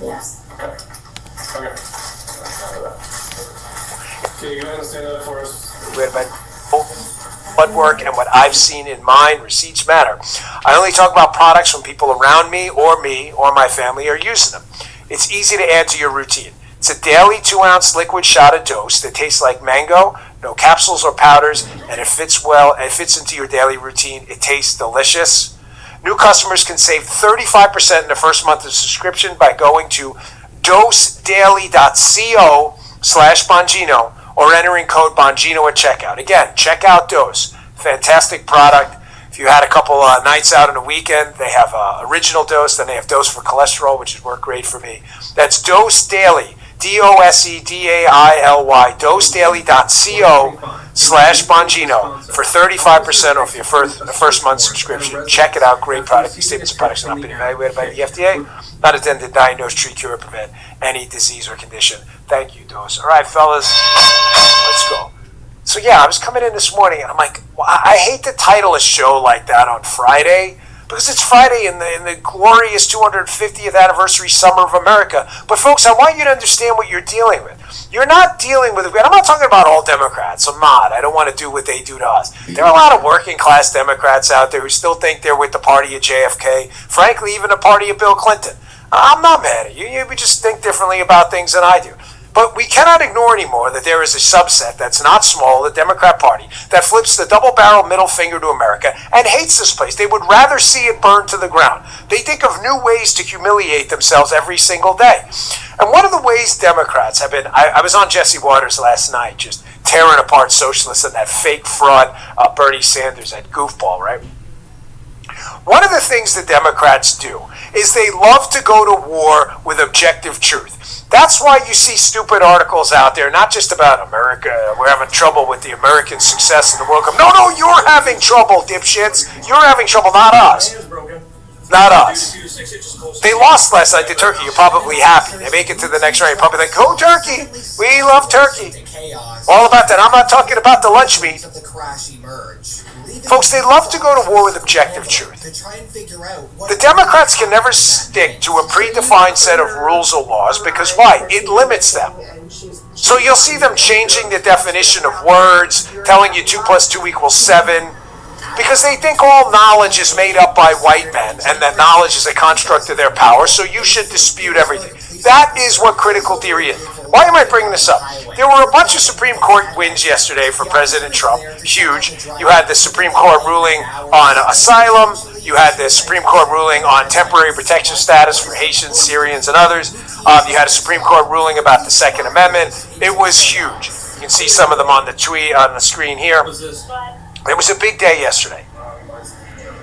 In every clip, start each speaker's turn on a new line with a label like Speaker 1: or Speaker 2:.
Speaker 1: Yes.
Speaker 2: Okay. Can you understand that for us?
Speaker 3: Wait a minute. Blood work and what I've seen in mine, receipts matter. I only talk about products when people around me or my family are using them. It's easy to add to your routine. It's a daily 2-ounce liquid shot of dose that tastes like mango, no capsules or powders, and it fits well. It fits into your daily routine. It tastes delicious. New customers can save 35% in the first month of subscription by going to dosedaily.co/Bongino or entering code Bongino at checkout. Again, check out Dose. Fantastic product. If you had a couple nights out on the weekend, they have original Dose, then they have Dose for cholesterol, which has worked great for me. That's Dose Daily, DOSEDAILY, dosedaily.co/Bongino for 35% off your first month subscription. Check it out. Great product. These statements of products have not been evaluated by the FDA, not intended to diagnose, treat, cure, or prevent any disease or condition. Thank you, Dose. All right, fellas, let's go. So yeah, I was coming in this morning and I'm like, well, I hate to title a show like that on Friday because it's Friday in the glorious 250th anniversary summer of America. But folks, I want you to understand what you're dealing with. You're not dealing with, and I'm not talking about all Democrats. I'm not. I don't want to do what they do to us. There are a lot of working class Democrats out there who still think they're with the party of JFK. Frankly, even the party of Bill Clinton. I'm not mad at you. You just think differently about things than I do. But we cannot ignore anymore that there is a subset that's not small, the Democrat Party, that flips the double-barrel middle finger to America and hates this place. They would rather see it burn to the ground. They think of new ways to humiliate themselves every single day. And one of the ways Democrats have been, I was on Jesse Waters last night, just tearing apart socialists and that fake fraud Bernie Sanders, that goofball, right? One of the things the Democrats do is they love to go to war with objective truth. That's why you see stupid articles out there, not just about America. We're having trouble with the American success in the World Cup. No, you're having trouble, dipshits. You're having trouble, not us. Not us. They lost last night to Turkey. You're probably happy. They make it to the next round. You're probably like, go Turkey. We love Turkey. All about that. I'm not talking about the lunch meat. Folks, they love to go to war with objective truth. The Democrats can never stick to a predefined set of rules or laws because why? It limits them. So you'll see them changing the definition of words, telling you 2 + 2 = 7, because they think all knowledge is made up by white men and that knowledge is a construct of their power, so you should dispute everything. That is what critical theory is. Why am I bringing this up? There were a bunch of Supreme Court wins yesterday for President Trump. Huge. You had the Supreme Court ruling on asylum. You had the Supreme Court ruling on temporary protection status for Haitians, Syrians, and others. You had a Supreme Court ruling about the Second Amendment. It was huge. You can see some of them on the screen here. It was a big day yesterday.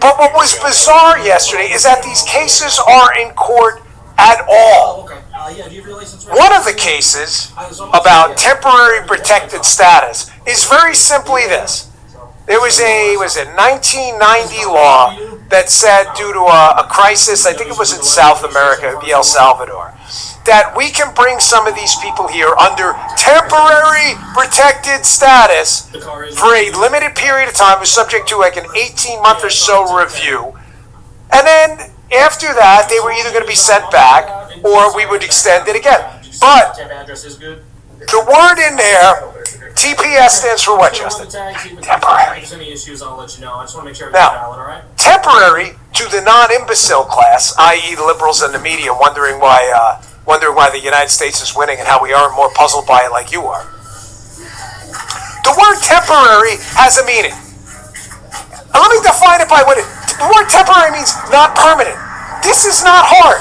Speaker 3: But what was bizarre yesterday is that these cases are in court at all. One of the cases about temporary protected status is very simply this. There was a 1990 law that said due to a crisis, I think it was in South America, it'd be El Salvador, that we can bring some of these people here under temporary protected status for a limited period of time, was subject to like an 18-month or so review. And then after that, they were either going to be sent back or we would extend it again. But the word in there, TPS stands for what, Justin? Temporary. Now, temporary to the non-imbecile class, i.e. the liberals and the media, wondering why the United States is winning and how we aren't more puzzled by it like you are. The word temporary has a meaning. And let me define it by what the word temporary means, not permanent. This is not hard.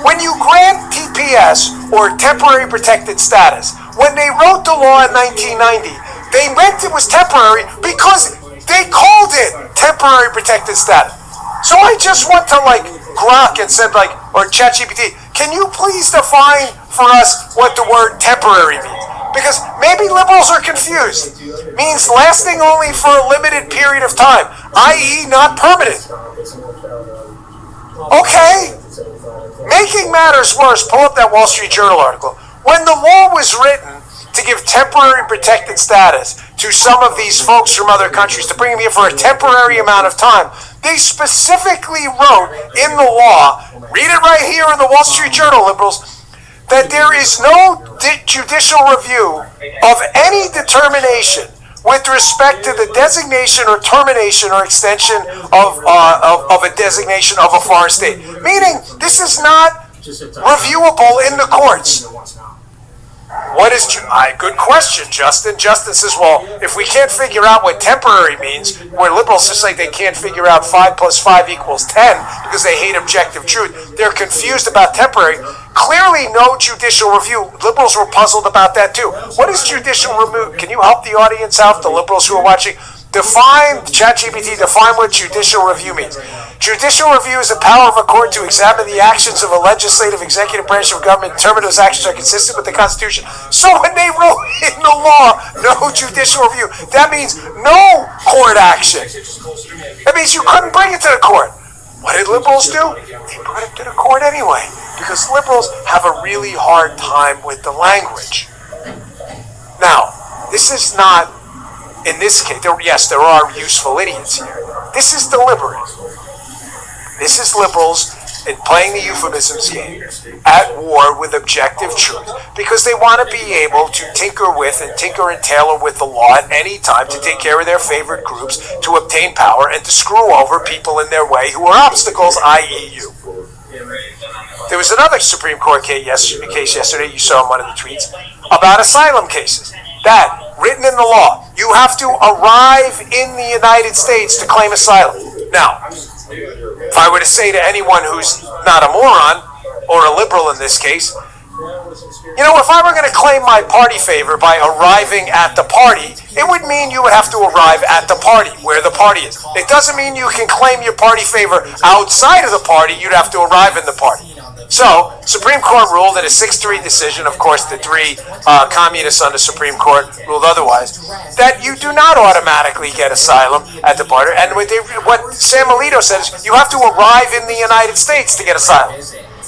Speaker 3: When you grant TPS, or temporary protected status, when they wrote the law in 1990, they meant it was temporary because they called it temporary protected status. So I just went to Grok and said or ChatGPT, can you please define for us what the word temporary means? Because maybe liberals are confused. It means lasting only for a limited period of time, i.e. not permanent. Okay. Making matters worse, pull up that Wall Street Journal article. When the law was written to give temporary protected status to some of these folks from other countries to bring them here for a temporary amount of time. They specifically wrote in the law, read it right here in the Wall Street Journal, liberals, that there is no judicial review of any determination with respect to the designation or termination or extension of a designation of a foreign state. Meaning, this is not reviewable in the courts. What is, good question, Justin. Justin says, well, if we can't figure out what temporary means, where liberals just like they can't figure out 5 + 5 = 10 because they hate objective truth, they're confused about temporary. Clearly no judicial review. Liberals were puzzled about that too. What is judicial review? Can you help the audience out, the liberals who are watching? ChatGPT, define what judicial review means. Judicial review is the power of a court to examine the actions of a legislative, executive branch of government, determine those actions are consistent with the Constitution. So when they wrote in the law, no judicial review, that means no court action. That means you couldn't bring it to the court. What did liberals do? They brought it to the court anyway, because liberals have a really hard time with the language. Now, this is not, in this case, yes, there are useful idiots here. This is deliberate. This is liberals in playing the euphemisms game at war with objective truth because they want to be able to tinker and tailor with the law at any time to take care of their favorite groups, to obtain power, and to screw over people in their way who are obstacles, i.e. you. There was another Supreme Court case yesterday, you saw in one of the tweets, about asylum cases. That, written in the law, you have to arrive in the United States to claim asylum. Now, if I were to say to anyone who's not a moron, or a liberal in this case, if I were going to claim my party favor by arriving at the party, it would mean you would have to arrive at the party, where the party is. It doesn't mean you can claim your party favor outside of the party, you'd have to arrive in the party. So, Supreme Court ruled in a 6-3 decision, of course the 3 communists on the Supreme Court ruled otherwise, that you do not automatically get asylum at the border. And what Sam Alito said is, you have to arrive in the United States to get asylum.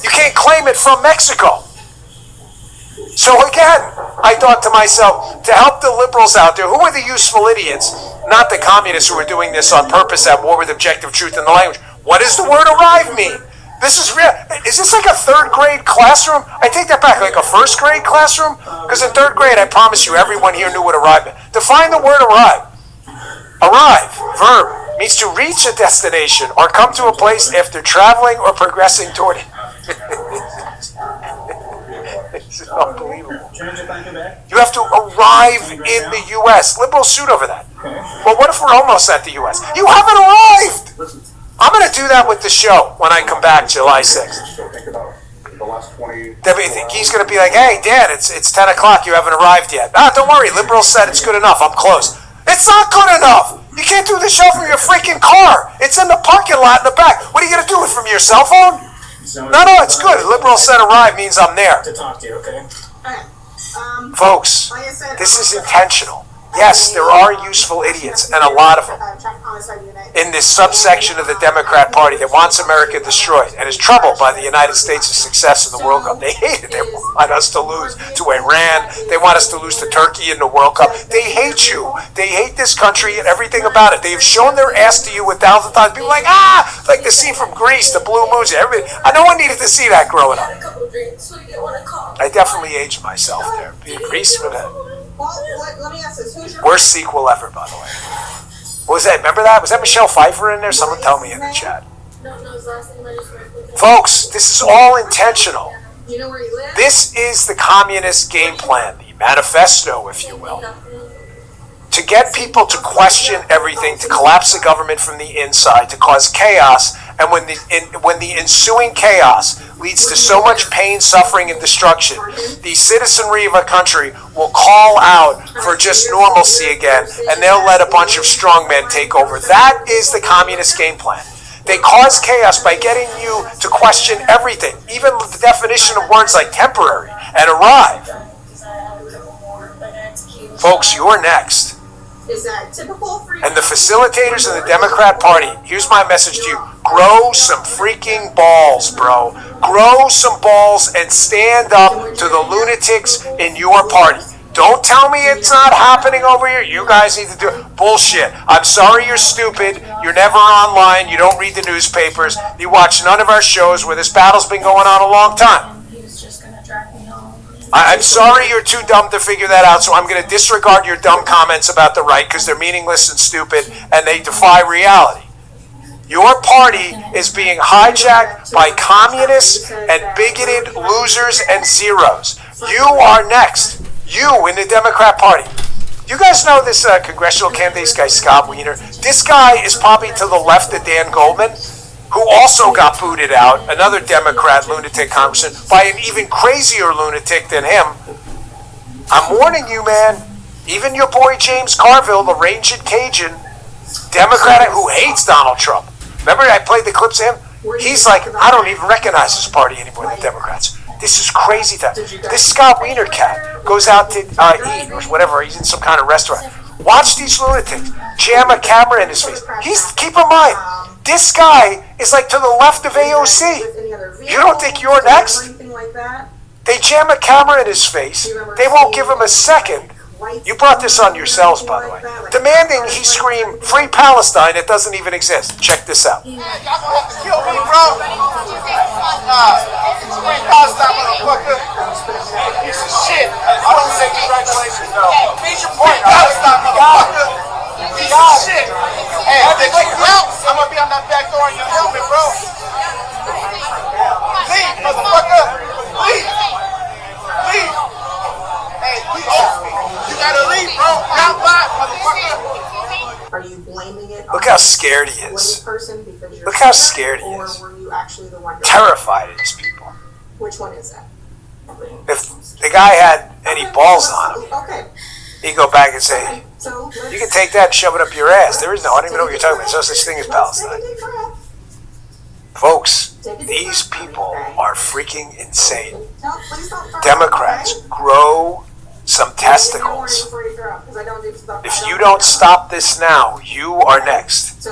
Speaker 3: You can't claim it from Mexico. So again, I thought to myself, to help the liberals out there, who are the useful idiots, not the communists who are doing this on purpose at war with objective truth in the language. What does the word arrive mean? This is real. Is this like a 3rd grade classroom? I take that back, like a 1st grade classroom? Because in 3rd grade, I promise you, everyone here knew what arrive meant. Define the word arrive. Arrive, verb, means to reach a destination or come to a place after traveling or progressing toward it. This is unbelievable. You have to arrive in the U.S. Liberals sued over that. Well, what if we're almost at the U.S.? You haven't arrived! I'm going to do that with the show when I come back July 6th. He's going to be like, hey, Dad, it's 10 o'clock. You haven't arrived yet. Don't worry. Liberals said it's good enough. I'm close. It's not good enough. You can't do the show from your freaking car. It's in the parking lot in the back. What are you going to do it from your cell phone? No, it's good. Liberals said arrive means I'm there.
Speaker 1: To talk to you, okay?
Speaker 3: Folks, this is intentional. Yes, there are useful idiots, and a lot of them, in this subsection of the Democrat Party that wants America destroyed and is troubled by the United States' success in the World Cup. They hate it. They want us to lose to Iran. They want us to lose to Turkey in the World Cup. They hate you. They hate this country and everything about it. They have shown their ass to you 1,000 times. People are like, like the scene from Grease, the Blue Moons. Everybody, no one needed to see that growing up. I definitely aged myself there. Grease with that.
Speaker 4: Well, let me ask this. Who's your
Speaker 3: worst sequel ever, by the way. What was that? Remember that? Was that Michelle Pfeiffer in there? Someone tell me in the chat. Folks, this is all intentional.
Speaker 4: You know where you live?
Speaker 3: This is the communist game plan, the manifesto, if you will. To get people to question everything, to collapse the government from the inside, to cause chaos, and when the ensuing chaos leads to so much pain, suffering, and destruction, the citizenry of a country will call out for just normalcy again, and they'll let a bunch of strongmen take over. That is the communist game plan. They cause chaos by getting you to question everything, even the definition of words like temporary and arrive. Folks, you're next.
Speaker 4: Is that typical for you?
Speaker 3: And the facilitators in the Democrat Party, here's my message to you. Grow some freaking balls, bro. Grow some balls and stand up to the lunatics in your party. Don't tell me it's not happening over here. You guys need to do it. Bullshit. I'm sorry you're stupid. You're never online. You don't read the newspapers. You watch none of our shows where this battle's been going on a long time. I'm sorry you're too dumb to figure that out, so I'm going to disregard your dumb comments about the right because they're meaningless and stupid and they defy reality. Your party is being hijacked by communists and bigoted losers and zeros. You are next. You in the Democrat Party. You guys know this congressional candidate, this guy Scott Wiener? This guy is probably to the left of Dan Goldman, who also got booted out, another Democrat lunatic congressman, by an even crazier lunatic than him. I'm warning you, man. Even your boy James Carville, the Ranged Cajun, Democrat who hates Donald Trump. Remember I played the clips of him? He's like, I don't even recognize this party anymore, the Democrats. This is crazy time. This Scott Wiener cat goes out to eat or whatever. He's in some kind of restaurant. Watch these lunatics jam a camera in his face. Keep in mind, this guy is like to the left of AOC. You don't think you're next? They jam a camera in his face. They won't give him a second. You brought this on yourselves, by the way. Demanding he scream "Free Palestine" that doesn't even exist. Check this out.
Speaker 1: Y'all gonna have to kill me, bro. Free Palestine, motherfucker. Piece of shit. I don't say congratulations, though. Make your point. Palestine, motherfucker. Piece of shit. Hey, if they kick you out, I'm gonna be on that back door in your helmet, bro. Leave, motherfucker. Leave. Leave. Hey, please off me. You gotta leave, bro. Out back, motherfucker.
Speaker 4: Are you blaming it?
Speaker 3: Look how scared he is. Look how scared he is.
Speaker 4: Or were you actually the one?
Speaker 3: Terrified of these people.
Speaker 4: Which one is that?
Speaker 3: If the guy had any balls on him,
Speaker 4: Okay.
Speaker 3: he'd go back and say,
Speaker 4: Okay. So
Speaker 3: you can take that and shove it up your ass. There is no, I don't even know what you're talking about. There's no such thing as Palestine. Folks, these people are freaking insane. Democrats, grow some testicles. If you don't stop this now, you are next.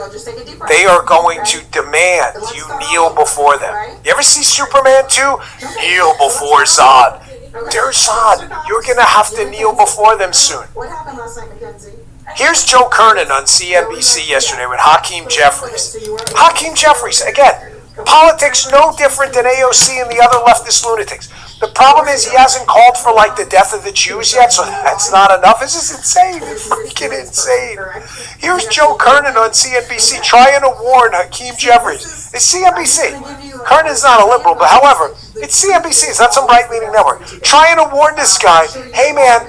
Speaker 3: They are going to demand you kneel before them. You ever see Superman 2? Kneel before Zod. Dear Zod, you're going to have to kneel before them soon.
Speaker 4: What happened last night, Mackenzie?
Speaker 3: Here's Joe Kernan on CNBC yesterday with Hakeem Jeffries. Hakeem Jeffries, again, politics no different than AOC and the other leftist lunatics. The problem is he hasn't called for like the death of the Jews yet, so that's not enough. This is insane. It's freaking insane. Here's Joe Kernan on CNBC trying to warn Hakeem Jeffries. It's CNBC. Kernan's not a liberal, but however, it's CNBC. It's not some right-leaning network. Trying to warn this guy, hey man,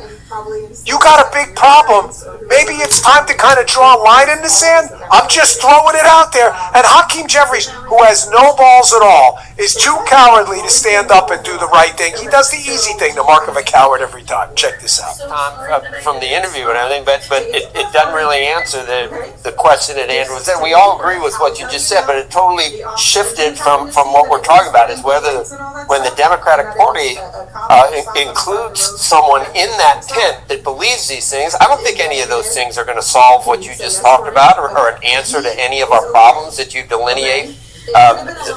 Speaker 3: you got a big problem. Maybe it's time to kind of draw a line in the sand. I'm just throwing it out there. And Hakeem Jeffries, who has no balls at all, is too cowardly to stand up and do the right thing. He does the easy thing, the mark of a coward every time. Check this out.
Speaker 5: From the interview and everything, but it doesn't really answer the question that Andrew said. We all agree with what you just said, but it totally shifted from what we're talking about is whether when the Democratic Party includes someone in that tent that believes these things, I don't think any of those things are going to solve what you just talked about or an answer to any of our problems that you delineate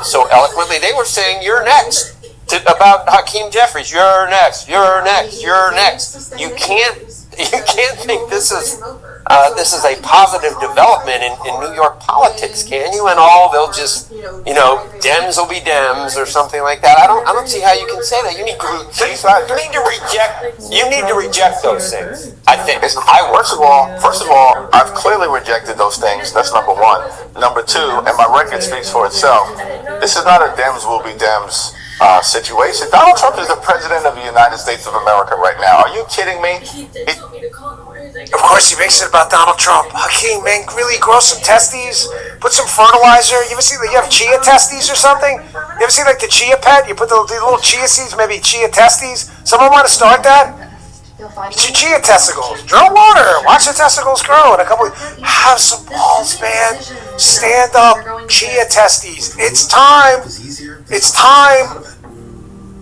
Speaker 5: so eloquently. They were saying, you're next. About Hakeem Jeffries, you're next, you're next, you're next. You can't think this is a positive development in New York politics, can you? And they'll just, Dems will be Dems or something like that. I don't see how you can say that. You need to reject those things. I think.
Speaker 6: First of all, I've clearly rejected those things. That's number one. Number two, and my record speaks for itself. This is not a Dems will be Dems situation. Donald Trump is the president of the United States of America right now. Are you kidding me?
Speaker 3: Of course, he makes it about Donald Trump. Hakeem, man, really grow some testes, put some fertilizer. You have chia testes or something? You ever see like the chia pet? You put the little chia seeds, maybe chia testes. Someone want to start that? It's your chia testicles. Drill water. Watch the testicles grow in a couple. Have some balls, man. Stand up, chia testes. It's time. It's time.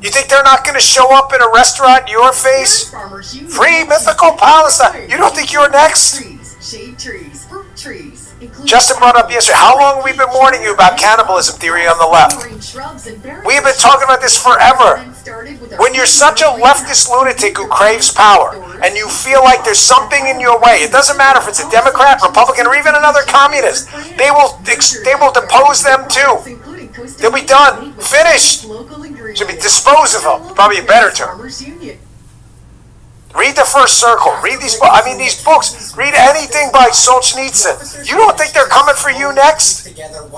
Speaker 3: You think they're not going to show up in a restaurant in your face? Free mythical Palestine. You don't think you're next? Justin brought up yesterday, how long have we been warning you about cannibalism theory on the left? We have been talking about this forever. When you're such a leftist lunatic who craves power and you feel like there's something in your way, it doesn't matter if it's a Democrat, Republican, or even another communist, they will depose them too. They'll be done. Finished. Should be dispose of them. Probably a better term. Read The First Circle. Read these books. These books. Read anything by Solzhenitsyn. You don't think they're coming for you next? They didn't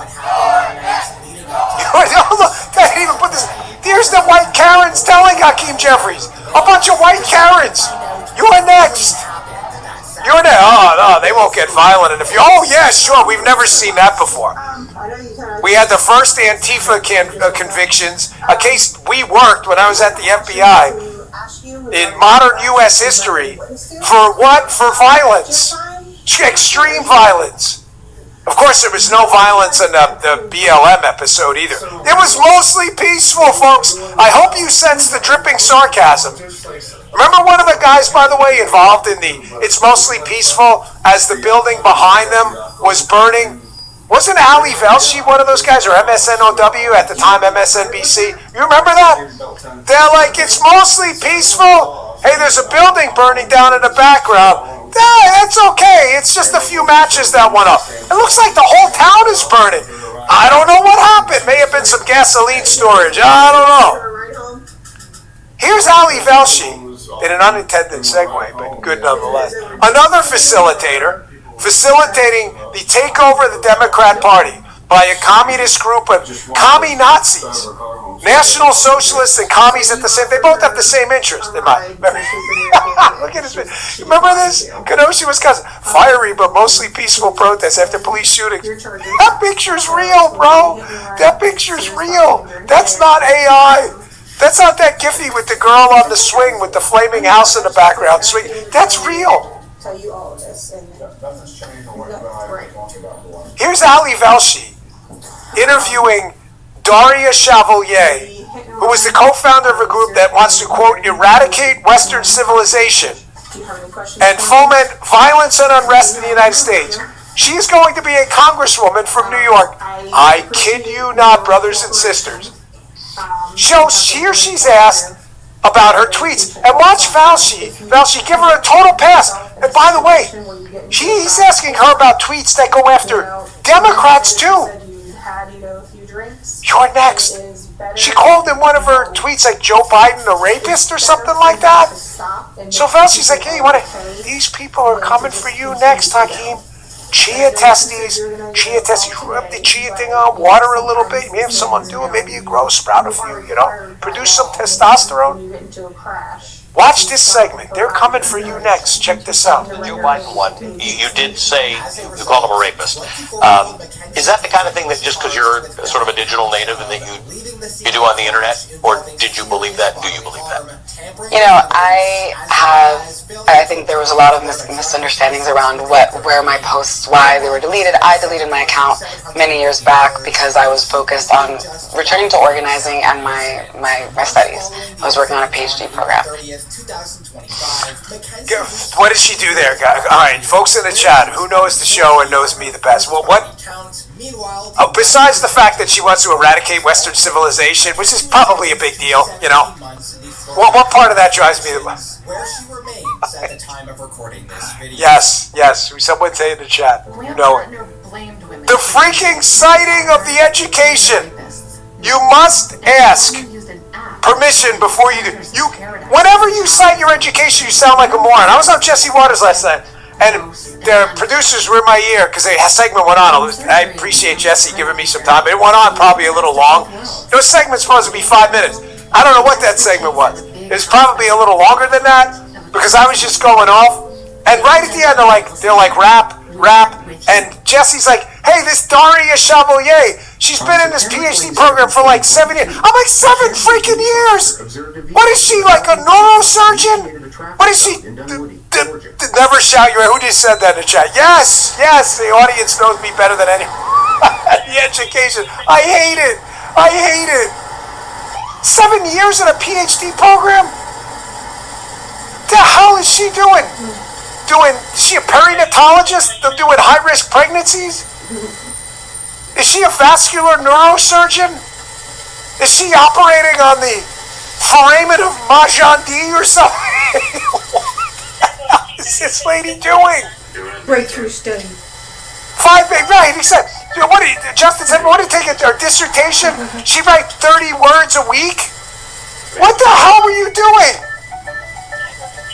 Speaker 3: even put this. Here's the white Karens telling Hakeem Jeffries. A bunch of white Karens. You're next. You're next. Oh, no, they won't get violent. And if you, oh, yeah, sure. We've never seen that before. We had the first Antifa convictions, a case we worked when I was at the FBI. In modern U.S. history, for what? For violence, extreme violence. Of course, there was no violence in the BLM episode either. It was mostly peaceful, folks. I hope you sense the dripping sarcasm. Remember one of the guys, by the way, involved in the "it's mostly peaceful" as the building behind them was burning? Wasn't Ali Velshi one of those guys, or MSNOW at the time, MSNBC? You remember that? They're like, it's mostly peaceful. Hey, there's a building burning down in the background. That's okay. It's just a few matches that went up. It looks like the whole town is burning. I don't know what happened. May have been some gasoline storage. I don't know. Here's Ali Velshi, in an unintended segue, but good nonetheless. Another facilitating the takeover of the Democrat Party by a communist group of commie Nazis. National Socialists and commies at the same, they both have the same interest in mind. Look at this. Remember this? Kenosha, Wisconsin. Fiery but mostly peaceful protests after police shootings. That picture's real, bro. That picture's real. That's not AI. That's not that Giphy with the girl on the swing with the flaming house in the background swing. That's real.
Speaker 4: Tell you all of this. And
Speaker 3: here's Ali Velshi interviewing Daria Chevalier, who was the co-founder of a group that wants to, quote, eradicate Western civilization and foment violence and unrest in the United States. She is going to be a congresswoman from New York. I kid you not, brothers and sisters. Here she's asked about her tweets. And watch Fauci, give her a total pass. And by the way, he's asking her about tweets that go after Democrats too. You're next. She called in one of her tweets like Joe Biden a rapist or something like that. So Fauci's like, hey, these people are coming for you next, Hakeem. Chia testes, rub the chia thing on, water a little bit, maybe have someone do it, maybe you grow a sprout a few, produce some testosterone. Watch this segment. They're coming for you next. Check this out.
Speaker 5: The Joe Biden one, you did say you called him a rapist. Is that the kind of thing that just because you're sort of a digital native and that you do on the internet, or did you believe that? Do you believe that?
Speaker 7: I think there was a lot of misunderstandings around where my posts, why they were deleted. I deleted my account many years back because I was focused on returning to organizing and my studies. I was working on a PhD program.
Speaker 3: What did she do there, guys? All right, folks in the chat, who knows the show and knows me the best? Well, what? Besides the fact that she wants to eradicate Western civilization, which is probably a big deal, what part of that drives me the most?
Speaker 8: Where she remains at the time of recording this video.
Speaker 3: Yes. Someone say in the chat. You know it. The freaking citing of the education. You must ask permission before you do. Whenever you cite your education, you sound like a moron. I was on Jesse Waters last night, and the producers were in my ear because the segment went on. I appreciate Jesse giving me some time, but it went on probably a little long. Those segment's supposed to be 5 minutes. I don't know what that segment was. It was probably a little longer than that because I was just going off. And right at the end, they're like rap, and Jesse's like, hey, this Daria Chevalier, she's been in this PhD program for like 7 years. I'm like, 7 freaking years. What is she, like a neurosurgeon? What is she? Never shout your. Who just said that in the chat? Yes. The audience knows me better than anyone. The education. I hate it. 7 years in a PhD program? The hell is she doing? Is she a perinatologist? Doing high-risk pregnancies? Is she a vascular neurosurgeon? Is she operating on the foramen of Mahjong or something? What is this lady doing?
Speaker 4: Breakthrough study.
Speaker 3: 5 big, right? He said, what did Justin said, what did he take a dissertation? She write 30 words a week? What the hell were you doing?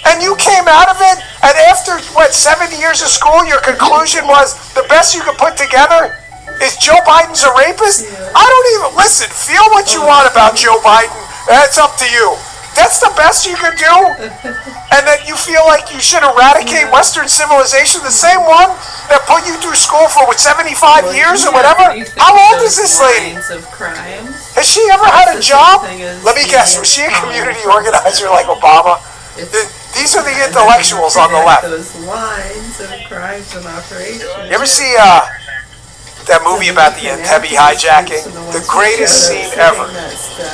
Speaker 3: And you came out of it, and after, 7 years of school, your conclusion was the best you could put together is Joe Biden's a rapist? I don't even, listen, feel what you want about Joe Biden. That's up to you. That's the best you can do? And that you feel like you should eradicate Western civilization? The same one that put you through school for 75 years or whatever? How old is this lady? Has she ever had a job? Let me guess, was she a community organizer like Obama? These are the intellectuals on the left.
Speaker 9: Those lines of crimes and operations.
Speaker 3: You ever see that movie about the Entebbe hijacking? The greatest scene ever.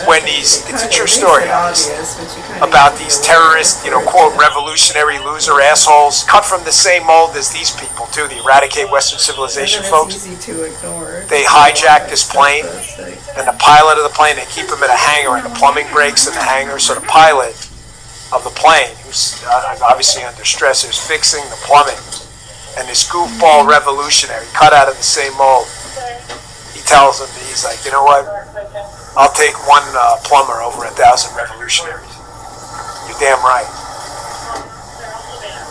Speaker 3: When these, it's a true story, obviously, about these terrorist, quote, revolutionary loser assholes, cut from the same mold as these people, too, the eradicate Western civilization folks. They hijack this plane, and the pilot of the plane, they keep him in a hangar, and the plumbing breaks in the hangar, so the pilot of the plane, who's obviously under stress, who's fixing the plumbing, and this goofball revolutionary, cut out of the same mold, he tells him, he's like, you know what? I'll take one plumber over 1,000 revolutionaries. You're damn right.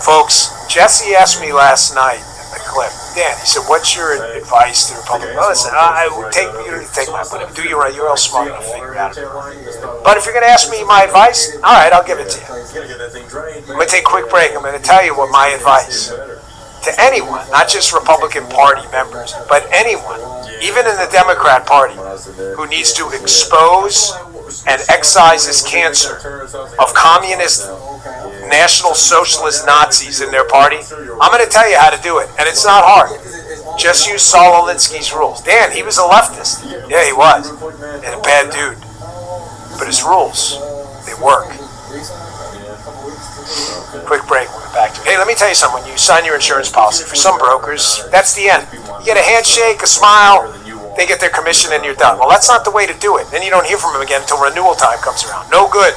Speaker 3: Folks, Jesse asked me last night in the clip, Dan, he said, what's your advice to Republicans? Well, listen, I would take you to take my, but do you're all smart enough to figure it out. But if you're going to ask me my advice, all right, I'll give it to you. I'm going to take a quick break. I'm going to tell you what my advice to anyone, not just Republican Party members, but anyone, even in the Democrat Party, who needs to expose and excise this cancer of communist, National Socialist Nazis in their party, I'm going to tell you how to do it, and it's not hard. Just use Saul Alinsky's rules. Dan, he was a leftist. Yeah, he was. And a bad dude. But his rules, they work. Quick break, we'll get back to it. Hey, let me tell you something. When you sign your insurance policy, for some brokers, that's the end. You get a handshake, a smile, they get their commission, and you're done. Well, that's not the way to do it. Then you don't hear from them again until renewal time comes around. No good.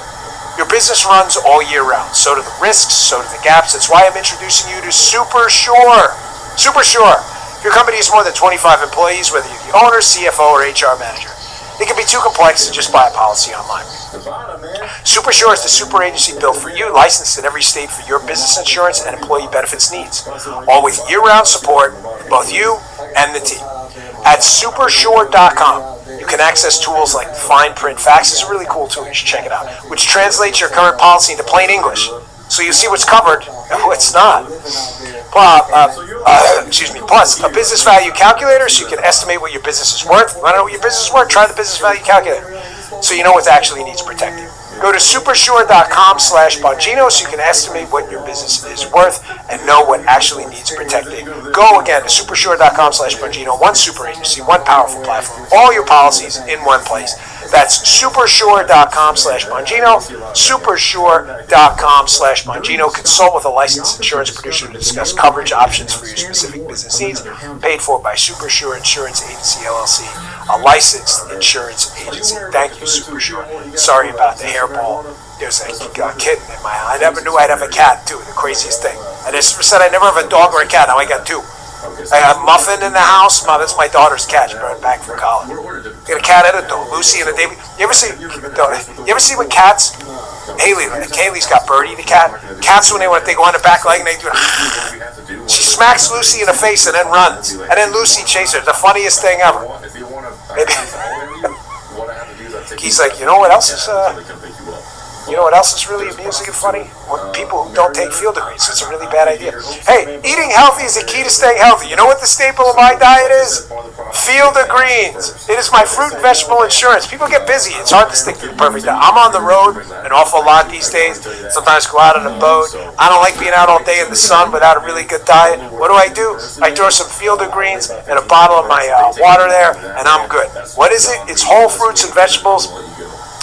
Speaker 3: Your business runs all year round. So do the risks, so do the gaps. That's why I'm introducing you to Super Sure. Super Sure. If your company has more than 25 employees, whether you're the owner, CFO, or HR manager, it can be too complex to just buy a policy online. Super Sure is the super agency built for you, licensed in every state for your business insurance and employee benefits needs, all with year-round support for both you and the team. At supersure.com, you can access tools like fine print fax. It's a really cool tool. You should check it out, which translates your current policy into plain English, so you see what's covered and what's not. Plus, a business value calculator, so you can estimate what your business is worth. You want to know what your business is worth? Try the business value calculator, so you know what actually needs protecting. Go to supersure.com/Bongino so you can estimate what your business is worth and know what actually needs protecting. Go again to supersure.com/Bongino. One super agency, one powerful platform, all your policies in one place. That's supersure.com/Bongino. Supersure.com/Bongino. Consult with a licensed insurance producer to discuss coverage options for your specific business needs. Paid for by Supersure Insurance Agency LLC, a licensed insurance agency. Thank you, Supersure. Sorry about the hairball. There's a kitten in my eye. I never knew I'd have a cat, too. The craziest thing. I just said I'd never have a dog or a cat. Now I got two. I have Muffin in the house. That's my daughter's cat. She brought it back from college. Got a cat and a dog. Lucy and a Davy. You ever see what cats? Kaylee's got Birdie the cat. Cats, when they go on the back leg and they do it. She smacks Lucy in the face and then runs. And then Lucy chases her. It's the funniest thing ever. Maybe. He's like, you know what else is really amusing and funny? When people who don't take field degrees. It's a really bad idea. Hey, eating healthy is the key to staying healthy. You know what the staple of my diet is? Field of greens. It is my fruit and vegetable insurance. People get busy. It's hard to stick to the perfect diet. I'm on the road an awful lot these days. Sometimes go out on a boat. I don't like being out all day in the sun without a really good diet. What do? I throw some field of greens and a bottle of my water there, and I'm good. What is it? It's whole fruits and vegetables.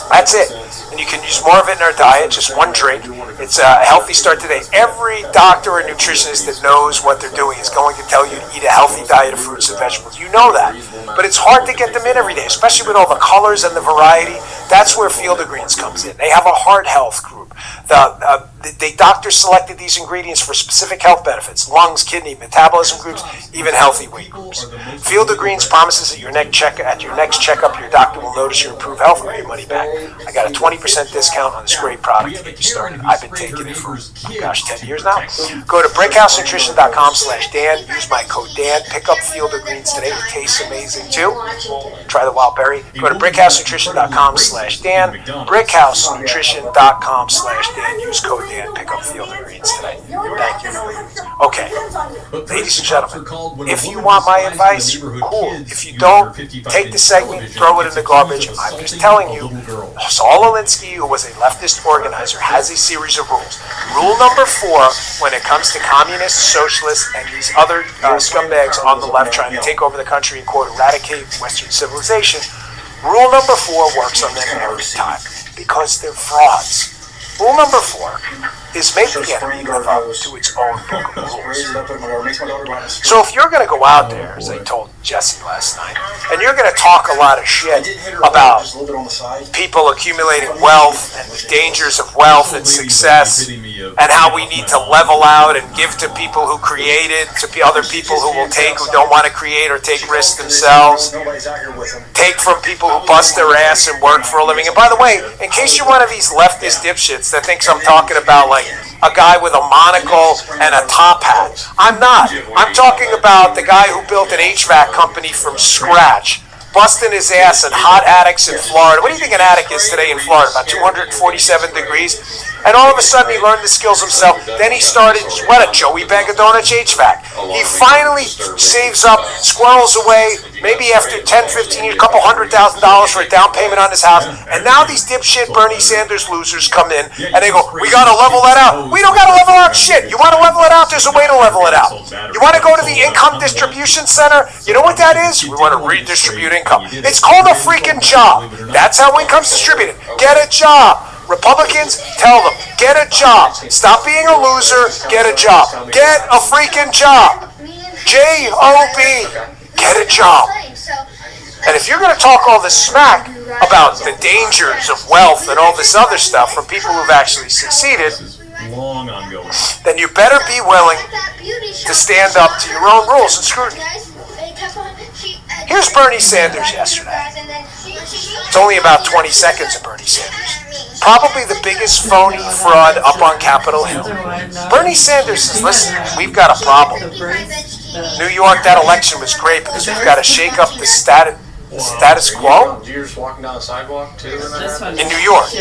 Speaker 3: That's it. And and you can use more of it in our diet, just one drink. It's a healthy start today. Every doctor or nutritionist that knows what they're doing is going to tell you to eat a healthy diet of fruits and vegetables. You know that. But it's hard to get them in every day, especially with all the colors and the variety. That's where Field of Greens comes in. They have a heart health group. The doctors selected these ingredients for specific health benefits: lungs, kidney, metabolism groups, even healthy weight groups. Field of Greens promises that at your next checkup, your doctor will notice your improved health or your money back. I got a 20% discount on this great product to get you started. I've been taking it for, 10 years now. Go to brickhousenutrition.com/Dan. Use my code Dan. Pick up Field of Greens today. It tastes amazing too. Try the wild berry. Go to brickhousenutrition.com/Dan. brickhousenutrition.com/Dan. Use code Dan. Pick up Field of Greens today. Thank you. Okay, ladies and gentlemen, if you want my advice, cool. If you don't, take the segment, throw it in the garbage. I'm just telling you, Saul Alinsky, who was a leftist organizer, has a series of rules. Rule number 4, when it comes to communists, socialists, and these other scumbags on the left trying to take over the country and, quote, eradicate Western civilization, rule number 4 works on them every time because they're frauds. Rule number 4 is make the enemy live up to its own book of rules. So if you're going to go out there, as I told Jesse last night, and you're going to talk a lot of shit about people accumulating wealth and the dangers of wealth and success, and how we need to level out and give to people who created, to other people who will take, who don't want to create or take risks themselves, take from people who bust their ass and work for a living. And by the way, in case you're one of these leftist dipshits that thinks I'm talking about like a guy with a monocle and a top hat, I'm not. I'm talking about the guy who built an HVAC company from scratch, busting his ass in hot attics in Florida. What do you think an attic is today in Florida? About 247 degrees? And all of a sudden he learned the skills himself. Then he started, what, a Joey Bag of Donuts HVAC. He finally saves up, squirrels away, maybe after 10, 15 years, a couple $100,000 for a down payment on his house. And now these dipshit Bernie Sanders losers come in and they go, we got to level that out. We don't got to level out shit. You want to level it out? There's a way to level it out. You want to go to the Income Distribution Center? You know what that is? We want to redistribute income. It's called a freaking job. That's how income's distributed. Get a job. Republicans, tell them, get a job. Stop being a loser, get a job. Get a freaking job. J-O-B. Get a job. And if you're going to talk all this smack about the dangers of wealth and all this other stuff from people who've actually succeeded, then you better be willing to stand up to your own rules and scrutiny. Here's Bernie Sanders yesterday. It's only about 20 seconds of Bernie Sanders. Probably the biggest phony fraud up on Capitol Hill. Bernie Sanders says, listen, we've got a problem. New York, that election was great because we've got to shake up the status quo. In New York.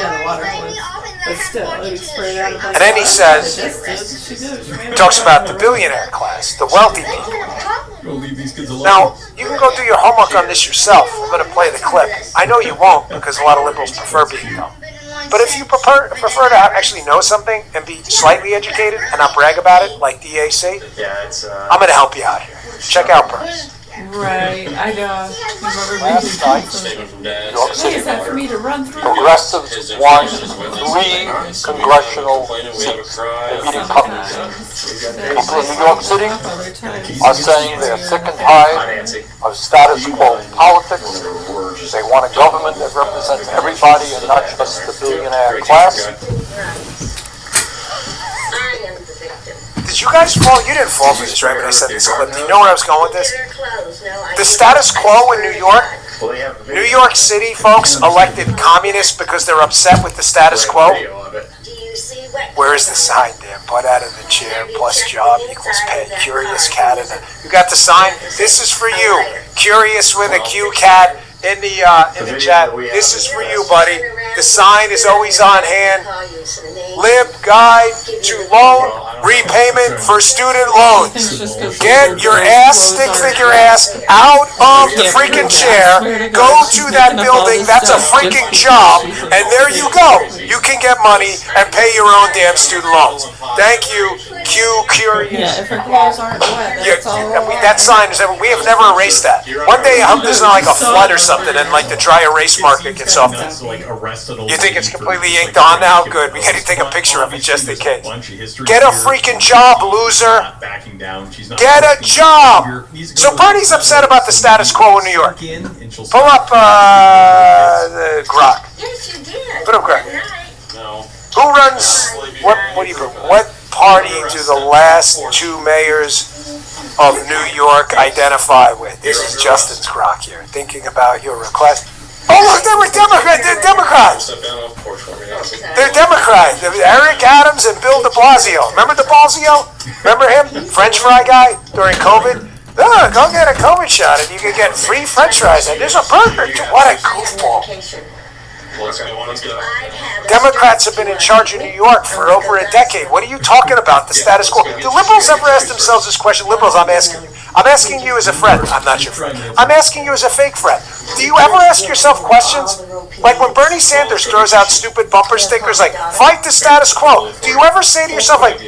Speaker 3: And then he says, he talks about the billionaire class, the wealthy people. Now, you can go do your homework on this yourself. I'm going to play the clip. I know you won't because a lot of liberals prefer being dumb. But if you prefer to actually know something and be slightly educated and not brag about it, like DAC, I'm going to help you out here. Check out Burns.
Speaker 9: Right, I know.
Speaker 6: Last night, New York City progressives won 3 congressional seats. They're beating puppies. People in New York City are saying they're sick and tired of status quo politics. They want a government that represents everybody and not just the billionaire class.
Speaker 3: Did you guys fall? You didn't fall for this, right, when I said this clip. Do you know where I was going with this? The status quo in New York City, folks, elected communists because they're upset with the status quo. Where is the sign, Dan? Butt out of the chair, plus job equals pay. Curious cat. You got the sign? This is for you. Curious with a Q cat in the chat. This is for you, buddy. The sign is always on hand. Lib guide to loan repayment for student loans. Get your ass, stick figure ass, out of the freaking chair, go to that building, that's a freaking job, and there you go. You can get money and pay your own damn student loans. Thank you, Curious.
Speaker 9: Yeah, if her clothes aren't wet, that's all.
Speaker 3: That sign is, we have never erased that. One day, I hope there's not like a flood or something, and like the dry erase marker gets off. You think it's completely inked on now? Good. We gotta take a picture of it just in case. Get a freaking job, loser. Get a job. So Bernie's upset about the status quo in New York. Pull up the Grok. Put up Grok. Who runs? What party do the last two mayors of New York identify with? This is Justin's Grok here. Thinking about your request. Oh look, they were Democrats. They're Democrats. They're Democrats. Eric Adams and Bill de Blasio. Remember de Blasio? Remember him? French fry guy during COVID? Oh, go get a COVID shot and you can get free French fries. And there's a burger too. What a goofball.
Speaker 2: Let's go.
Speaker 3: Democrats have been in charge of New York for over a decade. What are you talking about? The status quo. Do liberals ever ask themselves this question? Liberals, I'm asking you. I'm asking you as a friend. I'm not your friend. I'm asking you as a fake friend. Do you ever ask yourself questions? Like when Bernie Sanders throws out stupid bumper stickers like, fight the status quo. Do you ever say to yourself like,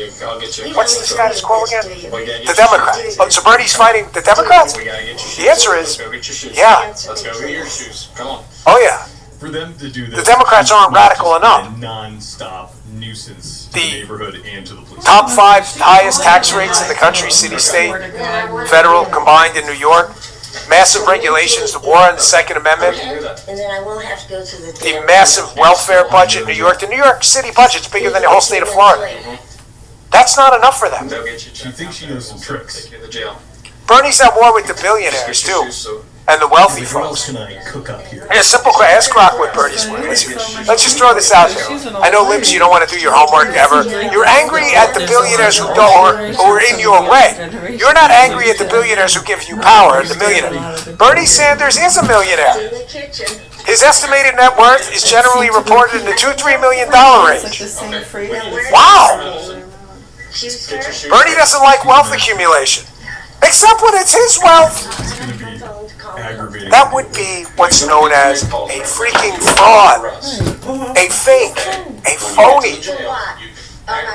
Speaker 3: what's the status quo again? The Democrats. Oh, so Bernie's fighting the Democrats? The answer is, yeah.
Speaker 2: Let's go get your shoes. Come on.
Speaker 3: Oh yeah.
Speaker 10: For them to do this,
Speaker 3: the Democrats aren't radical enough.
Speaker 10: Non-stop nuisance to the neighborhood and to the police.
Speaker 3: Top 5 highest tax rates in the country, city, state, federal, combined in New York. Massive regulations, the war on the Second Amendment.
Speaker 11: And then I will have to go to
Speaker 3: the massive welfare budget in New York. The New York City budget's bigger than the whole state of Florida. That's not enough for them.
Speaker 10: She thinks she knows some tricks.
Speaker 3: Bernie's at war with the billionaires too. And the wealthy folks.
Speaker 10: What else can I cook up here?
Speaker 3: Yeah, simple question. Ask Rock what Bernie's worth. Let's just throw this out there. I know, Libs, you don't want to do your homework ever. You're angry at the billionaires who are in your way. You're not angry at the billionaires who give you power, the millionaires. Bernie Sanders is a millionaire. His estimated net worth is generally reported in the $2-3 million range. Wow! Bernie doesn't like wealth accumulation. Except when it's his wealth. That would be what's known as a freaking fraud, a fake, a phony.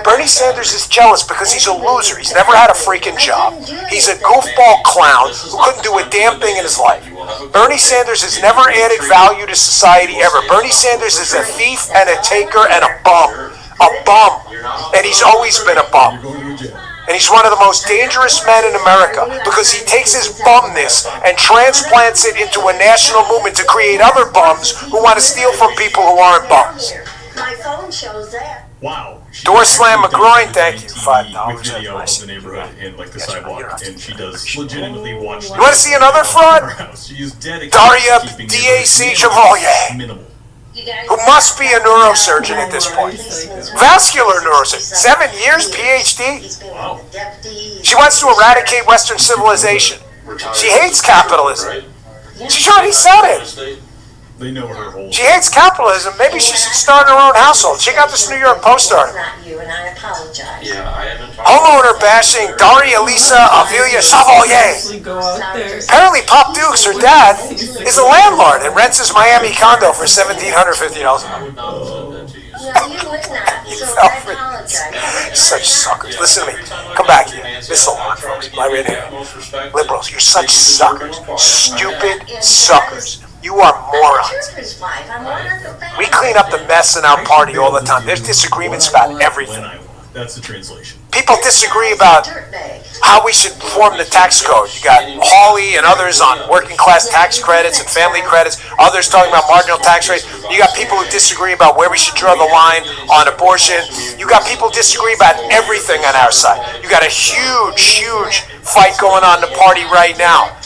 Speaker 3: Bernie Sanders is jealous because he's a loser. He's never had a freaking job. He's a goofball clown who couldn't do a damn thing in his life. Bernie Sanders has never added value to society ever. Bernie Sanders is a thief and a taker and a bum. A bum. And he's always been a bum. And he's one of the most dangerous men in America because he takes his bumness and transplants it into a national movement to create other bums who want to steal from people who aren't bums.
Speaker 11: My phone shows that.
Speaker 10: Wow.
Speaker 3: Door Slam McGroin, thank you. $5.
Speaker 10: With video of the neighborhood and like the sidewalk, and she does legitimately watch.
Speaker 3: You want to see another fraud?
Speaker 10: She is dedicated
Speaker 3: Daria
Speaker 10: to keeping
Speaker 3: DAC Chevalier,
Speaker 10: minimal.
Speaker 3: who must be a neurosurgeon at this point. Vascular neurosurgeon. 7 years, PhD.
Speaker 10: Wow.
Speaker 3: She wants to eradicate Western civilization. She hates capitalism. She's already said it.
Speaker 10: They know her whole.
Speaker 3: She hates capitalism. Maybe she should start her own household. Check out this New York Post article. Homeowner bashing Daria Lisa Avilia Chevalier. Apparently Pop Dukes, her dad, is a landlord and rents his Miami condo for $1,750 a month. Such suckers. Listen to me. Come back here. This is a lot, folks. My red hair. Liberals, you're such suckers. Stupid suckers. You are morons. We clean up the mess in our party all the time. There's disagreements about everything.
Speaker 10: That's the translation.
Speaker 3: People disagree about how we should form the tax code. You got Hawley and others on working class tax credits and family credits. Others talking about marginal tax rates. You got people who disagree about where we should draw the line on abortion. You got people who disagree about everything on our side. You got a huge fight going on in the party right now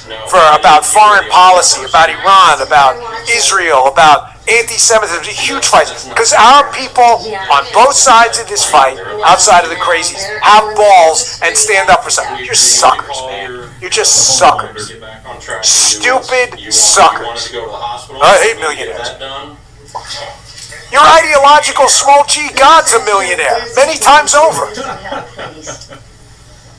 Speaker 3: about foreign policy, about Iran, about Israel, about anti-Semitism. It's a huge fight because our people on both sides of this fight, outside of the crazies, have balls and stand up for something. You're suckers, man. You're just suckers. Stupid suckers. I hate millionaires. Your ideological small g God's a millionaire, many times over.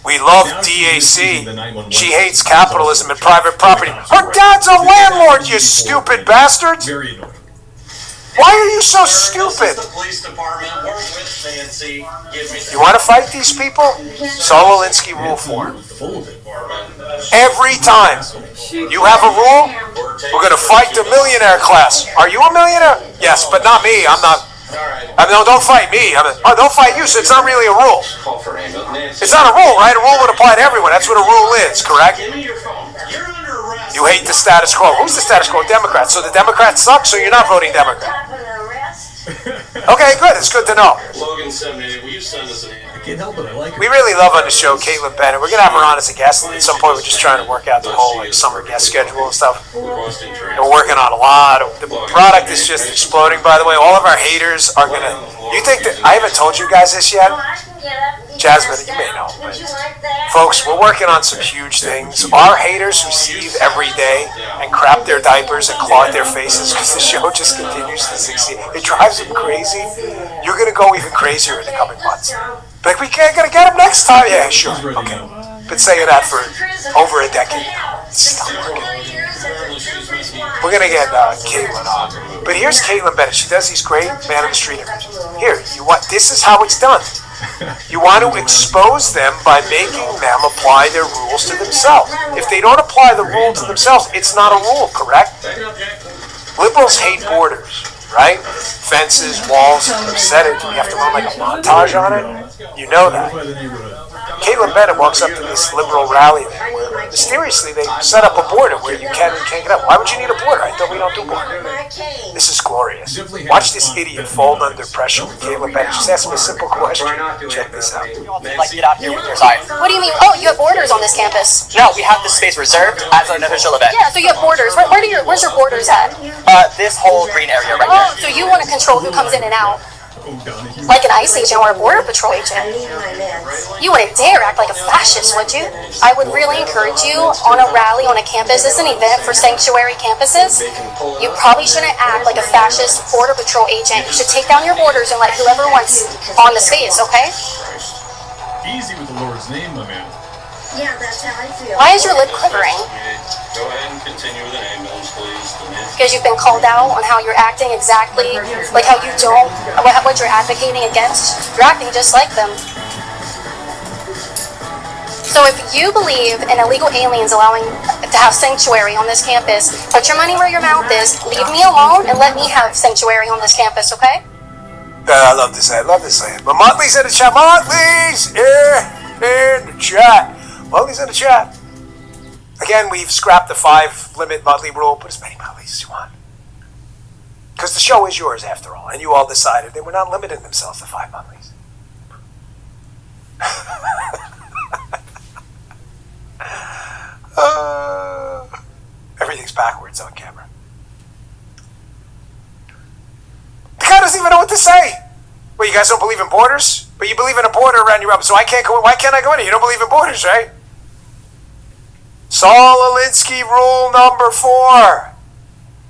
Speaker 3: We love DAC. She hates capitalism and private property. Her dad's a landlord, you stupid bastards!
Speaker 10: Very annoying.
Speaker 3: Why are you so stupid?
Speaker 1: The police department, work with Nancy, give me
Speaker 3: You want to fight these people? Saul Alinsky Rule 4. Every time you have a rule, we're going to fight the millionaire class. Are you a millionaire? Yes, but not me. I'm not. Don't fight me. Don't fight you, so it's not really a rule. It's not a rule, right? A rule would apply to everyone. That's what a rule is, correct?
Speaker 1: Give me your phone. You're under arrest.
Speaker 3: You hate the status quo. Who's the status quo? Democrats. So the Democrats suck, so you're not voting Democrat. Okay, good. It's good to know.
Speaker 1: Logan 78, will you send us an
Speaker 10: I can't help it. I like her.
Speaker 3: We really love on the show Caitlin Bennett. We're going to have her on as a guest. At some point, we're just trying to work out the whole summer guest schedule and stuff. And we're working on a lot. The product is just exploding, by the way. All of our haters are going to... You think that... I haven't told you guys this yet. Jasmine, you may know, but folks, we're working on some huge things. Our haters who seethe every day and crap their diapers and claw at their faces because the show just continues to succeed. It drives them crazy. You're going to go even crazier in the coming months. Like, we can't gonna get him next time. Yeah, sure. Okay. Been saying that for over a decade now. It's not working. We're gonna get Caitlin on. But here's Caitlin Bennett. She does these great man on the street interviews. Here, this is how it's done. You want to expose them by making them apply their rules to themselves. If they don't apply the rule to themselves, it's not a rule, correct? Liberals hate borders, right? Fences, walls, I've said it. We have to run like a montage on it. You know that. Caitlin Bennett walks up to this liberal rally there where mysteriously they set up a border where you can and can't get up. Why would you need a border? I thought we don't do border. This is glorious. Watch this idiot fold under pressure with Caitlin Bennett. Just ask him a simple question. Check this out.
Speaker 12: Like, get out here with your side.
Speaker 13: What do you mean? Oh, you have borders on this campus.
Speaker 12: No, we have this space reserved as an official event.
Speaker 13: Yeah, so you have borders. Where's your borders at?
Speaker 12: This whole green area right
Speaker 13: Oh,
Speaker 12: here.
Speaker 13: so you want to control who comes in and out. Like an ICE agent or a border patrol agent. You wouldn't dare act like a fascist, would you? I would really encourage you on a rally on a campus. This is an event for sanctuary campuses. You probably shouldn't act like a fascist border patrol agent. You should take down your borders and let whoever wants on the space, okay?
Speaker 10: Easy with the Lord's name, my man.
Speaker 11: Yeah, that's how I feel.
Speaker 13: Why is your lip quivering?
Speaker 1: Go ahead and continue with an ambulance, please.
Speaker 13: Because you've been called out on how you're acting exactly like how you don't, what you're advocating against. You're acting just like them. So if you believe in illegal aliens allowing to have sanctuary on this campus, put your money where your mouth is, leave me alone, and let me have sanctuary on this campus, okay?
Speaker 3: I love this. I love this. But Motley's in the chat. Motley's in the chat. Motley's in the chat. Again, we've scrapped the 5 limit Motley rule. Put as many Motleys as you want. Because the show is yours after all. And you all decided they were not limiting themselves to 5 Motleys. Everything's backwards on camera. The guy doesn't even know what to say. Well, you guys don't believe in borders? But you believe in a border around your up, so I can't go in. Why can't I go in? You don't believe in borders, right? Saul Alinsky rule number 4.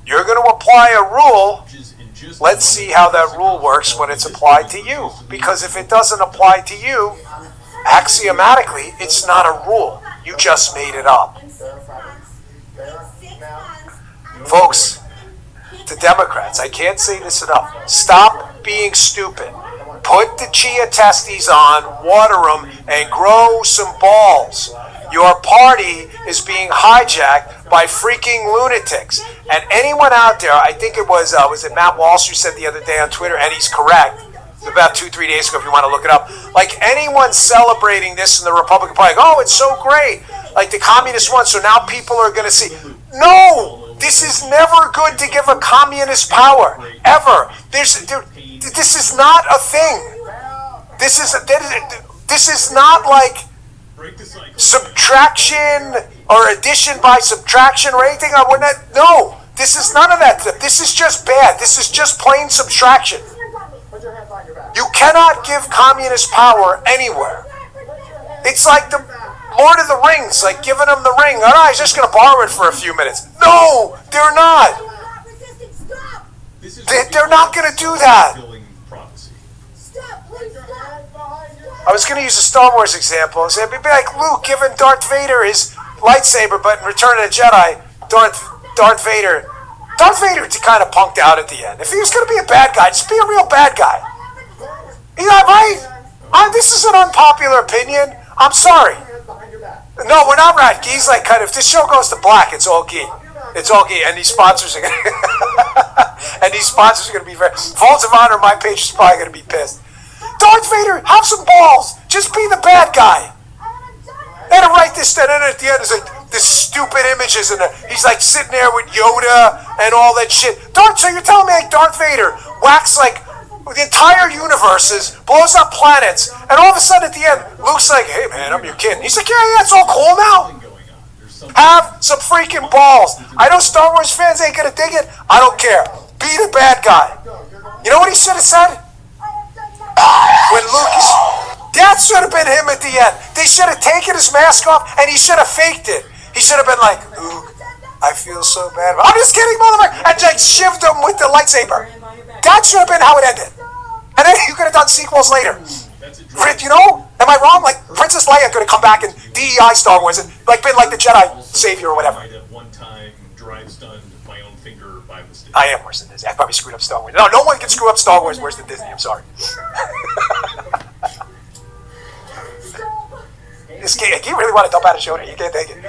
Speaker 3: You're going to apply a rule. Let's see how that rule works when it's applied to you. Because if it doesn't apply to you, axiomatically, it's not a rule. You just made it up. Folks, to Democrats, I can't say this enough. Stop being stupid. Put the chia testes on, water them, and grow some balls. Your party is being hijacked by freaking lunatics. And anyone out there, I think it was it Matt Walsh who said the other day on Twitter, and he's correct, about 2-3 days ago if you want to look it up, like anyone celebrating this in the Republican Party, like, oh, it's so great, like the communists won, so now people are going to see. No! This is never good to give a communist power, ever. This is not a thing. This is not like subtraction or addition by subtraction or anything. No, this is none of that. This is just bad. This is just plain subtraction. You cannot give communist power anywhere. It's like the Lord of the Rings, like giving them the ring. Oh, no, he's just going to borrow it for a few minutes. No, they're not. They're not going to do that. I was going to use a Star Wars example. It'd be like Luke giving Darth Vader his lightsaber, but in Return of the Jedi, Darth Vader kind of punked out at the end. If he was going to be a bad guy, just be a real bad guy. You know, right? This is an unpopular opinion. I'm sorry. No, we're not right. Gee's like kind of, if this show goes to black, it's all Gee. It's all Gee. And these sponsors are going to be very, Vaults of Honor, my page is probably going to be pissed. Darth Vader, have some balls. Just be the bad guy. They had to write this, and then at the end, there's like this stupid images, and he's like sitting there with Yoda and all that shit. So you're telling me like Darth Vader whacks like the entire universes, blows up planets, and all of a sudden at the end, Luke's like, "Hey man, I'm your kid." And he's like, "Yeah, it's all cool now." Have some freaking balls. I know Star Wars fans ain't gonna dig it. I don't care. Be the bad guy. You know what he should have said? When that should have been him at the end. They should have taken his mask off and he should have faked it. He should have been like, Luke, I feel so bad. I'm just kidding, motherfucker. And like shivved him with the lightsaber. That should have been how it ended. And then you could have done sequels later. You know? Am I wrong? Like Princess Leia could have come back in DEI Star Wars and like been like the Jedi savior or whatever. I am worse than Disney. I probably screwed up Star Wars. No one can screw up Star Wars worse than Disney. I'm sorry. You really want to dump out a show there. You can't take it.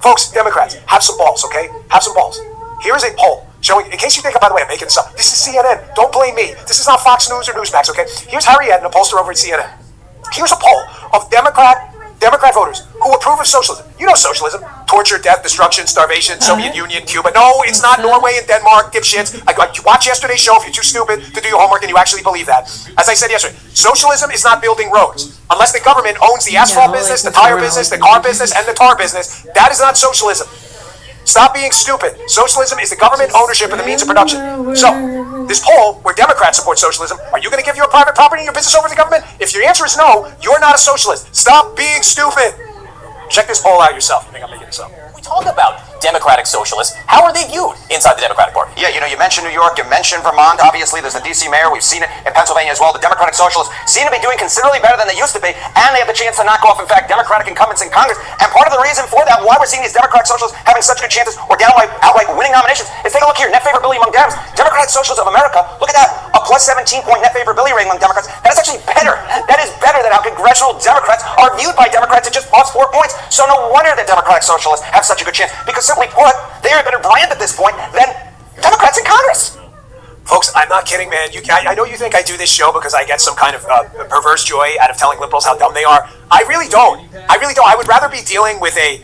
Speaker 3: Folks, Democrats, have some balls, okay? Have some balls. Here is a poll showing, in case you think, by the way, I'm making this up. This is CNN. Don't blame me. This is not Fox News or Newsmax, okay? Here's Harry Eden, a pollster over at CNN. Here's a poll of Democrat voters who approve of socialism. You know socialism. Torture, death, destruction, starvation, Soviet Union, Cuba. No, it's not Norway and Denmark, dipshits. Watch yesterday's show if you're too stupid to do your homework and you actually believe that. As I said yesterday, socialism is not building roads. Unless the government owns the asphalt business, the tire business, the car business, and the tar business, that is not socialism. Stop being stupid. Socialism is the government ownership of the means of production. So, this poll, where Democrats support socialism, are you going to give your private property and your business over to the government? If your answer is no, you're not a socialist. Stop being stupid. Check this poll out yourself. You think I'm making this up?
Speaker 12: We talk about democratic socialists. How are they viewed inside the Democratic Party?
Speaker 14: Yeah, you know, you mentioned New York, you mentioned Vermont. Obviously, there's the D.C. mayor. We've seen it in Pennsylvania as well. The Democratic Socialists seem to be doing considerably better than they used to be, and they have the chance to knock off, in fact, Democratic incumbents in Congress. And part of the reason for that, why we're seeing these Democratic Socialists having such good chances or outright winning nominations, is take a look here. Net favorability among Dems. Democratic Socialists of America, look at that. A plus 17-point net favorability rating among Democrats. That is actually better. That is better than how congressional Democrats are viewed by Democrats at just plus 4 points. So no wonder that Democratic Socialists have such a good chance, because simply put, they are a better brand at this point than Democrats in Congress.
Speaker 3: Folks, I'm not kidding, man. I know you think I do this show because I get some kind of perverse joy out of telling liberals how dumb they are. I really don't. I would rather be dealing with a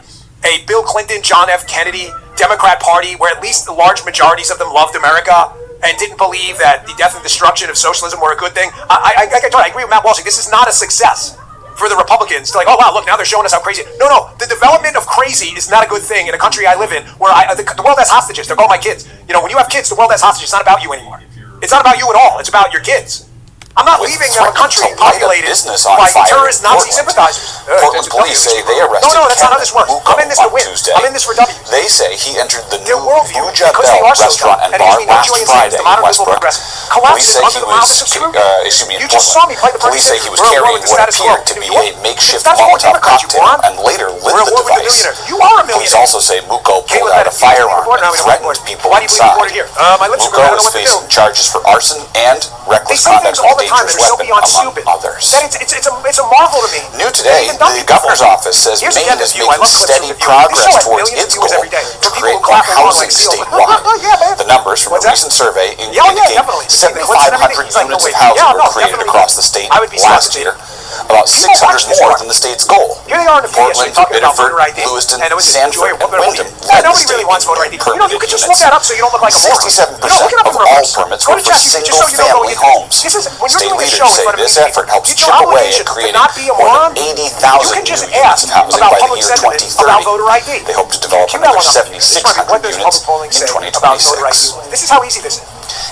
Speaker 3: Bill Clinton, John F. Kennedy Democrat Party where at least the large majorities of them loved America and didn't believe that the death and destruction of socialism were a good thing. I agree with Matt Walsh. This is not a success for the Republicans to like, oh wow, look, now they're showing us how crazy. No, the development of crazy is not a good thing in a country I live in where the world has hostages. They're called my kids. You know, when you have kids, the world has hostages. It's not about you anymore. It's not about you at all. It's about your kids. I'm not leaving a country populated by terrorist Nazi sympathizers.
Speaker 15: Portland police say they arrested
Speaker 3: No, that's not how this works. I'm in this to win.
Speaker 15: Tuesday.
Speaker 3: I'm in this for W.
Speaker 15: They say he entered the new
Speaker 3: worldview,
Speaker 15: Puja
Speaker 3: because they
Speaker 15: Bell
Speaker 3: are so
Speaker 15: restaurant
Speaker 3: dumb,
Speaker 15: and
Speaker 3: and
Speaker 15: bar
Speaker 3: it makes
Speaker 15: last
Speaker 3: me enjoy
Speaker 15: Friday
Speaker 3: the modern
Speaker 15: in
Speaker 3: liberal
Speaker 15: Westbrook.
Speaker 3: progressive.
Speaker 15: Police say
Speaker 3: Collapses under the mildest of scrutiny. You just saw me play the
Speaker 15: police say he was
Speaker 3: We're at war
Speaker 15: carrying
Speaker 3: with the
Speaker 15: what
Speaker 3: status quo.
Speaker 15: appeared to be
Speaker 3: New York.
Speaker 15: a makeshift
Speaker 3: That's what
Speaker 15: Molotov
Speaker 3: Democrats you
Speaker 15: cocktail
Speaker 3: want.
Speaker 15: and later lit
Speaker 3: We're at
Speaker 15: the
Speaker 3: war with the
Speaker 15: device.
Speaker 3: millionaire. You are a
Speaker 15: Police
Speaker 3: millionaire.
Speaker 15: also say Muko
Speaker 3: Caleb,
Speaker 15: pulled out a firearm
Speaker 3: Now
Speaker 15: and
Speaker 3: we don't
Speaker 15: threatened
Speaker 3: report.
Speaker 15: people
Speaker 3: Why do you leave
Speaker 15: inside.
Speaker 3: reporter here? My lips are
Speaker 15: Muko
Speaker 3: red. I don't know
Speaker 15: is
Speaker 3: what to
Speaker 15: facing
Speaker 3: do.
Speaker 15: charges for arson and
Speaker 3: They
Speaker 15: reckless
Speaker 3: say
Speaker 15: conduct
Speaker 3: things
Speaker 15: with
Speaker 3: all
Speaker 15: a
Speaker 3: the time that
Speaker 15: dangerous
Speaker 3: are so
Speaker 15: weapon,
Speaker 3: beyond
Speaker 15: among
Speaker 3: stupid.
Speaker 15: others.
Speaker 3: That it's a marvel to me.
Speaker 15: New today, the governor's office says
Speaker 3: Here's
Speaker 15: Maine
Speaker 3: again
Speaker 15: is
Speaker 3: the view. I
Speaker 15: making
Speaker 3: love clips
Speaker 15: steady
Speaker 3: of the view.
Speaker 15: progress
Speaker 3: They show it
Speaker 15: towards
Speaker 3: millions of
Speaker 15: its
Speaker 3: viewers
Speaker 15: goal
Speaker 3: every day.
Speaker 15: to
Speaker 3: From
Speaker 15: create
Speaker 3: people who
Speaker 15: more
Speaker 3: clap along
Speaker 15: housing
Speaker 3: like seals.
Speaker 15: statewide. The numbers from a
Speaker 3: What's that?
Speaker 15: recent survey
Speaker 3: Yeah,
Speaker 15: indicate
Speaker 3: definitely.
Speaker 15: 7,500 units of housing were created across the state last year, about 600 more than the state's goal.
Speaker 3: Here they are in the
Speaker 15: Portland,
Speaker 3: talking about
Speaker 15: Biddeford,
Speaker 3: voter ID.
Speaker 15: Lewiston,
Speaker 3: And it was
Speaker 15: Sanford, and Wyndham led the
Speaker 3: nobody
Speaker 15: state
Speaker 3: really wants voter ID.
Speaker 15: in
Speaker 3: You could just look
Speaker 15: units.
Speaker 3: that up so you don't look like a moron.
Speaker 15: 67% of all permits
Speaker 3: Go
Speaker 15: were
Speaker 3: to
Speaker 15: for
Speaker 3: ChatGPT, just so you know
Speaker 15: single-family homes.
Speaker 3: This is when you're
Speaker 15: State
Speaker 3: doing a
Speaker 15: leaders
Speaker 3: show in
Speaker 15: say
Speaker 3: front of
Speaker 15: this
Speaker 3: these
Speaker 15: effort
Speaker 3: people,
Speaker 15: helps
Speaker 3: it's
Speaker 15: chip
Speaker 3: your
Speaker 15: away
Speaker 3: obligation
Speaker 15: at
Speaker 3: to
Speaker 15: creating
Speaker 3: not be a
Speaker 15: more
Speaker 3: moron.
Speaker 15: than
Speaker 3: You
Speaker 15: 80,000
Speaker 3: can
Speaker 15: new
Speaker 3: just
Speaker 15: units
Speaker 3: ask
Speaker 15: of housing
Speaker 3: about
Speaker 15: by the
Speaker 3: public
Speaker 15: year
Speaker 3: sentiment
Speaker 15: 2030.
Speaker 3: about voter ID.
Speaker 15: They hope to develop
Speaker 3: Cue that
Speaker 15: another
Speaker 3: one up. What
Speaker 15: 7,600
Speaker 3: does
Speaker 15: units
Speaker 3: public polling
Speaker 15: in
Speaker 3: say about voter ID?
Speaker 15: 2026.
Speaker 3: This is how easy this is.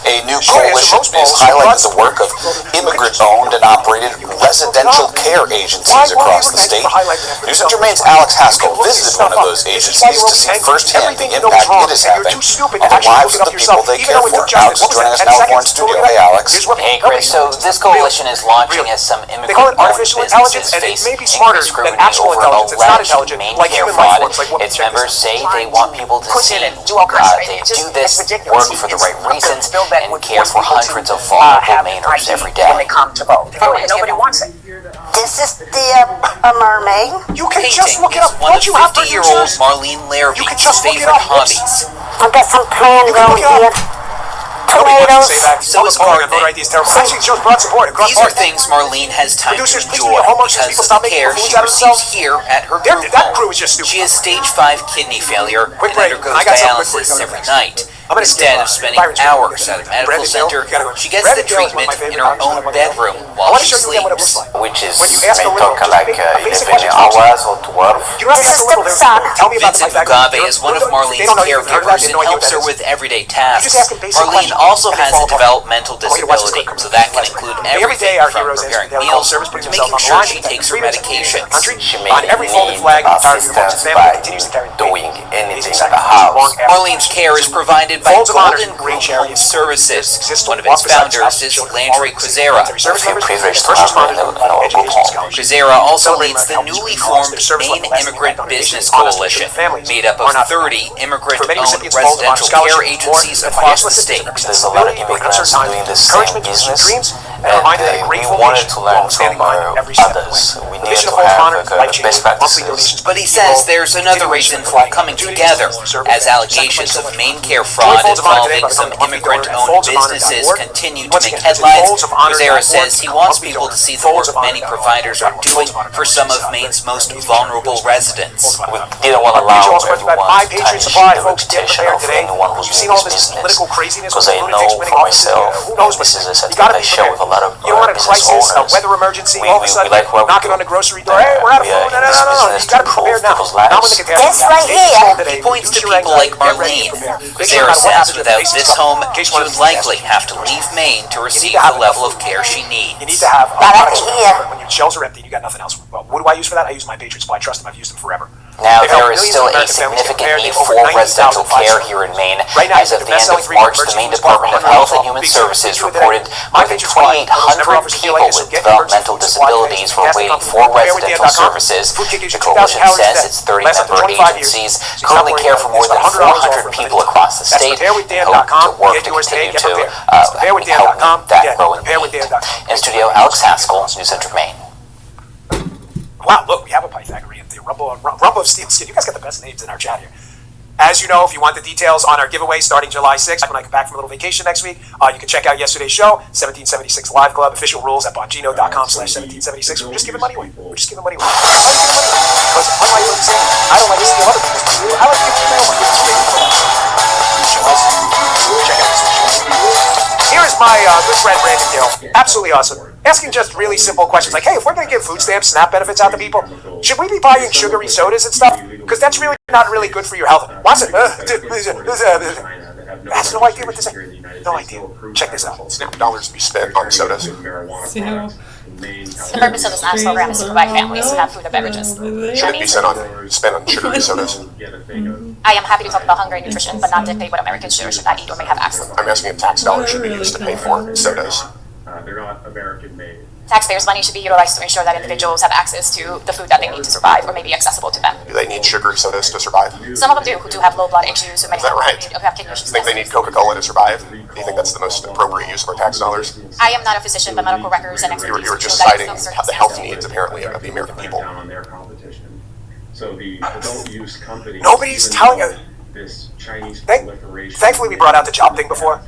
Speaker 15: A new coalition is highlighting the work of immigrant-owned and operated residential care agencies across the state. News and Germain's Alex Haskell visited one of those agencies to see firsthand the impact it is having on the lives of the people they care for. Alex is joining us now in studio. Hey, Alex.
Speaker 16: Hey, Chris. So this coalition is launching as some immigrant-owned businesses face increased scrutiny over alleged main care fraud. Its members say they want people to see they do this work for the right reasons and care for hundreds of vulnerable Mainers every day.
Speaker 17: When they come to vote. Nobody wants it.
Speaker 11: This is the mermaid.
Speaker 3: You can just look it up.
Speaker 12: One of 50-year-old Marlene Larrabee's favorite hobbies.
Speaker 11: I've got some planned around here. Tomatoes.
Speaker 12: So is gardening. These are things Marlene has time to enjoy because of the care she receives here at her group home. She has stage 5 kidney failure and undergoes dialysis every night. Instead of spending hours at a medical center, she gets the treatment in her own bedroom while she sleeps.
Speaker 5: Which is may talk like 11 hours or 12.
Speaker 11: This is the sun.
Speaker 12: Vincent Mugabe is one of Marlene's caregivers and helps her with everyday tasks. Marlene also has a developmental disability, so that can include everything from preparing meals to making sure she takes her medications.
Speaker 5: She may need assistance by doing anything at the house.
Speaker 12: Marlene's care is provided by Golden Group Home Services. One of its founders is Landry Quizera. Quizera also leads the newly formed Maine Immigrant Business Coalition, made up of 30 immigrant-owned residential care agencies across the state.
Speaker 5: There's a lot of immigrants doing the same business, and we wanted to learn from others. We needed to have best practices.
Speaker 12: But he says there's another reason for coming together, as allegations of Maine care fraud involving some immigrant-owned businesses continue to make headlines. Quizera says he wants people to see the work many providers are doing for some of Maine's most vulnerable residents.
Speaker 5: We didn't want to allow everyone to tarnish the reputation of anyone who's doing this business, because I know for myself, this is a sentiment I share with a lot of business owners. We like what we do. We are in this business to improve people's lives.
Speaker 11: This right here.
Speaker 12: He points to people like Marlene. Quizera says without this home, she would likely have to leave Maine to receive the level of care she needs.
Speaker 3: You need to have products when your shelves are empty and you got nothing else. Well, what do I use for that? I use my Patriot Supply. Trust them, I've used them forever.
Speaker 14: Now, there is still a significant need for residential care here in Maine. As of the end of March, the Maine Department of Health and Human Services reported more than 2,800 people with developmental disabilities were waiting for residential services. The coalition says its 30-member agencies currently care for more than 400 people across the state and hope to work to continue to help that growing need. In studio, Alex Haskell, News Center, Maine.
Speaker 3: Wow, look, we have a Pythagorean theory. Rumble of Steel Skin. You guys got the best names in our chat here. As you know, if you want the details on our giveaway starting July 6th, when I come back from a little vacation next week, you can check out yesterday's show, 1776 Live Club, official rules at bongino.com/1776. We're just giving money away. We're just giving money away. Why are you giving money away? Because unlike what I'm saying, I don't like to steal other people's money. I like to give my own money. Check out this one. Here is my good friend Brandon Gill. Absolutely awesome. Asking just really simple questions like, hey, if we're going to give food stamps, SNAP benefits out to people, should we be buying sugary sodas and stuff? Because that's really not really good for your health. Watch it. Has no idea what this is. No idea. Check this out. SNAP dollars be spent on sodas.
Speaker 13: The purpose of the SNAP program is to provide families to have food and beverages.
Speaker 6: Should it be spent on sugary sodas?
Speaker 13: I am happy to talk about hunger and nutrition, but not dictate what Americans should or should not eat or may have access to.
Speaker 6: I'm asking if tax dollars should be used to pay for sodas.
Speaker 2: They're not American-made.
Speaker 13: Taxpayers' money should be utilized to ensure that individuals have access to the food that they need to survive or may be accessible to them.
Speaker 6: Do they need sugary sodas to survive?
Speaker 13: Some of them do, who do have low blood issues, who may have kidney issues.
Speaker 6: Do you think they need Coca-Cola to survive? Do you think that's the most appropriate use of our tax dollars?
Speaker 13: I am not a physician, but medical records and expertise.
Speaker 6: You were just citing the health needs, apparently, of the American people.
Speaker 2: So the adult use company.
Speaker 3: Nobody's telling us.
Speaker 2: This Chinese
Speaker 3: Thankfully, we brought out the job thing before.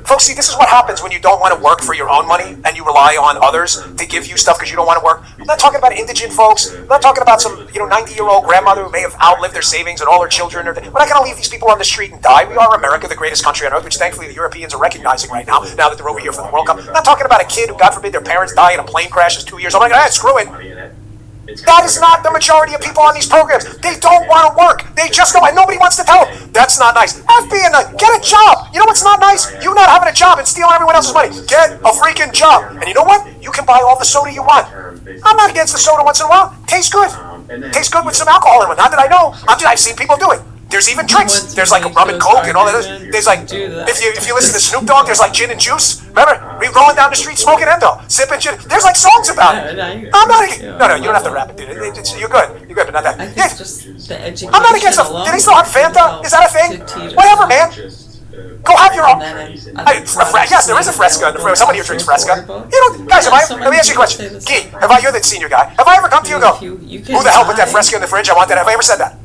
Speaker 3: Folks, see, this is what happens when you don't want to work for your own money and you rely on others to give you stuff because you don't want to work. I'm not talking about indigent folks. I'm not talking about some 90-year-old grandmother who may have outlived their savings and all her children. We're not going to leave these people on the street and die. We are America, the greatest country on earth, which thankfully the Europeans are recognizing right now that they're over here for the World Cup. I'm not talking about a kid who, God forbid, their parents die in a plane crash is 2 years old. I'm like, screw it. That is not the majority of people on these programs. They don't want to work. They just go, and nobody wants to tell them. That's not nice. F being nice. Get a job. You know what's not nice? You not having a job and stealing everyone else's money. Get a freaking job. And you know what? You can buy all the soda you want. I'm not against the soda once in a while. Tastes good. Tastes good with some alcohol in it. Not that I know. I've seen people do it. There's even drinks. There's like rum and coke and all that. There's like, if you listen to Snoop Dogg, there's like gin and juice. Remember? We rolling down the street smoking endo, sipping gin. There's like songs about it. I'm not against. No, you don't have to rap it, dude. You're good. You're good, but not that. Yeah. I'm not against it. Do they still have Fanta? Is that a thing? Whatever, man. Go have your own. Yes, there is a Fresca in the fridge. Somebody here drinks Fresca. You know, guys, let me ask you a question. Gee, you're the senior guy. Have I ever come to you and go, who the hell put that Fresca in the fridge? I want that. Have I ever said that?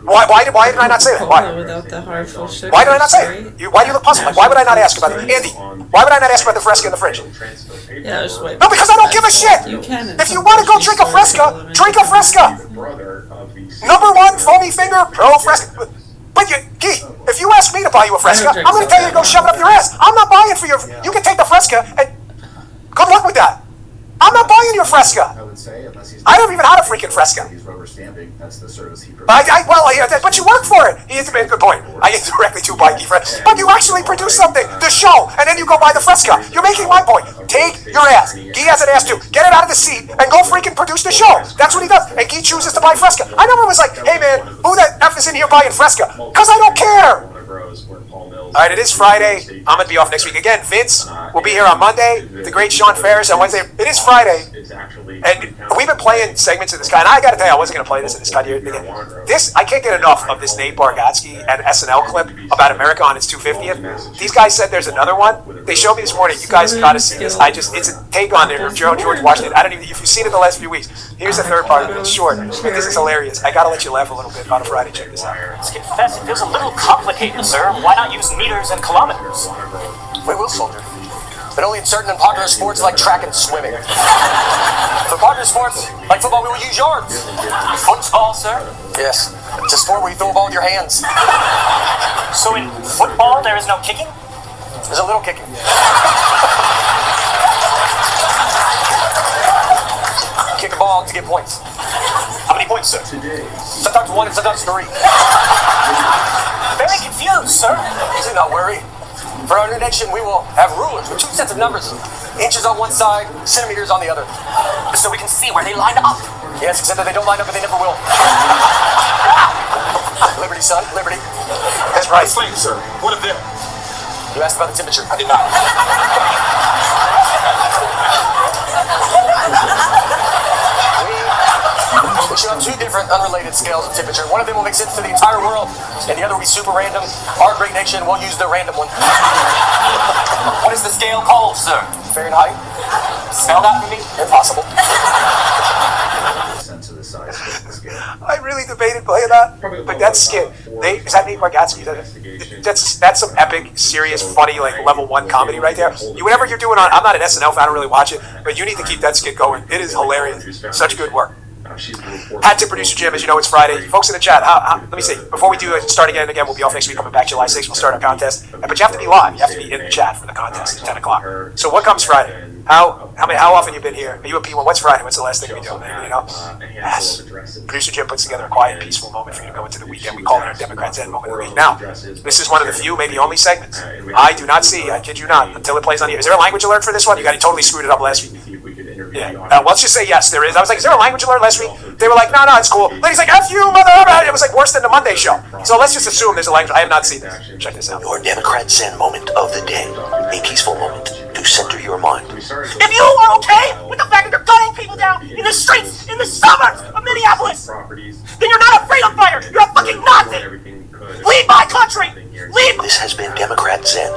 Speaker 3: Why did I not say that? Why? Why did I not say it? Why do you look puzzled? Like, why would I not ask about it? Andy, why would I not ask about the Fresca in the fridge? No, because I don't give a shit. If you want to go drink a Fresca, drink a Fresca. #1 foamy finger, pro Fresca. But if you ask me to buy you a Fresca, I'm going to tell you to go shove it up your ass. I'm not buying for your. You can take the Fresca and good luck with that. I'm not buying your Fresca. I don't even have a freaking Fresca. But you work for it. He has made a good point. I get directly to buy Fresca. But you actually produce something, the show, and then you go buy the Fresca. You're making my point. Take your ass. Guy has an ass too. Get it out of the seat and go freaking produce the show. That's what he does. And Guy chooses to buy Fresca. I never was like, hey man, who the F is in here buying Fresca? Because I don't care. All right, it is Friday. I'm going to be off next week. Again, Vince will be here on Monday. The great Sean Ferris on Wednesday. It is Friday. And we've been playing segments of this guy. And I got to tell you, I wasn't going to play this in this guy here. I can't get enough of this Nate Bargatze and SNL clip about America on its 250th. These guys said there's another one. They showed me this morning. You guys got to see this. It's a take on it. Or George Washington. I don't even, if you've seen it the last few weeks. Here's the third part of it. It's short. But this is hilarious. I got to let you laugh a little bit on a Friday. Check this out.
Speaker 18: Let's confess, it feels a little complicated, sir. Why not use meters and kilometers?
Speaker 14: We will, soldier. But only in certain and popular sports like track and swimming. For popular sports like football, we will use yards.
Speaker 18: Football, sir?
Speaker 14: Yes. It's a sport where you throw a ball with your hands.
Speaker 18: So in football, there is no kicking?
Speaker 14: There's a little kicking. Kick a ball to get points.
Speaker 18: How many points, sir?
Speaker 14: Sometimes 1 and sometimes 3.
Speaker 18: Very confused, sir.
Speaker 14: Do not worry. For our new nation, we will have rulers with 2 sets of numbers. Inches on one side, centimeters on the other.
Speaker 18: So we can see where they line up.
Speaker 14: Yes, except that they don't line up and they never will. Liberty, son, liberty.
Speaker 18: That's right. Slave, sir. What of them?
Speaker 14: You asked about the temperature.
Speaker 18: I did not.
Speaker 14: We should have 2 different unrelated scales of temperature. One of them will make sense to the entire world, and the other will be super random. Our great nation will use the random one.
Speaker 18: What is the scale called, sir?
Speaker 14: Fahrenheit.
Speaker 18: Spell that for me.
Speaker 14: Impossible.
Speaker 3: I really debated playing that, but that's skit. Is that Nate Bargatze? That's some epic, serious, funny, like level 1 comedy right there. Whatever you're doing on, I'm not an SNL fan, I don't really watch it, but you need to keep that skit going. It is hilarious. Such good work. Hat tip producer Jim, as you know, it's Friday. Folks in the chat, let me see. Before we do start again, we'll be off next week. Coming back July 6th, we'll start our contest. But you have to be live. You have to be in the chat for the contest at 10 o'clock. So what comes Friday? How often you been here? Are you a P1? What's Friday? What's the last thing we do? You know? Yes. Producer Jim puts together a quiet, peaceful moment for you to go into the weekend. We call it our Democrats' End moment of the week. Now, this is one of the few, maybe only segments I do not see, I kid you not, until it plays on the air. Is there a language alert for this one? You totally screwed it up last week. Yeah. Let's just say yes, there is. I was like, is there a language alert last week? They were like, no, it's cool. Lady's like, F you, mother. It was like worse than the Monday show. So let's just assume there's a language. I have not seen this. Check this out.
Speaker 19: Your Democrat Zen moment of the day. A peaceful moment to center your mind.
Speaker 18: If you are okay with the fact that they're gunning people down in the streets, in the suburbs of Minneapolis, then you're not afraid of fire. You're a fucking Nazi. Lead my country. Lead.
Speaker 19: This has been Democrat Zen.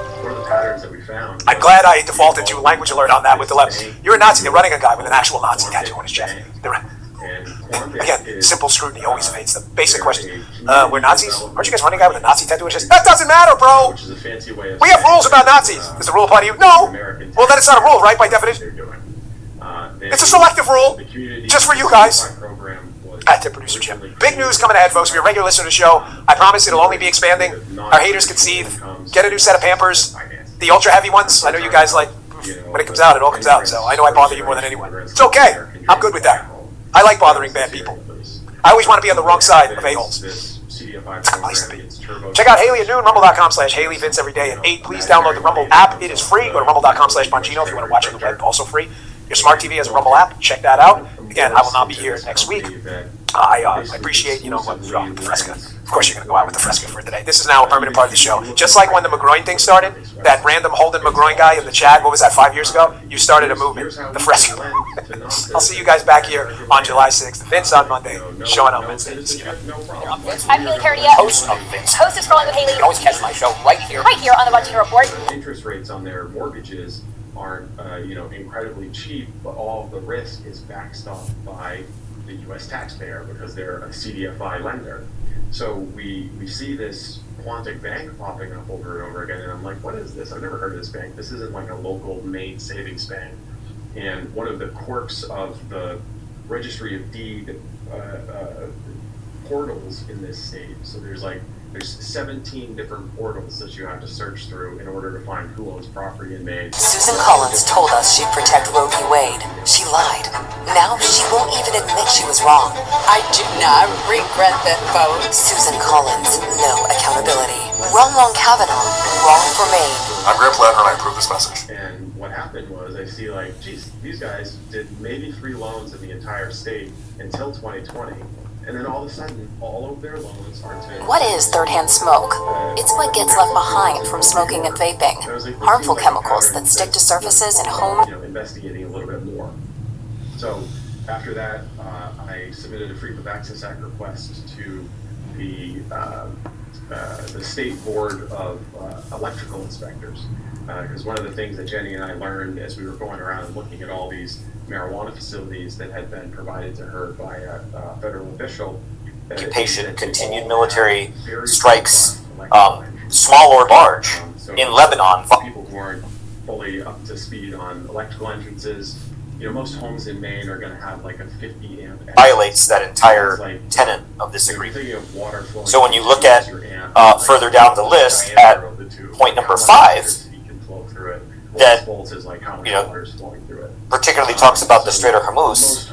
Speaker 3: I'm glad I defaulted to language alert on that with the left. You're a Nazi. They're running a guy with an actual Nazi tattoo on his chest. Again, simple scrutiny always evades the basic question. We're Nazis? Aren't you guys running a guy with a Nazi tattoo on his chest? That doesn't matter, bro! We have rules about Nazis. Does the rule apply to you? No! Well, then it's not a rule, right, by definition? It's a selective rule, just for you guys. At the producer Jim. Big news coming ahead, folks. If you're a regular listener to the show, I promise it'll only be expanding. Our haters concede. Get a new set of Pampers. The ultra heavy ones. I know you guys like, when it comes out, it all comes out. So I know I bother you more than anyone. It's okay. I'm good with that. I like bothering bad people. I always want to be on the wrong side of a-holes. It's a place to be. Check out Haley at noon, rumble.com/Haley Vince every day at 8. Please download the Rumble app. It is free. Go to rumble.com/Bongino if you want to watch on the web, also free. Your smart TV has a Rumble app. Check that out. Again, I will not be here next week. I appreciate, the Fresca. Of course, you're going to go out with the Fresca for today. This is now a permanent part of the show. Just like when the McGroin thing started, that random Holden McGroin guy in the chat, what was that, 5 years ago? You started a movement, the Fresca. I'll see you guys back here on July 6th. Vince on Monday, showing up Wednesday. See you.
Speaker 13: I'm Haley Cardia,
Speaker 12: Host of Vince.
Speaker 13: host of Scrolling with Haley.
Speaker 12: You can always catch my show right here
Speaker 13: On the Bongino Report.
Speaker 2: Interest rates on their mortgages aren't, incredibly cheap, but all of the risk is backstopped by the U.S. taxpayer because they're a CDFI lender. So we see this Quantic Bank popping up over and over again, and I'm like, what is this? I've never heard of this bank. This isn't like a local Maine savings bank. And one of the quirks of the Registry of Deed portals in this state, so there's 17 different portals that you have to search through in order to find who owns property in Maine.
Speaker 20: Susan Collins told us she'd protect Roe v. Wade. She lied. Now she won't even admit she was wrong. I do not regret that vote. Susan Collins, no accountability. Wrong Kavanaugh, wrong for Maine.
Speaker 6: I'm Graham Platter and I approve this message.
Speaker 2: And what happened was I see geez, these guys did maybe 3 loans in the entire state until 2020. And then all of a sudden, all of their loans are to...
Speaker 20: What is third-hand smoke? It's what gets left behind from smoking and vaping. Harmful chemicals that stick to surfaces and home...
Speaker 2: investigating a little bit more. So after that, I submitted a Freedom of Access Act request to the State Board of Electrical Inspectors. Because one of the things that Jenny and I learned as we were going around and looking at all these marijuana facilities that had been provided to her by a federal official.
Speaker 14: Occupation, continued military strikes, small or large, in Lebanon.
Speaker 2: People who aren't fully up to speed on electrical entrances. Most homes in Maine are going to have a 50 amp.
Speaker 14: Violates that entire tenet of this agreement. So when you look at further down the list at point number 5, that particularly talks about the Strait of Hormuz,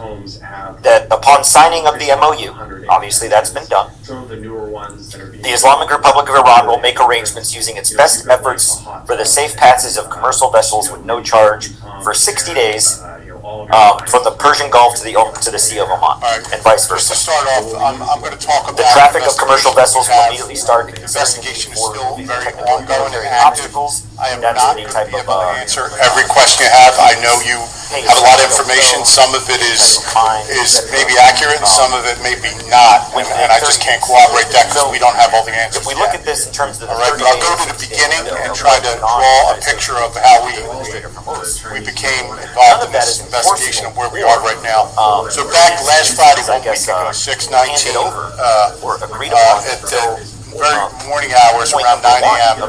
Speaker 14: that upon signing of the MOU, obviously that's been done, the Islamic Republic of Iran will make arrangements using its best efforts for the safe passage of commercial vessels with no charge for 60 days from the Persian Gulf to the Sea of Oman, and vice versa.
Speaker 1: To start off, I'm going to talk about
Speaker 14: the traffic of commercial vessels will immediately start.
Speaker 1: Investigation is still very ongoing and active.
Speaker 14: Obstacles.
Speaker 1: I am not going to be able to answer every question you have. I know you have a lot of information. Some of it is maybe accurate, and some of it may be not. And I just can't corroborate that because we don't have all the answers.
Speaker 14: If we look at this in terms of the 30
Speaker 1: days, I'll go to the beginning and try to draw a picture of how we became involved in this investigation and where we are right now. So back last Friday, 1 week ago, 6/19, at the very morning hours, around 9 a.m.,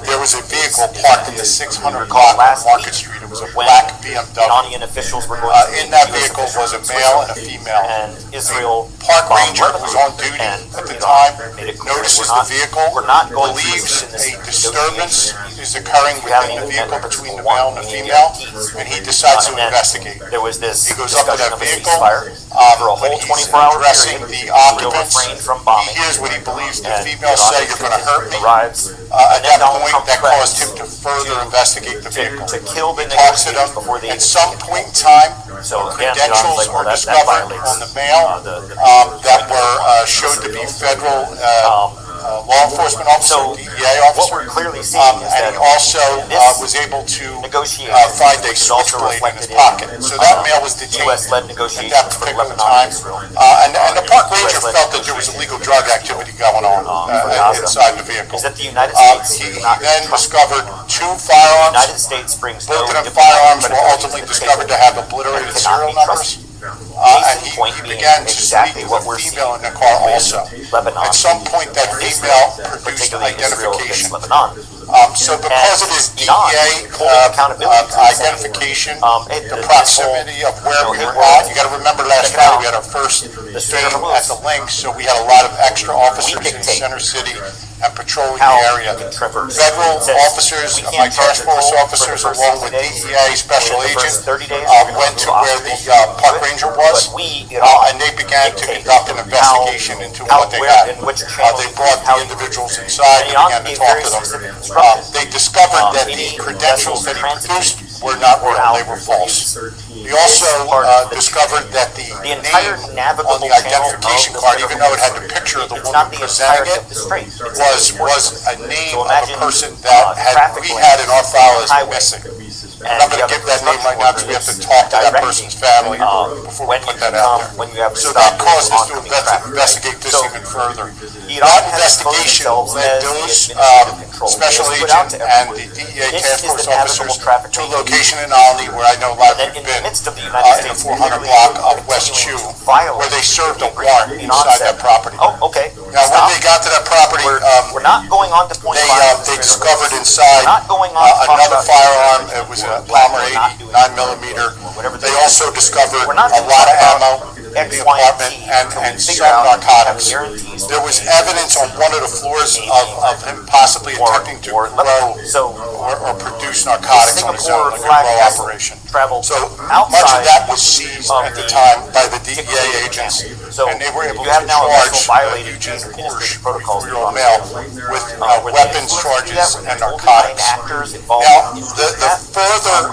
Speaker 1: there was a vehicle parked in the 600 block of Market Street. It was a black BMW. In that vehicle was a male and a female. Park ranger who was on duty at the time notices the vehicle, believes a disturbance is occurring within the vehicle between the male and the female, and he decides to investigate. He goes up to that vehicle, when he's addressing the occupants, he hears what he believes the female say, "You're going to hurt me." At that point, that caused him to further investigate the vehicle. He talks to them. At some point in time, credentials were discovered on the male that were showed to be federal law enforcement officer, DEA officer, and he also was able to find a switchblade in his pocket. So that male was detained at that particular time. And the park ranger felt that there was illegal drug activity going on inside the vehicle. He then discovered 2 firearms. Both of them firearms were ultimately discovered to have obliterated serial numbers. And he began to speak with a female in the car also. At some point, that female produced identification. So because of his DEA identification, the proximity of where we were at, you got to remember last Friday we had our first game at the Lynx, so we had a lot of extra officers in Center City, and and patrolling the area. Federal officers, my task force officers, along with DEA special agent, went to where the park ranger was, and they began to conduct an investigation into what they had. They brought the individuals inside and began to talk to them. They discovered that the credentials that he produced were not real, they were false. We also discovered that the name on the identification card, even though it had the picture of the woman presenting it, was a name of a person that we had in our file as missing. I'm not going to give that name right now because we have to talk to that person's family before we put that out there. So that caused us to investigate this even further. That investigation led those special agent and the DEA task force officers to a location in Olney where I know a lot of you have been, in the 400 block of West Chew, where they served a warrant inside that property. Now, when they got to that property, they discovered inside another firearm. It was a Palmer 80 9mm. They also discovered a lot of ammo in the apartment and some narcotics. There was evidence on one of the floors of him possibly attempting to grow or produce narcotics on his own, like a grow operation. So much of that was seized at the time by the DEA agents, and they were able to charge Eugene Porsche, 44-year-old male, with weapons charges and narcotics. Now, the further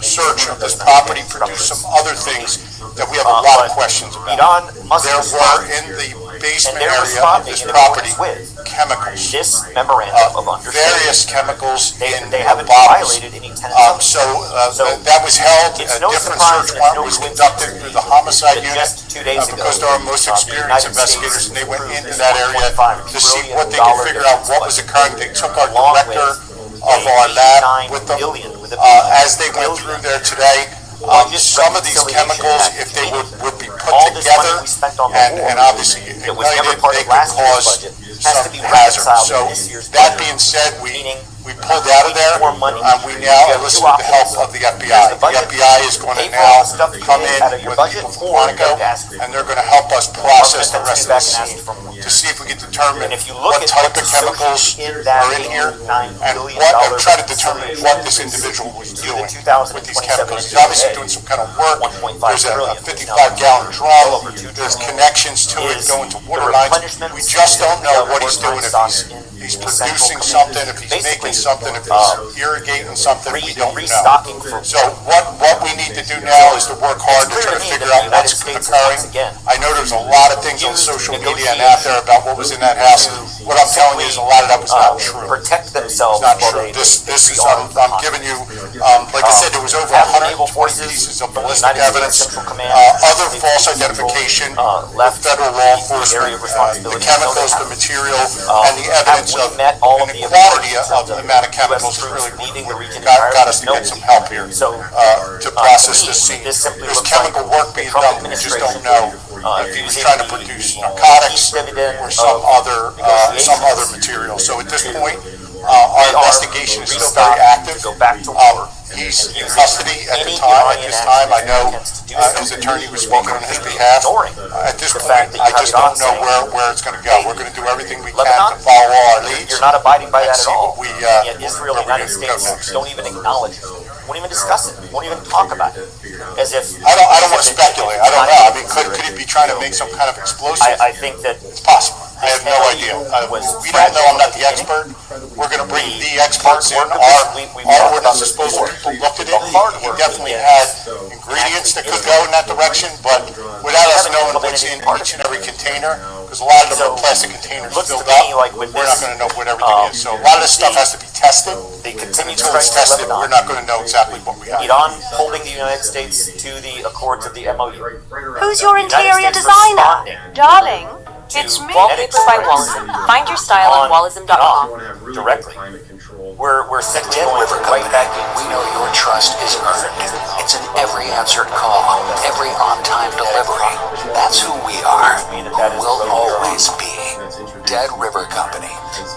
Speaker 1: search of this property produced some other things that we have a lot of questions about. There were in the basement area of this property chemicals, various chemicals in bottles. That was held. A different search warrant was conducted through the homicide unit because they're our most experienced investigators, and they went into that area to see what they could figure out what was occurring. They took our director of our lab with them as they went through there today. Some of these chemicals, if they would be put together and obviously ignited, they could cause some hazard. So that being said, we pulled out of there, and we now enlisted the help of the FBI. The FBI is going to now come in with people from Quantico, and they're going to help us process the rest of the scene to see if we can determine what type of chemicals are in here and try to determine what this individual was doing with these chemicals. He's obviously doing some kind of work. There's a 55-gallon drum. There's connections to it going to water lines. We just don't know what he's doing. If he's producing something, if he's making something, if he's irrigating something, we don't know. So what we need to do now is to work hard to try to figure out what's occurring. I know there's a lot of things on social media and out there about what was in that house. What I'm telling you is a lot of that was not true. It's not true. This is, I'm giving you, like I said, there was over 120 pieces of ballistic evidence, other false identification with federal law enforcement, the chemicals, the material, and the evidence of and the quality of the amount of chemicals is really got us to get some help here to process this scene. There's chemical work being done, we just don't know if he was trying to produce narcotics or some other material. So at this point, our investigation is still very active. He's in custody at this time. I know his attorney was speaking on his behalf. At this point, I just don't know where it's going to go. We're going to do everything we can to follow our leads.
Speaker 18: You're not abiding by that at all.
Speaker 1: Yet
Speaker 18: Israel and the United States don't even acknowledge it. Won't even discuss it. Won't even talk about it. As if
Speaker 1: I don't want to speculate. I don't know. I mean, could he be trying to make some kind of explosive?
Speaker 18: I think that
Speaker 1: it's possible. I have no idea. We don't know. I'm not the expert. We're going to bring the experts in. Our ordinance disposal people looked at it. He definitely had ingredients that could go in that direction, but without us knowing what's in each and every container, because a lot of them are plastic containers filled up, we're not going to know what everything is. So a lot of this stuff has to be tested. Until it's tested, we're not going to know exactly what we have.
Speaker 18: Iran holding the United States to the accords of the MOU.
Speaker 11: Who's your interior designer? Darling, it's me.
Speaker 20: Wallpaper by Wallism. Find your style on wallism.com.
Speaker 18: Directly. We're set to
Speaker 19: River
Speaker 18: right back in.
Speaker 19: We know your trust is earned. It's in every answered call, every on-time delivery. That's who we are. We'll always be. Dead River Company.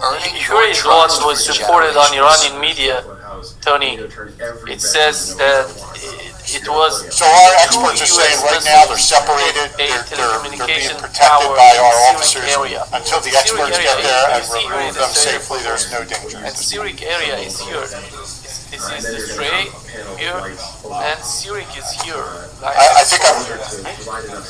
Speaker 19: Earning your trust
Speaker 21: was supported on Iranian media, Tony. It says that
Speaker 1: It was. So our experts are saying right now they're separated, they're being protected by our officers. Until the experts get there and remove them safely, there's no danger.
Speaker 21: And Zurich area is here. This is the Stray here, and Zurich is here.
Speaker 1: I think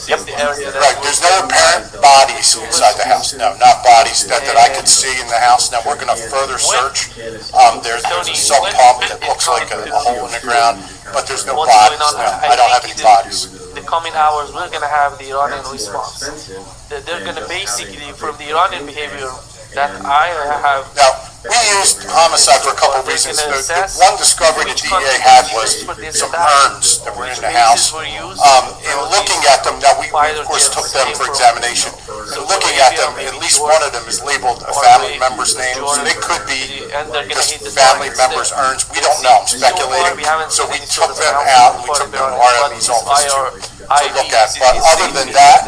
Speaker 21: Yep. The area
Speaker 1: right, there's no apparent bodies inside the house. No, not bodies that I could see in the house. Now we're going to further search. There's a sub pump that looks like a hole in the ground, but there's no bodies. No, I don't have any bodies.
Speaker 21: The coming hours, we're going to have the Iranian response. They're going to basically, from the Iranian behavior that I have.
Speaker 1: Now, we used homicide for a couple of reasons. The one discovery the DEA had was some urns that were in the house. In looking at them, now we of course took them for examination. In looking at them, at least one of them is labeled a family member's name, so they could be just family members' urns. We don't know, I'm speculating. So we took them out and we took them to RME's office to look at. But other than that,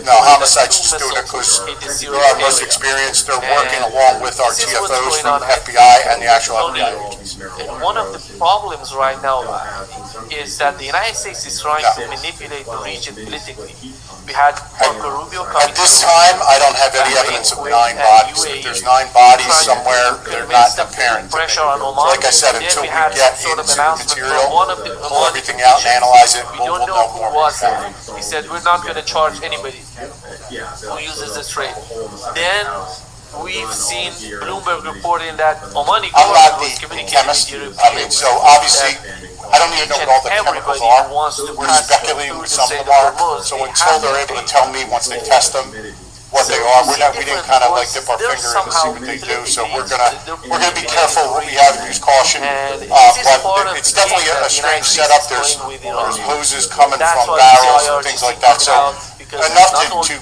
Speaker 1: no, homicide's just doing it because they're our most experienced. They're working along with our TFOs from the FBI and the actual FBI agents.
Speaker 21: One of the problems right now is that the United States is trying to manipulate the region politically. We had Marco Rubio coming.
Speaker 1: At this time, I don't have any evidence of 9 bodies. If there's 9 bodies somewhere, they're not apparent. So like I said, until we get into the material, pull everything out and analyze it, we'll know more.
Speaker 21: He said, we're not going to charge anybody who uses this trade. Then we've seen Bloomberg reporting that Omani government was communicating with Europeans.
Speaker 1: I mean, so obviously, I don't even know what all the chemicals are. We're speculating what some of them are. So until they're able to tell me once they test them what they are, we didn't kind of like dip our finger in to see what they do. So we're gonna be careful what we have and use caution. But it's definitely a strange setup. There's hoses coming from barrels and things like that. So enough to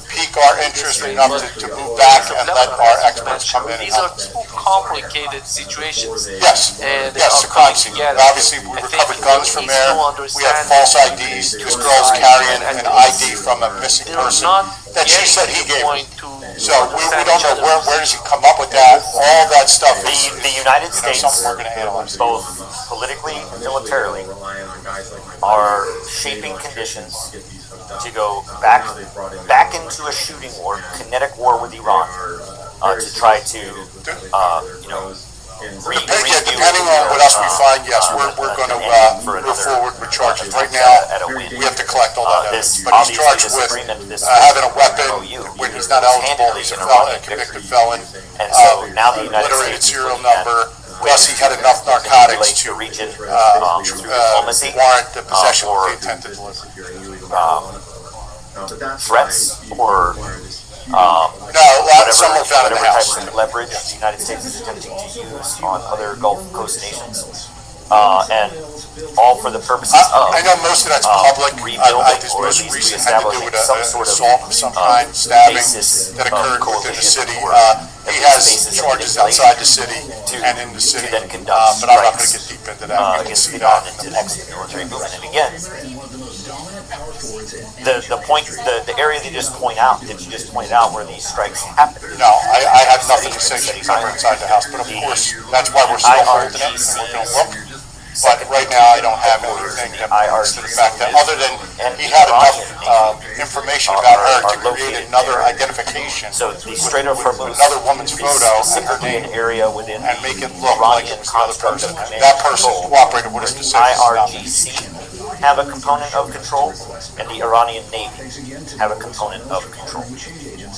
Speaker 1: pique our interest, enough to move back and let our experts come in.
Speaker 21: These are two complicated situations.
Speaker 1: Yes, yes, the crime scene. Obviously, we recovered guns from there. We had false IDs. This girl's carrying an ID from a missing person that she said he gave her. So we don't know where does he come up with that. All that stuff is
Speaker 22: the United States,
Speaker 1: something we're going to analyze.
Speaker 22: Both politically and militarily, are shaping conditions to go back into a shooting war, kinetic war with Iran, to try to,
Speaker 1: depending on what else we find, yes, we're going to move forward with charges. Right now, we have to collect all that evidence. But he's charged with having a weapon when he's not eligible. He's a convicted felon, obliterated serial number. Plus, he had enough narcotics to warrant the possession with the intent to deliver.
Speaker 22: Threats or
Speaker 1: some were found in the house.
Speaker 22: Type of leverage the United States is attempting to use on other Gulf Coast nations, and all for the purposes of
Speaker 1: I know most of that's public. This most recent had to do with an assault of some kind, stabbing that occurred within the city. He has charges outside the city and in the city, but I'm not going to get deep into that. You can see that in the public.
Speaker 22: Military movement. And again, the point, the area that you just pointed out where these strikes happen.
Speaker 1: No, I have nothing to say inside the house, but of course, that's why we're still holding it and we're going to look. But right now, I don't have anything that points to the fact that other than he had enough information about her to create another identification with another woman's photo and her name and make it look like it was another person. That person cooperated with us to say
Speaker 22: IRGC have a component of control, and the Iranian Navy have a component of control.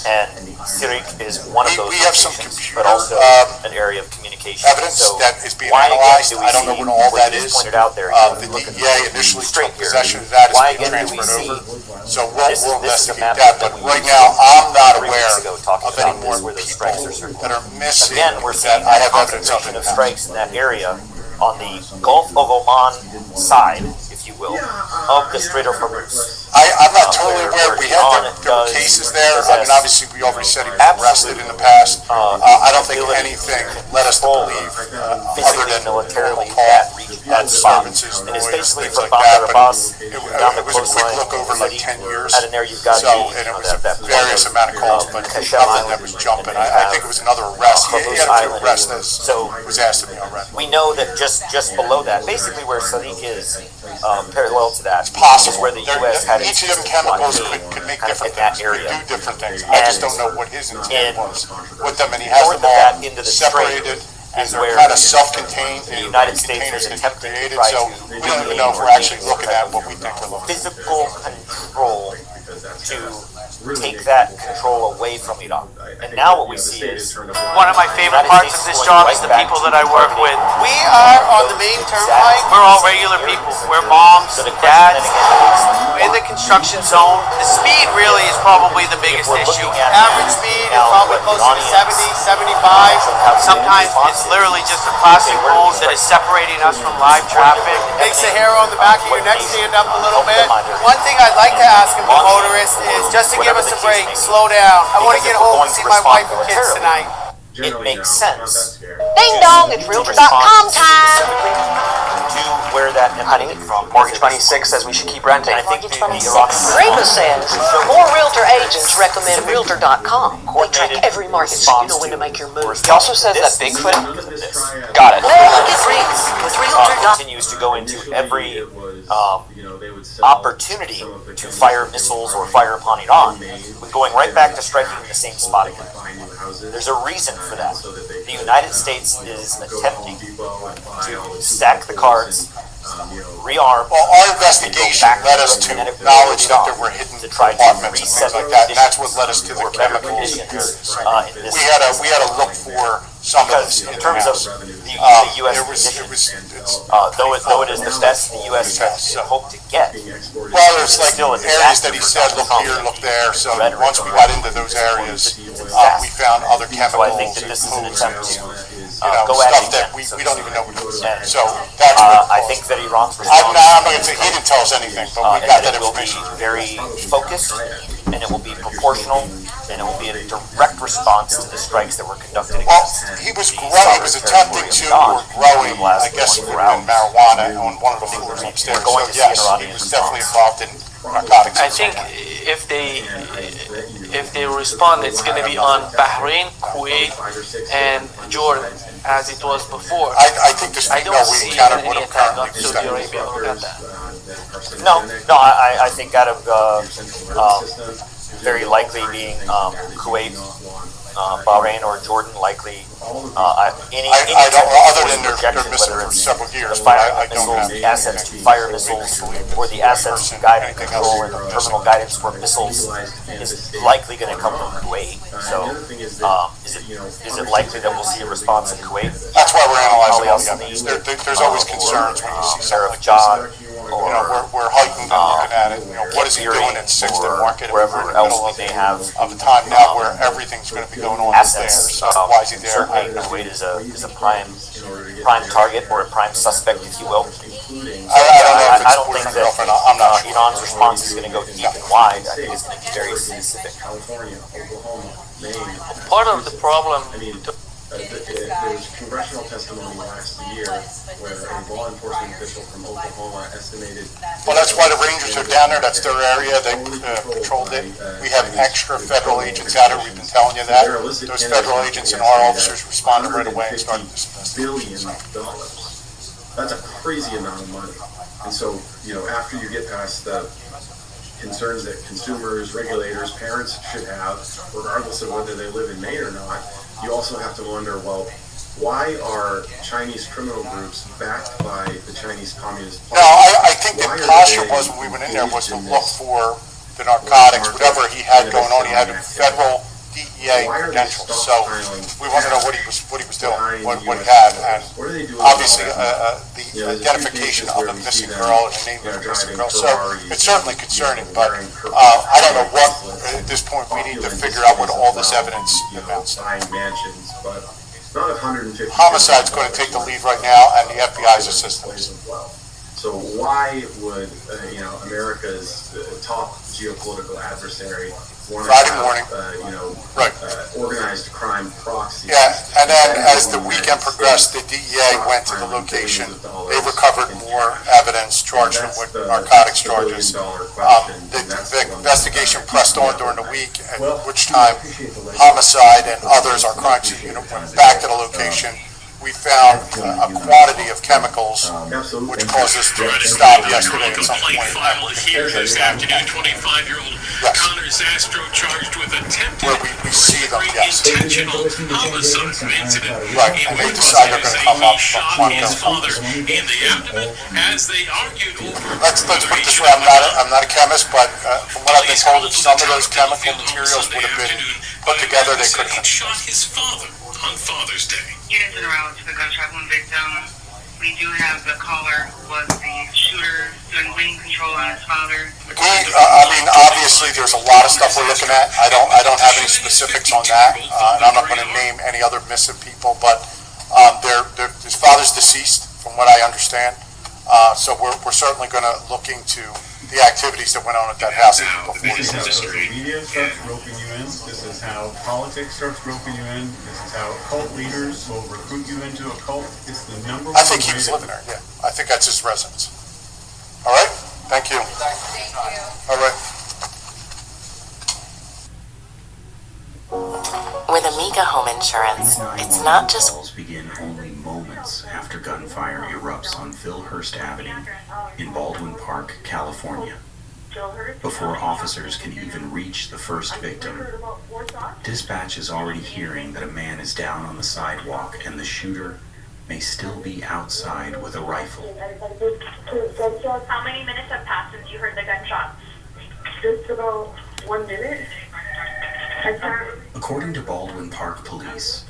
Speaker 22: And Zurich is one of those,
Speaker 1: we have some computer,
Speaker 22: but also an area of communication.
Speaker 1: Evidence that is being analyzed. I don't know what all that is. The DEA initially took possession of that. It's being transferred over. So we'll investigate that. But right now, I'm not aware of any more people that are missing that I have evidence of.
Speaker 22: Strikes in that area on the Gulf of Oman side, if you will, of the Strait of Hormuz.
Speaker 1: I'm not totally aware. There were cases there. I mean, obviously, we already said he was arrested in the past. I don't think anything led us to believe, other than militarily, that
Speaker 22: that spot.
Speaker 1: disturbances,
Speaker 22: And it's
Speaker 1: noise,
Speaker 22: basically
Speaker 1: things
Speaker 22: from
Speaker 1: like that,
Speaker 22: Bas
Speaker 1: but
Speaker 22: down the
Speaker 1: it was a quick
Speaker 22: coastline.
Speaker 1: look over like 10 years.
Speaker 22: And in there you've got
Speaker 1: So, and it was a various amount of calls, but nothing that was jumping. I think it was another arrest. He had a few arrests that was asked of me already.
Speaker 22: We know that just below that, basically where Sadiq is, parallel to that,
Speaker 1: Possible.
Speaker 22: is where the U.S. had
Speaker 1: Each of them
Speaker 22: its
Speaker 1: chemicals
Speaker 22: blockade
Speaker 1: could make
Speaker 22: kind of
Speaker 1: different
Speaker 22: in that
Speaker 1: things,
Speaker 22: area.
Speaker 1: could do different things. I just don't know what his intent was with them, and he has
Speaker 22: North
Speaker 1: them
Speaker 22: of that
Speaker 1: all
Speaker 22: into the
Speaker 1: separated, and
Speaker 22: is
Speaker 1: they're
Speaker 22: where
Speaker 1: kind of self-contained
Speaker 22: the
Speaker 1: in
Speaker 22: United States
Speaker 1: containers
Speaker 22: is
Speaker 1: that he
Speaker 22: attempting to
Speaker 1: created,
Speaker 22: try
Speaker 1: so
Speaker 22: to
Speaker 1: we don't even know if we're actually looking at what we think we're looking at.
Speaker 22: physical control to take that control away from Iran. And now what we see is
Speaker 21: One of my favorite parts of this job is the people that I work with.
Speaker 5: We are on the main turnpike.
Speaker 21: We're all regular people. We're moms, dads, in the construction zone. The speed really is probably the biggest issue.
Speaker 5: Average speed is probably closer to 70, 75.
Speaker 21: Sometimes it's literally just a plastic mold that is separating us from live traffic.
Speaker 5: Makes the hair on the back of your neck stand up a little bit. One thing I'd like to ask of the motorist is just to give us a break, slow down. I want to get home and see my wife and kids tonight.
Speaker 22: it makes sense
Speaker 11: Ding dong, it's realtor.com time.
Speaker 22: to where that emanated from.
Speaker 17: Mortgage Money 6 says we should keep renting.
Speaker 22: I think
Speaker 11: Mortgage
Speaker 22: the
Speaker 11: Money
Speaker 22: Iranian
Speaker 11: 6. Reba says more realtor agents recommend realtor.com. They track every market so you know when to make your move.
Speaker 17: He also says that Bigfoot.
Speaker 22: Got
Speaker 17: Got it.
Speaker 11: Well, get real with realtor.com.
Speaker 22: continues to go into every opportunity to fire missiles or fire upon Iran, with going right back to striking in the same spot again. There's a reason for that. The United States is attempting to stack the cards, rearm.
Speaker 1: Well, our investigation led us to knowledge that there were hidden compartments and things like that, and that's what led us to the chemicals. We had to look for some of this
Speaker 22: in terms of the U.S. though it is the best the U.S. has hoped to get.
Speaker 1: Well, there's like areas that he said, look here, look there, so once we got into those areas, we found other chemicals
Speaker 22: So I think that this is an attempt to
Speaker 1: go at stuff that we don't even know what it is. So that's
Speaker 22: I think that Iran's
Speaker 1: I'm
Speaker 22: response
Speaker 1: not going to say he didn't tell us anything, but we got that
Speaker 22: will be
Speaker 1: information.
Speaker 22: very focused, and it will be proportional, and it will be a direct response to the strikes that were conducted
Speaker 1: Well,
Speaker 22: against.
Speaker 1: he was attempting to, or growing, I guess it would have been marijuana on one of the floors upstairs. So yes, he was definitely involved in narcotics.
Speaker 21: I think if they respond, it's going to be on Bahrain, Kuwait, and Jordan, as it was before.
Speaker 1: I think the
Speaker 21: I
Speaker 1: speed
Speaker 21: don't
Speaker 1: we
Speaker 21: see
Speaker 1: encountered
Speaker 21: any
Speaker 1: would have
Speaker 21: attack on
Speaker 1: currently
Speaker 21: Saudi Arabia. Look at that.
Speaker 22: No, I think out of very likely being Kuwait, Bahrain, or Jordan, likely any
Speaker 1: I don't, other than their
Speaker 22: projection,
Speaker 1: missile
Speaker 22: whether
Speaker 1: for
Speaker 22: it's
Speaker 1: several years,
Speaker 22: the
Speaker 1: but
Speaker 22: fire
Speaker 1: I don't
Speaker 22: missiles,
Speaker 1: have
Speaker 22: the assets to fire missiles, or the assets to guide and control and terminal guidance for missiles is likely going to come from Kuwait. So, is it likely that we'll see a response in Kuwait?
Speaker 1: That's why we're analyzing all the
Speaker 22: Probably
Speaker 1: evidence. There's always concerns when you see something like
Speaker 22: John,
Speaker 1: this. We're heightened and looking at it. What is he doing in 6th and Market?
Speaker 22: Wherever
Speaker 1: We're in the
Speaker 22: else
Speaker 1: middle
Speaker 22: we may have
Speaker 1: of a time now where everything's going to be going on there.
Speaker 22: assets.
Speaker 1: So why is he there?
Speaker 22: Certainly, Kuwait is a prime target, or a prime suspect, if you will. I don't think that Iran's response is going to go deep and wide. I think it's going to be very specific.
Speaker 21: Part of the problem.
Speaker 2: There was congressional testimony last year where a law enforcement official from Oklahoma estimated.
Speaker 1: Well, that's why the Rangers are down there. That's their area. They patrolled it. We have extra federal agents out here. We've been telling you that. Those federal agents and our officers responded right away and started this investigation.
Speaker 2: $billions. That's a crazy amount of money. And so, after you get past the concerns that consumers, regulators, parents should have, regardless of whether they live in Maine or not, you also have to wonder, well, why are Chinese criminal groups backed by the Chinese Communist Party?
Speaker 1: No, I think the posture was when we went in there was to look for the narcotics, whatever he had going on. He had federal DEA credentials, so we wanted to know what he was doing, what he had, and obviously the identification of a missing girl and the name of the missing girl. So it's certainly concerning, but I don't know what at this point we need to figure out what all this evidence amounts to. Homicide's going to take the lead right now, and the FBI's assistance.
Speaker 2: So why would America's top geopolitical adversary want to
Speaker 1: Friday
Speaker 2: have,
Speaker 1: morning.
Speaker 2: Organized crime proxy?
Speaker 1: Yeah, and then as the weekend progressed, the DEA went to the location. They recovered more evidence, charged them with narcotics charges. The investigation pressed on during the week, at which time homicide and others, our crime scene unit, went back to the location. We found a quantity of chemicals, which caused us to stop yesterday at some point.
Speaker 7: Here this afternoon, 25-year-old Connor Zastro charged with attempted intentional homicide incident.
Speaker 1: Right, and they decided they're going to come up from
Speaker 7: His father in the abdomen as they argued over.
Speaker 1: Let's put it this way, I'm not a chemist, but from what I've been told, if some of those chemical materials would have been put together, they could have.
Speaker 7: Shot his father on Father's Day.
Speaker 8: Units in route to the gunshot wound victim. We do have the caller was the shooter doing wing control on his father.
Speaker 1: Obviously, there's a lot of stuff we're looking at. I don't have any specifics on that, and I'm not going to name any other missing people. But his father's deceased, from what I understand. So we're certainly going to look into the activities that went on at that house.
Speaker 10: This is how social media starts roping you in. This is how politics starts roping you in. This is how cult leaders will recruit you into a cult. It's the number one.
Speaker 1: I think he was living there, yeah. I think that's his residence. All right? Thank you. All right.
Speaker 23: With Amiga Home Insurance, it's not just...
Speaker 24: Calls begin only moments after gunfire erupts on Philhurst Avenue in Baldwin Park, California. Before officers can even reach the first victim, dispatch is already hearing that a man is down on the sidewalk and the shooter may still be outside with a rifle.
Speaker 8: How many minutes have passed since you heard the gunshots?
Speaker 25: Just about 1 minute.
Speaker 24: According to Baldwin Park Police,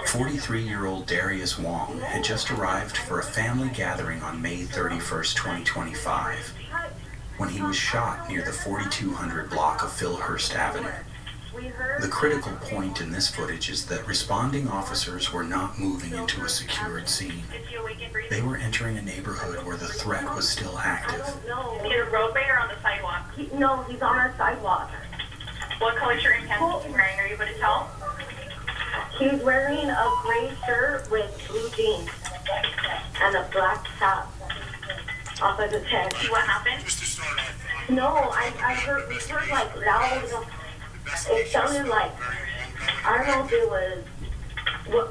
Speaker 24: 43-year-old Darius Wong had just arrived for a family gathering on May 31st, 2025, when he was shot near the 4200 block of Philhurst Avenue. The critical point in this footage is that responding officers were not moving into a secured scene. They were entering a neighborhood where the threat was still active.
Speaker 8: Is he a roadway or on the sidewalk?
Speaker 25: No, he's on our sidewalk.
Speaker 8: What color shirt and pants is he wearing? Are you able to tell?
Speaker 25: He's wearing a gray shirt with blue jeans and a black cap off of his head.
Speaker 8: What happened?
Speaker 25: No, we heard like loud. It sounded like, I don't know if it was,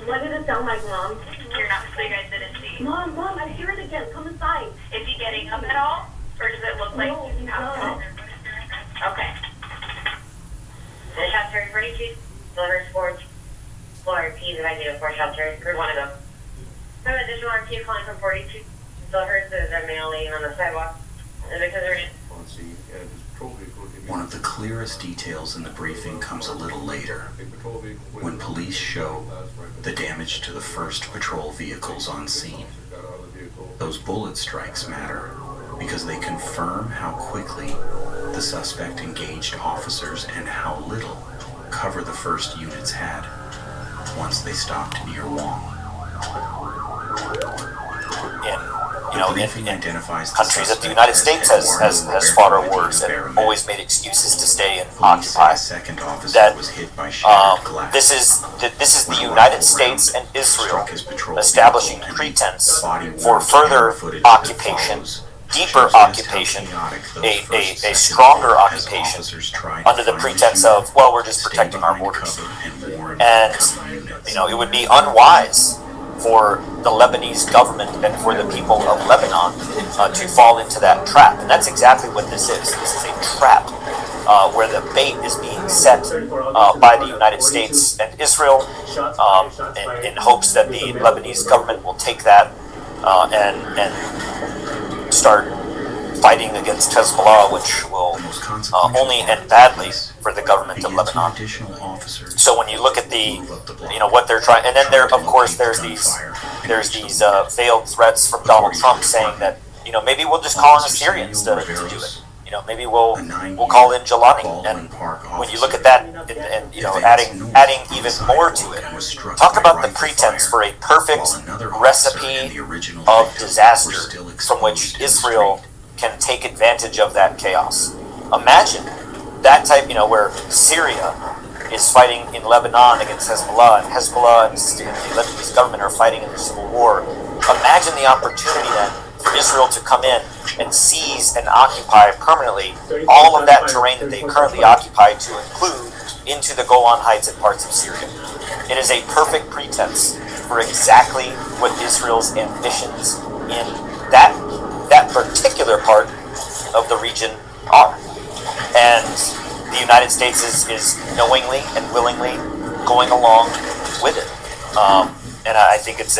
Speaker 25: what did it sound like, Mom?
Speaker 8: You're not, so you guys didn't see.
Speaker 25: Mom, I hear it again. Come inside.
Speaker 8: Is he getting up at all? Or does it look like he's out? Okay.
Speaker 26: The shots heard 42, Silver Sports, Floor P, the negative 4 shots heard. Heard one of them. Some additional RP calling from 42. Silver, there's a male laying on the sidewalk. The victims are
Speaker 24: One of the clearest details in the briefing comes a little later, when police show the damage to the first patrol vehicles on scene. Those bullet strikes matter because they confirm how quickly the suspect engaged officers and how little cover the first units had once they stopped near Wong.
Speaker 12: In countries that the United States has fought our wars and always made excuses to stay and occupy. That this is the United States and Israel establishing pretense for further occupation, deeper occupation, a stronger occupation, under the pretense of, well, we're just protecting our borders. And it would be unwise for the Lebanese government and for the people of Lebanon to fall into that trap. And that's exactly what this is. This is a trap where the bait is being set by the United States and Israel in hopes that the Lebanese government will take that and start fighting against Hezbollah, which will only end badly for the government of Lebanon. So when you look at what they're trying, and then there's these veiled threats from Donald Trump saying that maybe we'll just call on the Syrians to do it.
Speaker 22: maybe we'll call in Jelani. And when you look at that, and adding even more to it, talk about the pretense for a perfect recipe of disaster from which Israel can take advantage of that chaos. Imagine that type, where Syria is fighting in Lebanon against Hezbollah, and Hezbollah and the Lebanese government are fighting in the civil war. Imagine the opportunity then for Israel to come in and seize and occupy permanently all of that terrain that they currently occupy, to include into the Golan Heights and parts of Syria. It is a perfect pretense for exactly what Israel's ambitions in that particular part of the region are. And the United States is knowingly and willingly going along with it. And I think it's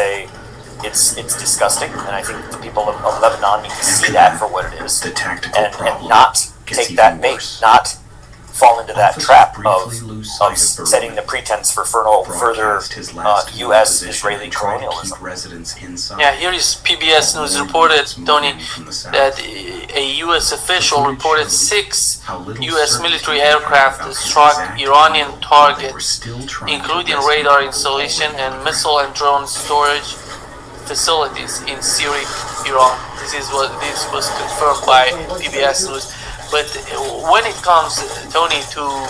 Speaker 22: disgusting, and I think the people of Lebanon need to see that for what it is, and not take that bait, not fall into that trap of setting the pretense for further U.S.-Israeli colonialism.
Speaker 21: Yeah, here is PBS News reported, Tony, that a U.S. official reported 6 U.S. military aircraft struck Iranian targets, including radar installation and missile and drone storage facilities in Syria, Iran. This was confirmed by PBS News. But when it comes, Tony, to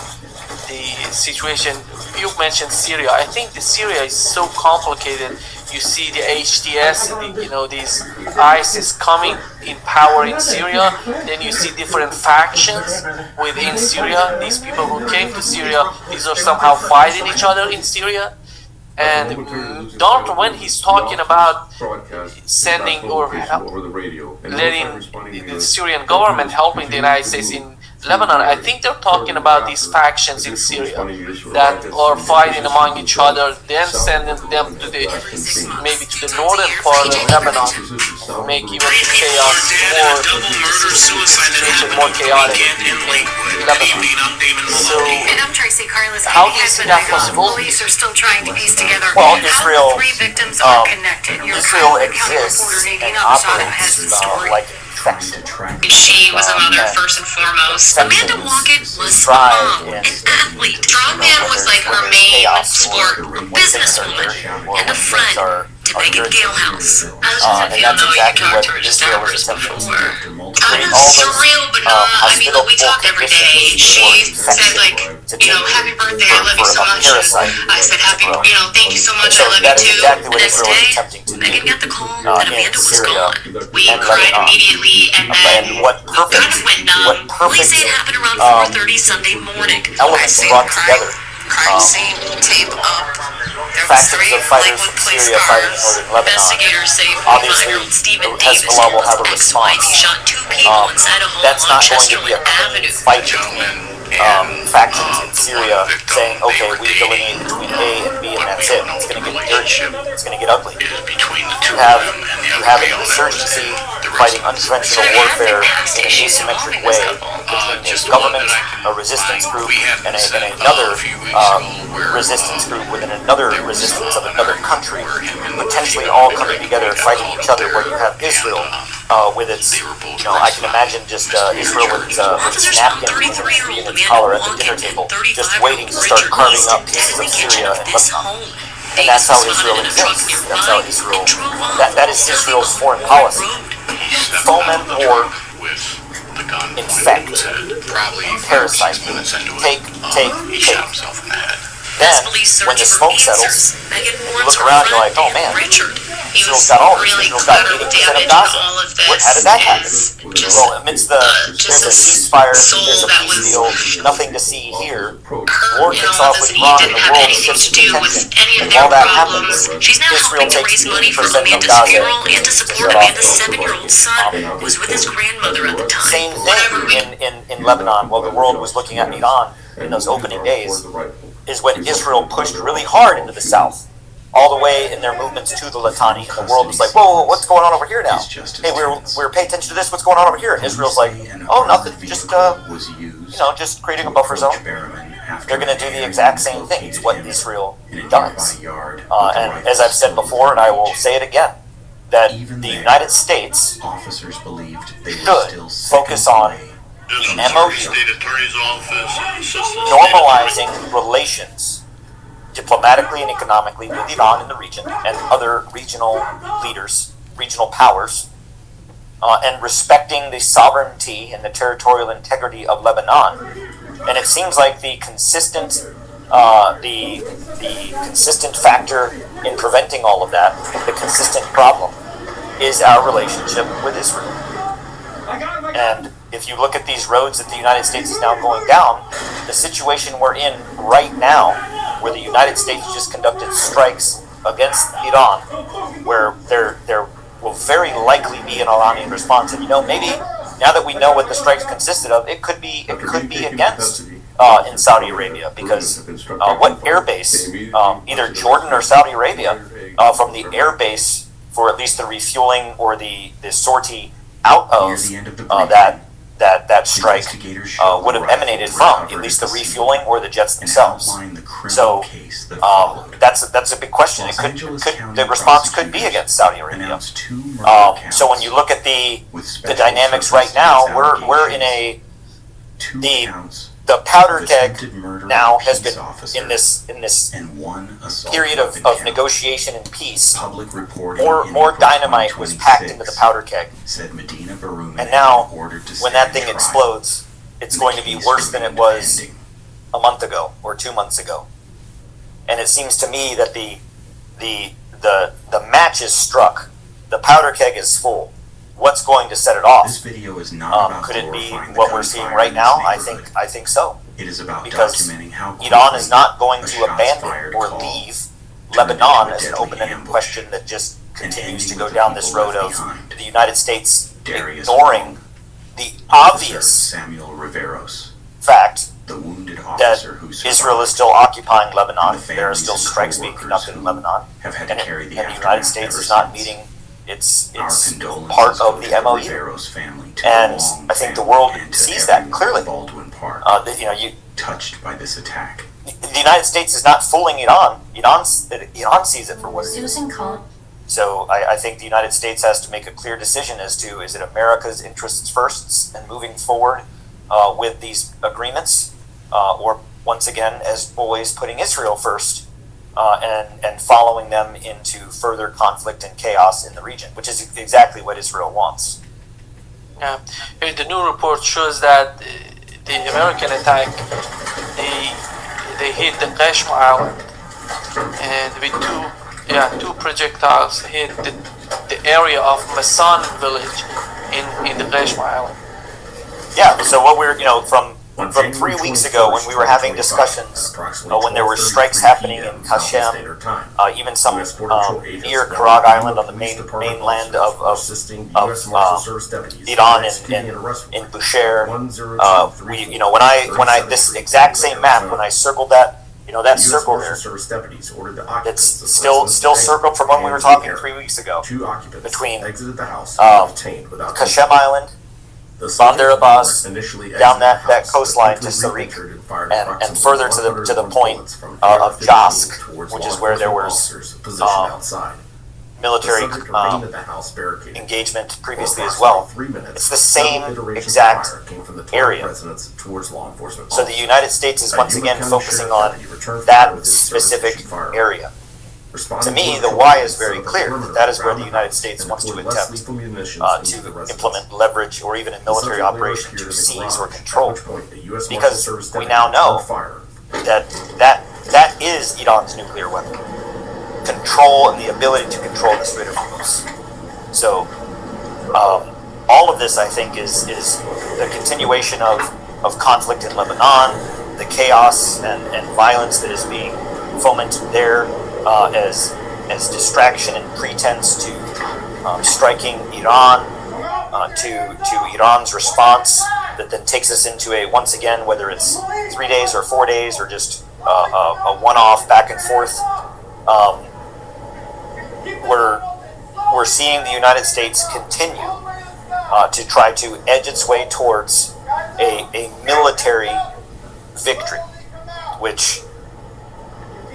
Speaker 21: the situation, you mentioned Syria. I think the Syria is so complicated. You see the HTS, these ISIS coming in power in Syria. Then you see different factions within Syria. These people who came to Syria, these are somehow fighting each other in Syria. And Donald Trump, when he's talking about sending or letting the Syrian government helping the United States in Lebanon, I think they're talking about these factions in Syria that are fighting among each other, then sending them to maybe to the northern part of Lebanon, make even the chaos more chaotic in Lebanon. So, how do you see that possible?
Speaker 20: Police are still trying to piece together
Speaker 22: well,
Speaker 20: how
Speaker 22: Israel,
Speaker 20: the 3 victims are connected.
Speaker 22: Israel exists and operates like
Speaker 20: She was a mother first and foremost. Amanda Walkett was a mom, an athlete. Strongman was like her main sport, a businesswoman, and a friend to Megan Galehouse. How does it feel knowing you talked to her just hours before? Surreal, but I mean, we talk every day. She said, like, happy birthday, I love you so much. I said, thank you so much, I love you too. The next day, Megan got the call that Amanda was gone. We cried immediately, and then kind of went numb. Police say it happened around 4:30 Sunday morning. I say the crime scene tape up. There was 3 Lakewood police cars. Investigators say 45-year-old Stephen Davis and his ex-wife shot 2 people inside a home on Chesterland Avenue.
Speaker 22: Factions in Syria saying, okay, we delineate between A and B, and that's it. It's going to get dirty. It's going to get ugly. You have an insurgency fighting unconventional warfare in an asymmetric way between a government, a resistance group, and another resistance group within another resistance of another country, potentially all coming together fighting each other, where you have Israel with its, I can imagine just Israel with its napkin in its collar at the dinner table, just waiting to start carving up pieces of Syria and Lebanon. And that's how Israel exists. That's how Israel, that is Israel's foreign policy. Foment war, infect, parasite, take. Then, when the smoke settles, you look around and you're like, oh man, Israel's got all this. Israel's got 80% of Gaza. How did that happen? Well, amidst there's a ceasefire, there's a peace deal, nothing to see here. War kicks off with Iran and the world shifts to tension. And while that happens, Israel takes 80% of Gaza
Speaker 20: and to support Amanda's 7-year-old son, who was with his grandmother at the time.
Speaker 22: Same thing in Lebanon, while the world was looking at Iran in those opening days, is when Israel pushed really hard into the south, all the way in their movements to the Litani. And the world was like, whoa, what's going on over here now? Hey, we're paying attention to this, what's going on over here? And Israel's like, oh, nothing, just just creating a buffer zone. They're going to do the exact same thing. It's what Israel does. And as I've said before, and I will say it again, that the United States should focus on MOU normalizing relations diplomatically and economically with Iran in the region and other regional leaders, regional powers, and respecting the sovereignty and the territorial integrity of Lebanon. And it seems like the consistent consistent factor in preventing all of that, the consistent problem, is our relationship with Israel. And if you look at these roads that the United States is now going down, the situation we're in right now, where the United States just conducted strikes against Iran, where there will very likely be an Iranian response. And maybe now that we know what the strikes consisted of, it could be against in Saudi Arabia, because what airbase, either Jordan or Saudi Arabia, from the airbase for at least the refueling or the sortie out of that strike would have emanated from at least the refueling or the jets themselves. So that's a big question. The response could be against Saudi Arabia. So when you look at the dynamics right now, we're in the powder keg now has been in this period of negotiation and peace. More dynamite was packed into the powder keg, and now when that thing explodes, it's going to be worse than it was a month ago or 2 months ago. And it seems to me that the match is struck. The powder keg is full. What's going to set it off?
Speaker 24: This video is not
Speaker 22: could it be what we're seeing right now? I think so.
Speaker 24: It is about
Speaker 22: because
Speaker 24: documenting how
Speaker 22: Iran is not going to abandon or leave Lebanon as an open-ended question that just continues to go down this road of the United States ignoring the obvious fact that Israel is still occupying Lebanon. There are still strikes being conducted in Lebanon, and the United States is not meeting its part of the MOU, and I think the world sees that clearly.
Speaker 24: Touched by this attack.
Speaker 22: The United States is not fooling Iran. Iran sees it for what it is. So I think the United States has to make a clear decision as to, is it America's interests first and moving forward with these agreements, or once again, as always, putting Israel first and following them into further conflict and chaos in the region, which is exactly what Israel wants.
Speaker 21: Yeah, the new report shows that the American attack, they hit the Qashma Island, and with two projectiles hit the area of Masan village in the Qashma Island.
Speaker 22: Yeah, so what we're, from 3 weeks ago when we were having discussions, when there were strikes happening in Kashem, even some near Karag Island on the mainland of Iran in Bushehr, when I this exact same map, when I circled that, that circle there, it's still circled from when we were talking 3 weeks ago, between Kashem Island, Bandar Abbas, down that coastline to Sarik, and further to the point of Jask, which is where there was military engagement previously as well. It's the same exact area. So the United States is once again focusing on that specific area. To me, the why is very clear. That is where the United States wants to attempt to implement leverage or even a military operation to seize or control. Because we now know that is Iran's nuclear weapon. Control and the ability to control the Strait of Hormuz. So all of this, I think, is the continuation of conflict in Lebanon, the chaos and violence that is being fomented there, as distraction and pretense to striking Iran, to Iran's response that then takes us into once again, whether it's 3 days or 4 days or just a one-off back and forth. We're seeing the United States continue to try to edge its way towards a military victory, which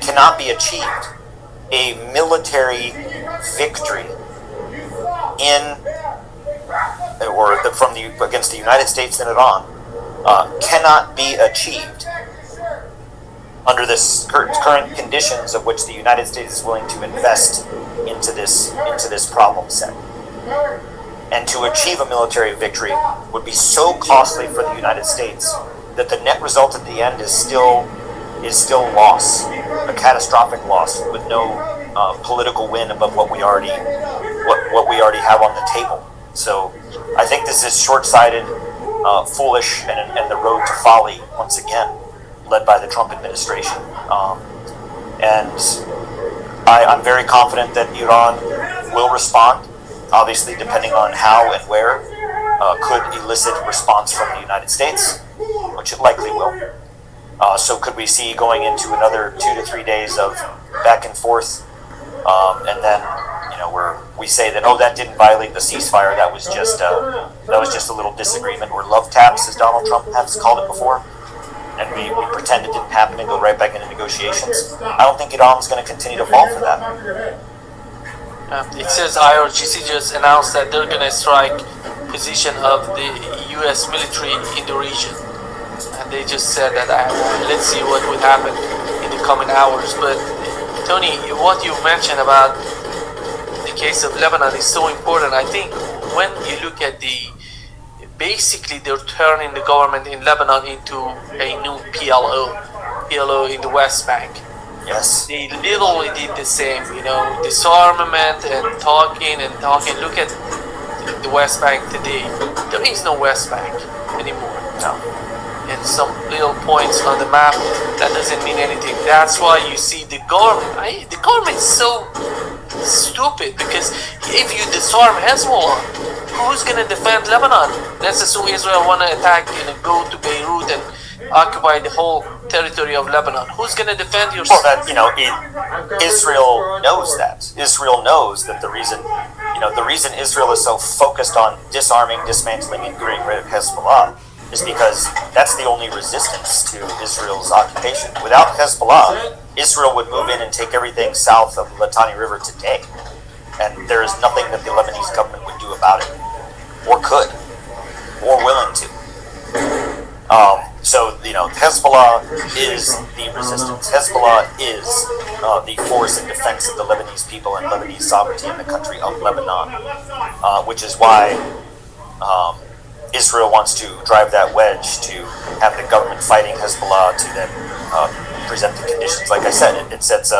Speaker 22: cannot be achieved. A military victory against the United States and Iran cannot be achieved under this current conditions of which the United States is willing to invest into this problem set. And to achieve a military victory would be so costly for the United States that the net result at the end is still loss, a catastrophic loss with no political win above what we already have on the table. So I think this is short-sighted, foolish, and the road to folly once again, led by the Trump administration. And I'm very confident that Iran will respond. Obviously, depending on how and where, could elicit response from the United States, which it likely will. So could we see going into another 2 to 3 days of back and forth, and then where we say that that didn't violate the ceasefire, that was just a little disagreement or love taps, as Donald Trump has called it before, and we pretend it didn't happen and go right back into negotiations. I don't think Iran's going to continue to fall for that.
Speaker 21: It says IRGC just announced that they're going to strike position of the U.S. military in the region. And they just said that let's see what would happen in the coming hours. But Tony, what you mentioned about the case of Lebanon is so important. I think when you look at basically they're turning the government in Lebanon into a new PLO in the West Bank.
Speaker 22: Yes.
Speaker 21: They literally did the same, disarmament and talking. Look at the West Bank today. There is no West Bank anymore.
Speaker 22: No.
Speaker 21: And some little points on the map, that doesn't mean anything. That's why you see the government. The government is so stupid, because if you disarm Hezbollah, who's gonna defend Lebanon? Let's assume Israel wanna attack, go to Beirut and occupy the whole territory of Lebanon. Who's gonna defend your?
Speaker 22: Well, Israel knows that. Israel knows that the reason Israel is so focused on disarming, dismantling, and getting rid of Hezbollah is because that's the only resistance to Israel's occupation. Without Hezbollah, Israel would move in and take everything south of the Litani River today. And there is nothing that the Lebanese government would do about it, or could, or willing to. So, Hezbollah is the resistance. Hezbollah is the force in defense of the Lebanese people and Lebanese sovereignty in the country of Lebanon, which is why Israel wants to drive that wedge to have the government fighting Hezbollah to then present the conditions. Like I said, it sets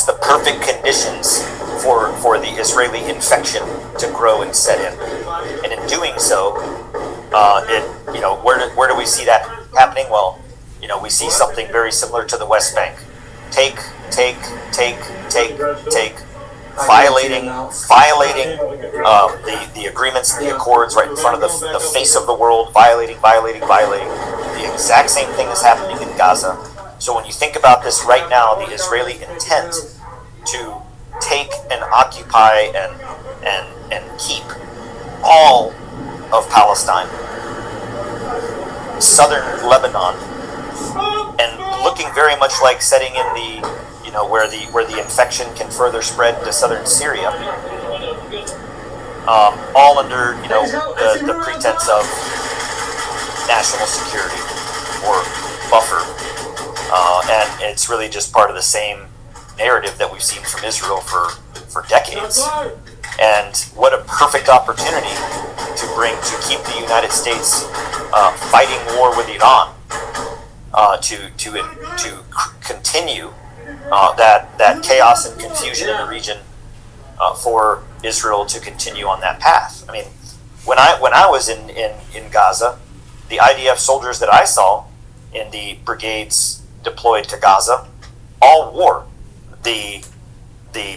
Speaker 22: the perfect conditions for the Israeli infection to grow and set in. And in doing so, where do we see that happening? Well, we see something very similar to the West Bank. Take, violating the agreements and the accords right in front of the face of the world, violating. The exact same thing is happening in Gaza. So when you think about this right now, the Israeli intent to take and occupy and keep all of Palestine, southern Lebanon, and looking very much like setting in the where the infection can further spread to southern Syria, all under the pretense of national security or buffer, and it's really just part of the same narrative that we've seen from Israel for decades. And what a perfect opportunity to keep the United States fighting war with Iran, to continue that chaos and confusion in the region, for Israel to continue on that path. I mean, when I was in Gaza, the IDF soldiers that I saw in the brigades deployed to Gaza all wore the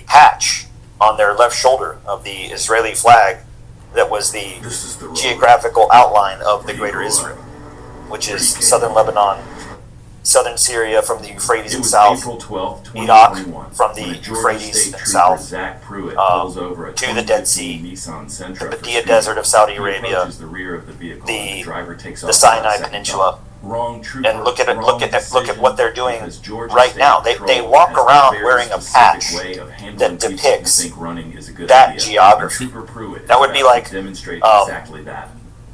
Speaker 22: patch on their left shoulder of the Israeli flag that was the geographical outline of the Greater Israel, which is southern Lebanon, southern Syria from the Euphrates and south, Iraq from the Euphrates and south, to the Dead Sea, the Badia Desert of Saudi Arabia, the Sinai Peninsula. And look at what they're doing right now. They walk around wearing a patch that depicts that geography. That would be like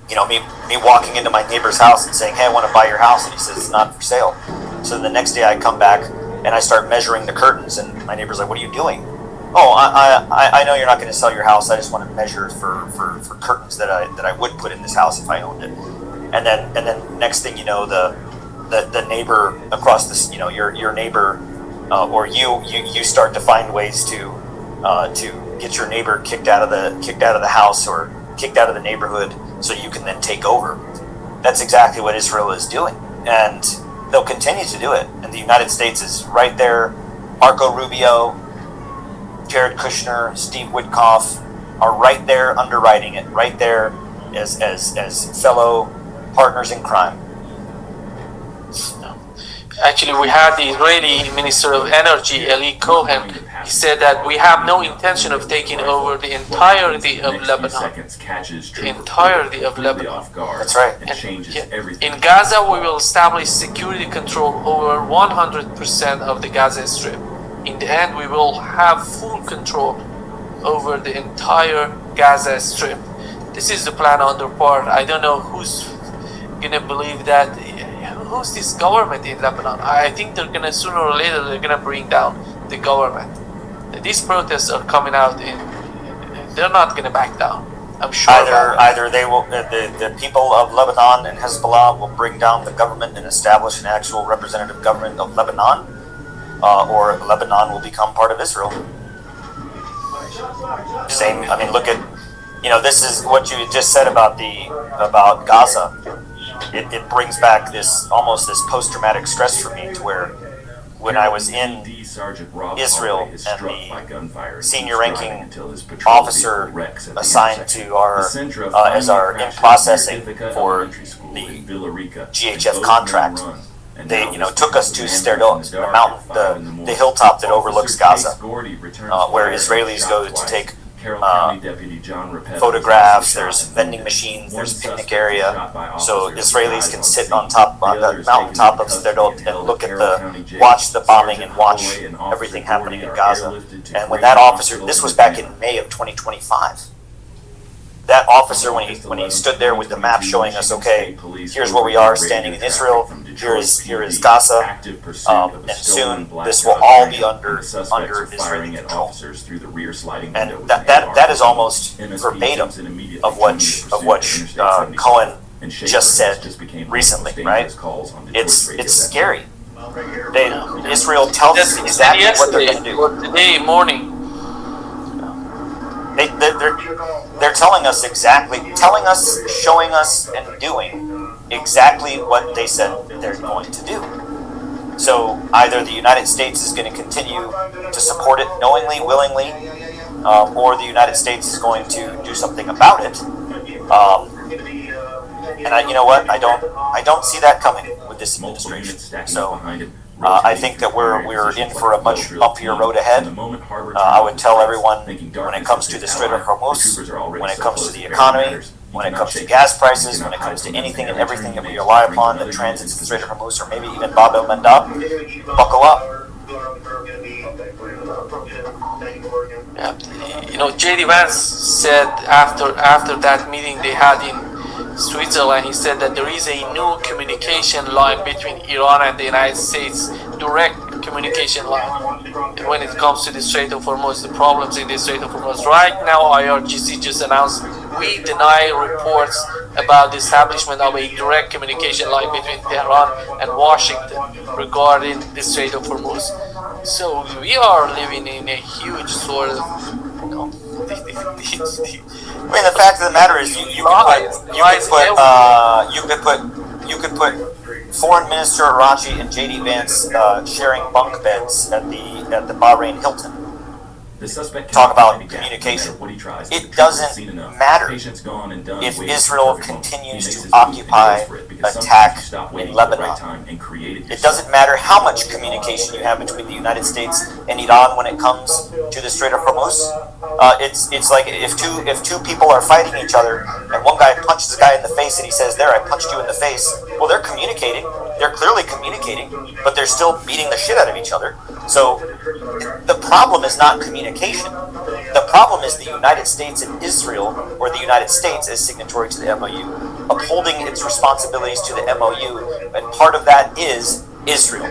Speaker 22: me walking into my neighbor's house and saying, hey, I want to buy your house, and he says it's not for sale. So the next day I come back and I start measuring the curtains, and my neighbor's like, what are you doing? Oh, I know you're not going to sell your house. I just want to measure for curtains that I would put in this house if I owned it. And then next thing you know, the neighbor across this, your neighbor, or you start to find ways to get your neighbor kicked out of the house or kicked out of the neighborhood, so you can then take over. That's exactly what Israel is doing, and they'll continue to do it. And the United States is right there. Marco Rubio, Jared Kushner, Steve Witkoff are right there underwriting it, right there as fellow partners in crime.
Speaker 21: Actually, we had the Israeli Minister of Energy, Eli Cohen. He said that we have no intention of taking over the entirety of Lebanon. The entirety of Lebanon.
Speaker 22: That's right.
Speaker 21: In Gaza, we will establish security control over 100% of the Gaza Strip. In the end, we will have full control over the entire Gaza Strip. This is the plan on their part. I don't know who's gonna believe that. Who's this government in Lebanon? I think they're gonna, sooner or later, they're gonna bring down the government. These protests are coming out, they're not gonna back down. I'm sure.
Speaker 22: Either they will, the people of Lebanon and Hezbollah will bring down the government and establish an actual representative government of Lebanon, or Lebanon will become part of Israel. Same. I mean, look at, this is what you just said about Gaza. It brings back this post-traumatic stress for me, to where when I was in Israel and the senior ranking officer assigned to as our in processing for the GHF contract, they took us to Sterdot, the mountain, the hilltop that overlooks Gaza, where Israelis go to take photographs. There's vending machines, there's a picnic area, so Israelis can sit on the mountaintop of Sterdot and watch the bombing and watch everything happening in Gaza. And when that officer, this was back in May of 2025, that officer, when he stood there with the map showing us, okay, here's where we are standing in Israel, here is Gaza, and soon this will all be under Israeli control. And that is almost verbatim of what Cohen just said recently, right? It's scary. Israel tells us exactly what they're going to do.
Speaker 21: Today morning.
Speaker 22: They're telling us exactly, showing us, and doing exactly what they said they're going to do. So either the United States is going to continue to support it knowingly, willingly, or the United States is going to do something about it. And you know what? I don't see that coming with this administration. So I think that we're in for a much bumpier road ahead. I would tell everyone, when it comes to the Strait of Hormuz, when it comes to the economy, when it comes to gas prices, when it comes to anything and everything that we rely upon that transits the Strait of Hormuz, or maybe even Bab el-Mandab, buckle up.
Speaker 21: Yeah. J.D. Vance said after that meeting they had in Switzerland, he said that there is a new communication line between Iran and the United States, direct communication line. And when it comes to the Strait of Hormuz, the problems in the Strait of Hormuz, right now IRGC just announced we deny reports about the establishment of a direct communication line between Tehran and Washington regarding the Strait of Hormuz. So we are living in a huge sort of,
Speaker 22: I mean, the fact of the matter is, you could put Foreign Minister Arachi and J.D. Vance sharing bunk beds at the Bahrain Hilton. Talk about communication. It doesn't matter if Israel continues to occupy, attack in Lebanon. It doesn't matter how much communication you have between the United States and Iran when it comes to the Strait of Hormuz. It's like if two people are fighting each other and one guy punches a guy in the face and he says, "There, I punched you in the face." Well, they're communicating. They're clearly communicating, but they're still beating the shit out of each other. So the problem is not communication. The problem is the United States and Israel, or the United States as signatory to the MOU, upholding its responsibilities to the MOU, and part of that is Israel.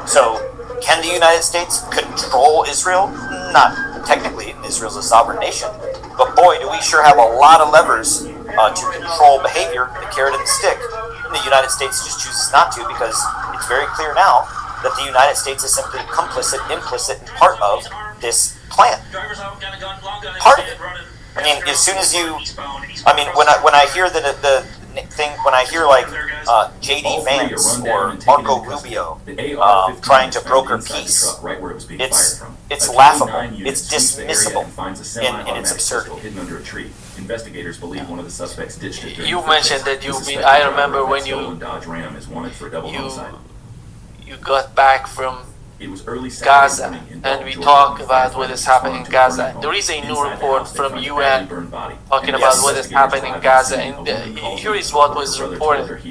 Speaker 22: So can the United States control Israel? Not technically, Israel's a sovereign nation, but boy, do we sure have a lot of levers to control behavior, the carrot and the stick. And the United States just chooses not to, because it's very clear now that the United States is simply complicit, implicit, and part of this plan. Part of it. I mean, as soon as you, I mean, when I hear the thing, when I hear like J.D. Vance or Marco Rubio trying to broker peace, it's laughable, it's dismissible in its absurdity.
Speaker 24: Investigators believe one of the suspects ditched it.
Speaker 21: You mentioned that I remember when you got back from Gaza, and we talk about what is happening in Gaza. There is a new report from UN talking about what is happening in Gaza, and here is what was reported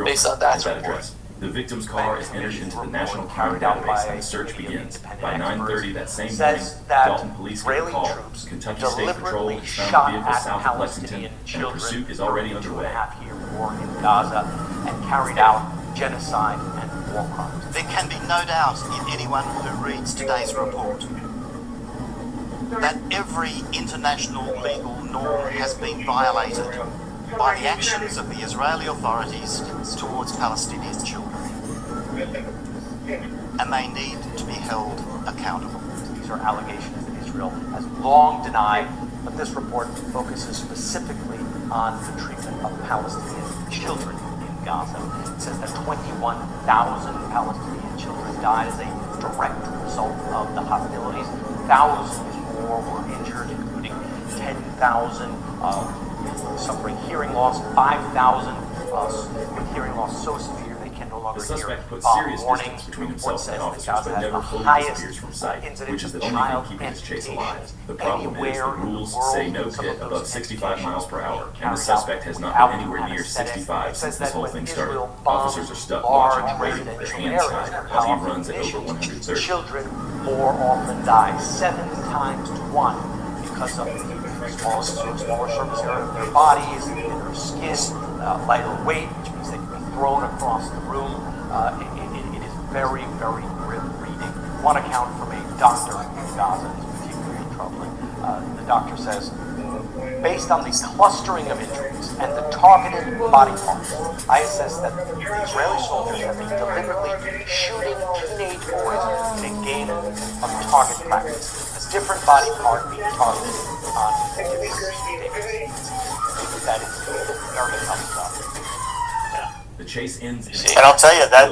Speaker 21: based on that report.
Speaker 24: The victim's car is entered into the National Crime Database and the search begins. By 9:30 that same morning, Dalton police get a call. Kentucky State Patrol has found a vehicle south of Lexington, and a pursuit is already underway.
Speaker 3: War in Gaza and carried out genocide and war crimes.
Speaker 4: There can be no doubt in anyone who reads today's report that every international legal norm has been violated by the actions of the Israeli authorities towards Palestinian children. And they need to be held accountable.
Speaker 3: These are allegations that Israel has long denied, but this report focuses specifically on the treatment of Palestinian children in Gaza. It says that 21,000 Palestinian children died as a direct result of the hostilities. Thousands more were injured, including 10,000 suffering hearing loss, 5,000 with hearing loss so severe they can no longer hear.
Speaker 24: The suspect put serious
Speaker 3: Warning
Speaker 24: distance between
Speaker 3: report
Speaker 24: himself
Speaker 3: says
Speaker 24: and officers,
Speaker 3: that
Speaker 24: but
Speaker 3: Gaza
Speaker 24: never
Speaker 3: has the
Speaker 24: fully
Speaker 3: highest
Speaker 24: disappears from sight,
Speaker 3: incidence
Speaker 24: which is the
Speaker 3: of
Speaker 24: only
Speaker 3: child
Speaker 24: thing keeping this chase alive.
Speaker 3: amputations
Speaker 24: The problem is the
Speaker 3: anywhere in the
Speaker 24: rules
Speaker 3: world.
Speaker 24: say no
Speaker 3: Some
Speaker 24: hit
Speaker 3: of those
Speaker 24: above 65 miles per hour, and the
Speaker 3: carried
Speaker 24: suspect
Speaker 3: out
Speaker 24: has not
Speaker 3: without
Speaker 24: been anywhere near
Speaker 3: anesthetic.
Speaker 24: 65
Speaker 3: It
Speaker 24: since
Speaker 3: says
Speaker 24: this
Speaker 3: that
Speaker 24: whole
Speaker 3: when
Speaker 24: thing started.
Speaker 3: Israel bombs
Speaker 24: Officers are stuck
Speaker 3: large
Speaker 24: watching, waiting with their hands
Speaker 3: residential
Speaker 24: tied
Speaker 3: areas,
Speaker 24: as he runs at over
Speaker 3: conditions,
Speaker 24: 130.
Speaker 3: children more often die, 7 times to 1, because of the smaller surface area of their bodies, thinner skin, lighter weight, which means they can be thrown across the room. It is very, very grim reading. One account from a doctor in Gaza is particularly troubling. The doctor says, based on the clustering of injuries and the targeted body parts, I assess that the Israeli soldiers have been deliberately shooting teenage boys in a game of target practice. A different body part being targeted on different days. That is very tough stuff.
Speaker 24: The chase ends
Speaker 22: And I'll tell you that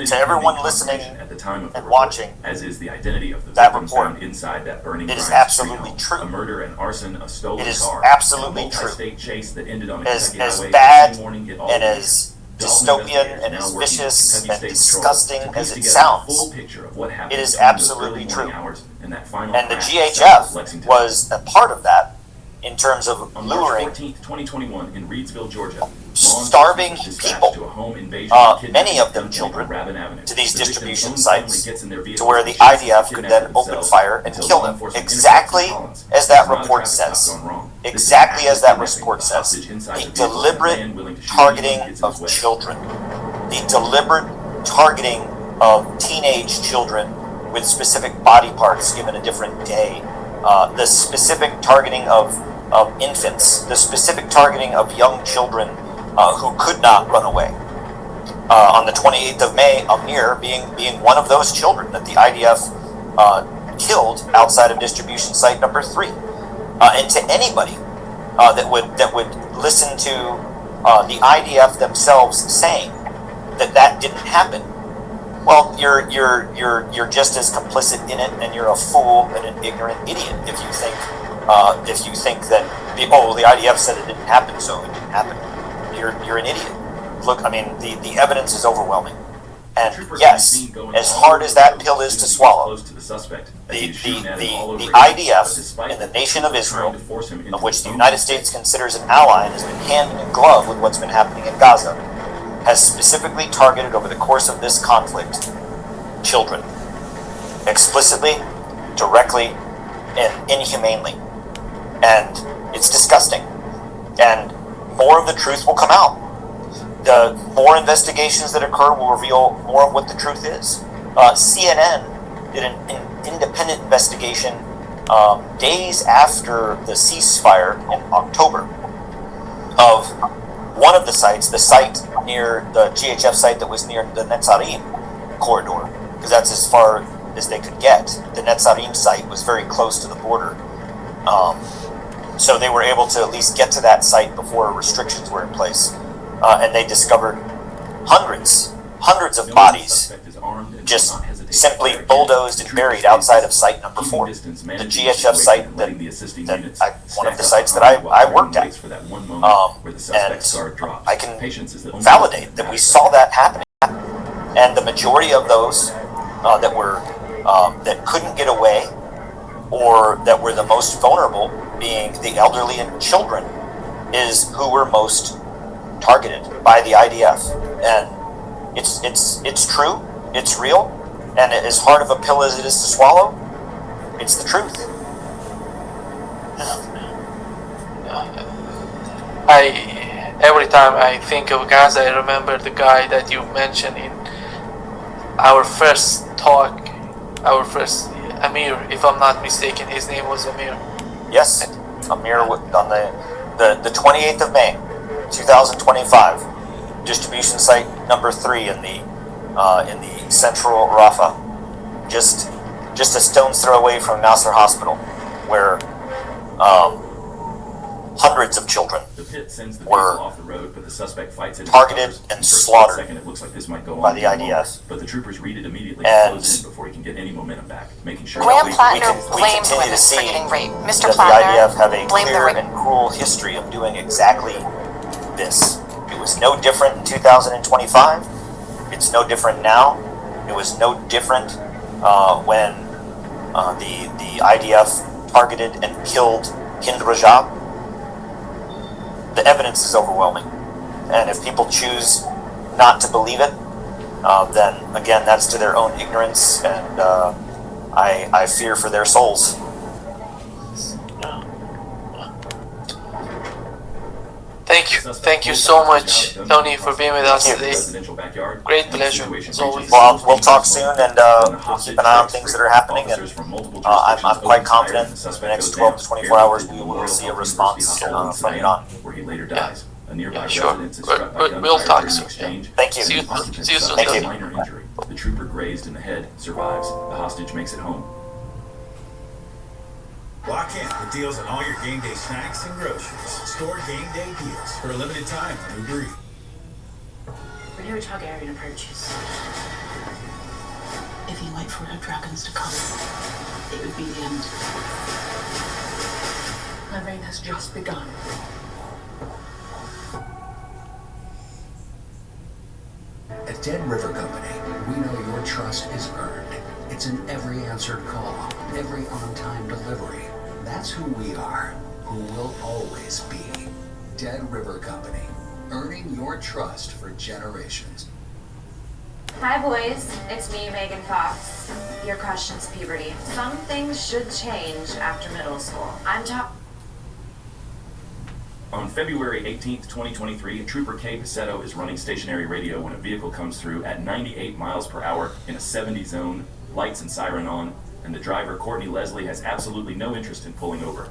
Speaker 24: to
Speaker 22: everyone listening
Speaker 24: at the time of the
Speaker 22: and watching,
Speaker 24: as is the identity of the
Speaker 22: that
Speaker 24: victims
Speaker 22: report,
Speaker 24: found inside that burning
Speaker 22: it is
Speaker 24: Bryant
Speaker 22: absolutely
Speaker 24: Street
Speaker 22: true.
Speaker 24: home. A murder and arson, a stolen
Speaker 22: It is
Speaker 24: car,
Speaker 22: absolutely
Speaker 24: a multi-state chase that ended on a
Speaker 22: As
Speaker 24: Kentucky highway
Speaker 22: bad
Speaker 24: Tuesday morning, it all
Speaker 22: and
Speaker 24: began.
Speaker 22: as
Speaker 24: Dalton
Speaker 22: dystopian
Speaker 24: investigators
Speaker 22: and
Speaker 24: now
Speaker 22: as
Speaker 24: working with
Speaker 22: vicious
Speaker 24: Kentucky
Speaker 22: and
Speaker 24: State Patrol
Speaker 22: disgusting
Speaker 24: to
Speaker 22: as
Speaker 24: piece
Speaker 22: it
Speaker 24: together a
Speaker 22: sounds,
Speaker 24: full picture of what happened
Speaker 22: it is
Speaker 24: between those
Speaker 22: absolutely
Speaker 24: early
Speaker 22: true.
Speaker 24: morning hours and that final
Speaker 22: And the
Speaker 24: crash south of
Speaker 22: GHF
Speaker 24: Lexington.
Speaker 22: was a part of that in terms of
Speaker 24: On March
Speaker 22: luring
Speaker 24: 14th, 2021, in Reidsville, Georgia,
Speaker 22: starving
Speaker 24: people,
Speaker 22: many of them children, to these distribution sites to where the IDF could then open fire and kill them. Exactly as that report says. Exactly as that report says. The deliberate targeting of children. The deliberate targeting of teenage children with specific body parts given a different day. The specific targeting of infants. The specific targeting of young children who could not run away. On the 28th of May, Amir being one of those children that the IDF killed outside of distribution site number 3. And to anybody that would listen to the IDF themselves saying that didn't happen, well, you're just as complicit in it, and you're a fool and an ignorant idiot if you think that the IDF said it didn't happen, so it didn't happen. You're an idiot. Look, I mean, the evidence is overwhelming. And yes, as hard as that pill is to swallow, the IDF and the nation of Israel, of which the United States considers an ally and has been hand in glove with what's been happening in Gaza, has specifically targeted over the course of this conflict children. explicitly, directly, and inhumanely. And it's disgusting. And more of the truth will come out. The more investigations that occur will reveal more of what the truth is. CNN did an independent investigation days after the ceasefire in October of one of the sites, the site near the GHF site that was near the Netzarim corridor, because that's as far as they could get. The Netzarim site was very close to the border. So they were able to at least get to that site before restrictions were in place. And they discovered hundreds of bodies just simply bulldozed and buried outside of site number 4, the GHF site one of the sites that I worked at. And I can validate that we saw that happening. And the majority of those that couldn't get away, or that were the most vulnerable, being the elderly and children, is who were most targeted by the IDF. And it's true, it's real, and as hard of a pill as it is to swallow, it's the truth.
Speaker 21: Every time I think of Gaza, I remember the guy that you mentioned in our first talk, Amir, if I'm not mistaken, his name was Amir.
Speaker 22: Yes, Amir, on the 28th of May, 2025, distribution site number 3 in the central Rafah, just a stone's throw away from Nasser Hospital, where hundreds of children were targeted and slaughtered by the IDF.
Speaker 6: But the troopers read it immediately
Speaker 22: and
Speaker 6: before he can get any momentum back, making sure
Speaker 22: Graham
Speaker 6: Plattner
Speaker 22: blamed women for getting raped. Mr. Plattner, the IDF have a clear and cruel history of doing exactly this. It was no different in 2025. It's no different now. It was no different when the IDF targeted and killed Hind Rajab. The evidence is overwhelming, and if people choose not to believe it, then again, that's to their own ignorance, and I fear for their souls.
Speaker 21: Thank you so much, Tony, for being with us today. Great pleasure, as always.
Speaker 22: Well, we'll talk soon, and we'll keep an eye on things that are happening, and I'm quite confident in the next 12 to 24 hours we will see a response from Iran.
Speaker 21: Yeah, sure. We'll talk soon.
Speaker 22: Thank you.
Speaker 21: See you soon.
Speaker 22: Thank you.
Speaker 6: minor injury. The trooper grazed in the head survives. The hostage makes it home.
Speaker 9: Lock in with deals on all your game day snacks and groceries. Store game day deals for a limited time on Uber Eats.
Speaker 13: We're near a Targaryen approaches. If you wait for our dragons to come, it would be the end. My reign has just begun.
Speaker 24: At Dead River Company, we know your trust is earned. It's in every answered call, every on-time delivery. That's who we are, who will always be. Dead River Company, earning your trust for generations.
Speaker 14: Hi boys, it's me, Megan Fox. Your question's puberty. Some things should change after middle school.
Speaker 6: On February 18th, 2023, Trooper K. Pacetto is running stationary radio when a vehicle comes through at 98 miles per hour in a 70 zone, lights and siren on, and the driver, Courtney Leslie, has absolutely no interest in pulling over.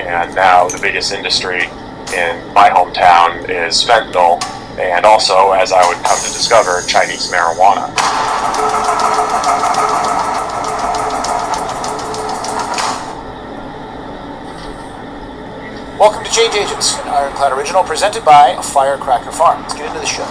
Speaker 15: And now the biggest industry in my hometown is fentanyl, and also, as I would come to discover, Chinese marijuana.
Speaker 12: Welcome to Change Agents, an Ironclad original presented by Firecracker Farm. Let's get into the show.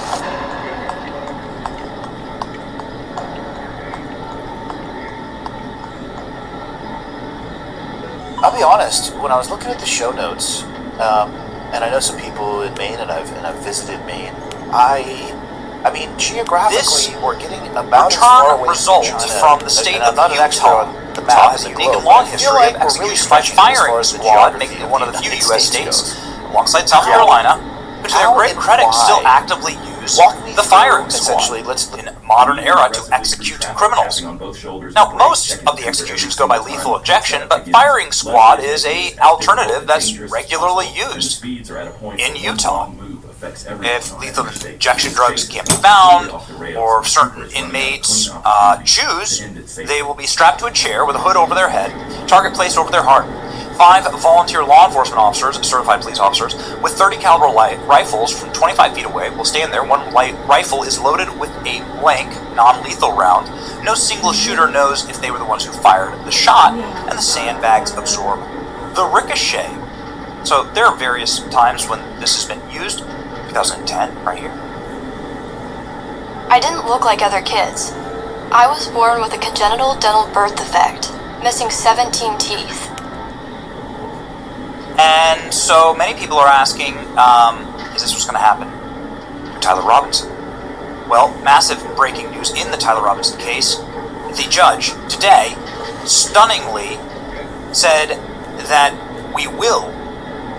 Speaker 12: I'll be honest, when I was looking at the show notes, and I know some people in Maine, and I've visited Maine, I mean, geographically, we're getting about as far away
Speaker 16: result from the state of Utah. Utah has a big and long history of execution by firing squad, making it one of the few U.S. states, alongside South Carolina, but to their great credit, still actively use use the firing squad in modern era to execute criminals. Now, most of the executions go by lethal injection, but firing squad is a alternative that's regularly used in Utah. If lethal injection drugs can't be found, or certain inmates choose, they will be strapped to a chair with a hood over their head, target placed over their heart. 5 volunteer law enforcement officers, certified police officers, with 30 caliber rifles from 25 feet away will stand there. One rifle is loaded with a blank, non-lethal round. No single shooter knows if they were the ones who fired the shot, and the sandbags absorb the ricochet. So there are various times when this has been used. 2010, right here.
Speaker 2: I didn't look like other kids. I was born with a congenital dental birth defect, missing 17 teeth.
Speaker 16: And so many people are asking, is this what's going to happen to Tyler Robinson? Well, massive breaking news in the Tyler Robinson case. The judge today stunningly said that we will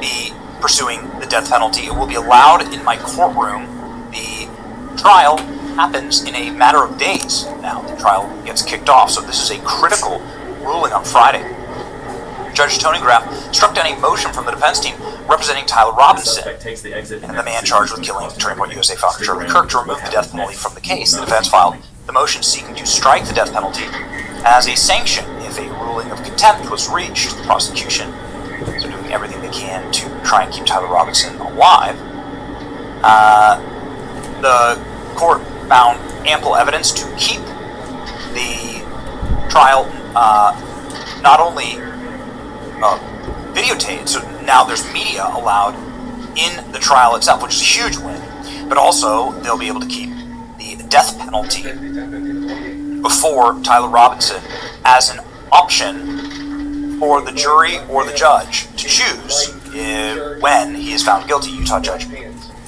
Speaker 16: be pursuing the death penalty. It will be allowed in my courtroom. The trial happens in a matter of days now. The trial gets kicked off, so this is a critical ruling on Friday. Judge Tony Graff struck down a motion from the defense team representing Tyler Robinson and the man charged with killing Turning Point USA founder Charlie Kirk to remove the death penalty from the case. The defense filed the motion seeking to strike the death penalty as a sanction if a ruling of contempt was reached. The prosecution is doing everything they can to try and keep Tyler Robinson alive. The court found ample evidence to keep the trial not only videotaped, so now there's media allowed in the trial itself, which is a huge win, but also they'll be able to keep the death penalty before Tyler Robinson as an option for the jury or the judge to choose when he is found guilty. Utah judge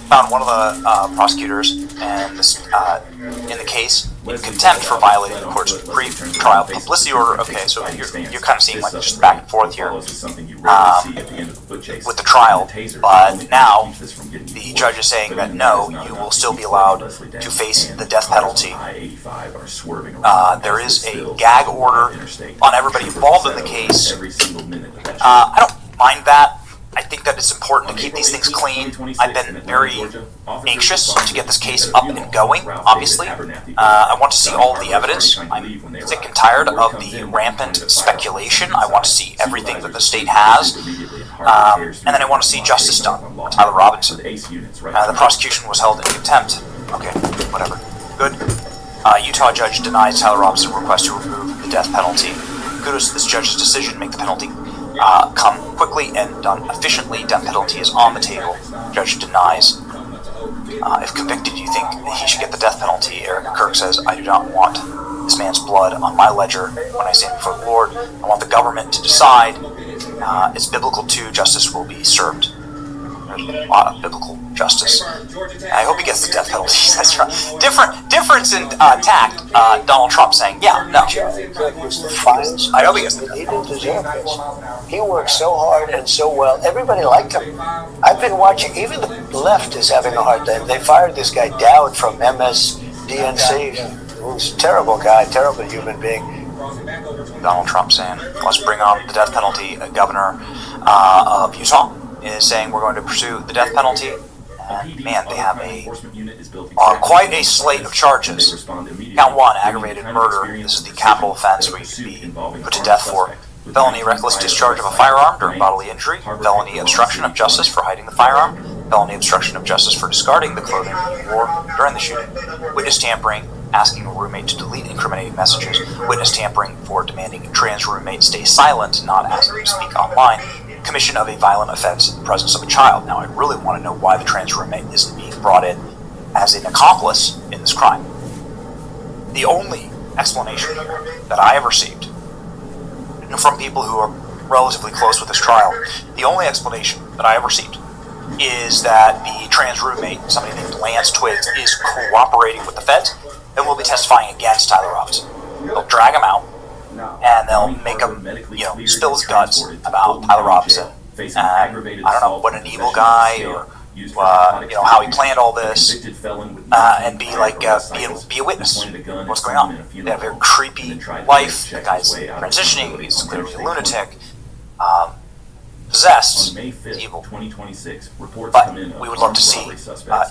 Speaker 16: found one of the prosecutors and this, in the case in contempt for violating the court's pre-trial publicity order. Okay, so you're kind of seeing like just back and forth here with the trial, but now the judge is saying that no, you will still be allowed to face the death penalty. There is a gag order on everybody involved in the case. I don't mind that. I think that it's important to keep these things clean. I've been very anxious to get this case up and going, obviously. I want to see all of the evidence. I'm sick and tired of the rampant speculation. I want to see everything that the state has. And then I want to see justice done on Tyler Robinson. The prosecution was held in contempt. Okay, whatever. Good. Utah judge denies Tyler Robinson's request to remove the death penalty. Kudos to this judge's decision to make the penalty come quickly and done efficiently. Death penalty is on the table. Judge denies. If convicted, you think that he should get the death penalty. Eric Kirk says, I do not want this man's blood on my ledger when I stand before the Lord. I want the government to decide. It's biblical too. Justice will be served. There's a lot of biblical justice. I hope he gets the death penalty. That's right. Difference in tact. Donald Trump saying, yeah, no. I hope he gets the death penalty.
Speaker 5: He didn't deserve this. He worked so hard and so well. Everybody liked him. I've been watching. Even the left is having a hard time. They fired this guy Dowd from MSDNC, who's a terrible guy, terrible human being.
Speaker 16: Donald Trump saying, let's bring on the death penalty. Governor of Utah is saying we're going to pursue the death penalty. And man, they have quite a slate of charges. Count 1, aggravated murder. This is the capital offense where you could be put to death for. Felony reckless discharge of a firearm during bodily injury. Felony obstruction of justice for hiding the firearm. Felony obstruction of justice for discarding the clothing he wore during the shooting. Witness tampering, asking a roommate to delete incriminating messages. Witness tampering for demanding a trans roommate stay silent, not asking to speak online. Commission of a violent offense in the presence of a child. Now, I really want to know why the trans roommate isn't being brought in as an accomplice in this crime. The only explanation here that I have received from people who are relatively close with this trial, the only explanation that I have received is that the trans roommate, somebody named Lance Twiggs, is cooperating with the feds and will be testifying against Tyler Robinson. They'll drag him out and they'll make him, spill his guts about Tyler Robinson. And I don't know what an evil guy or how he planned all this, and be a witness. What's going on? They have a very creepy life. The guy's transitioning. He's clearly a lunatic. Possessed, evil. But we would love to see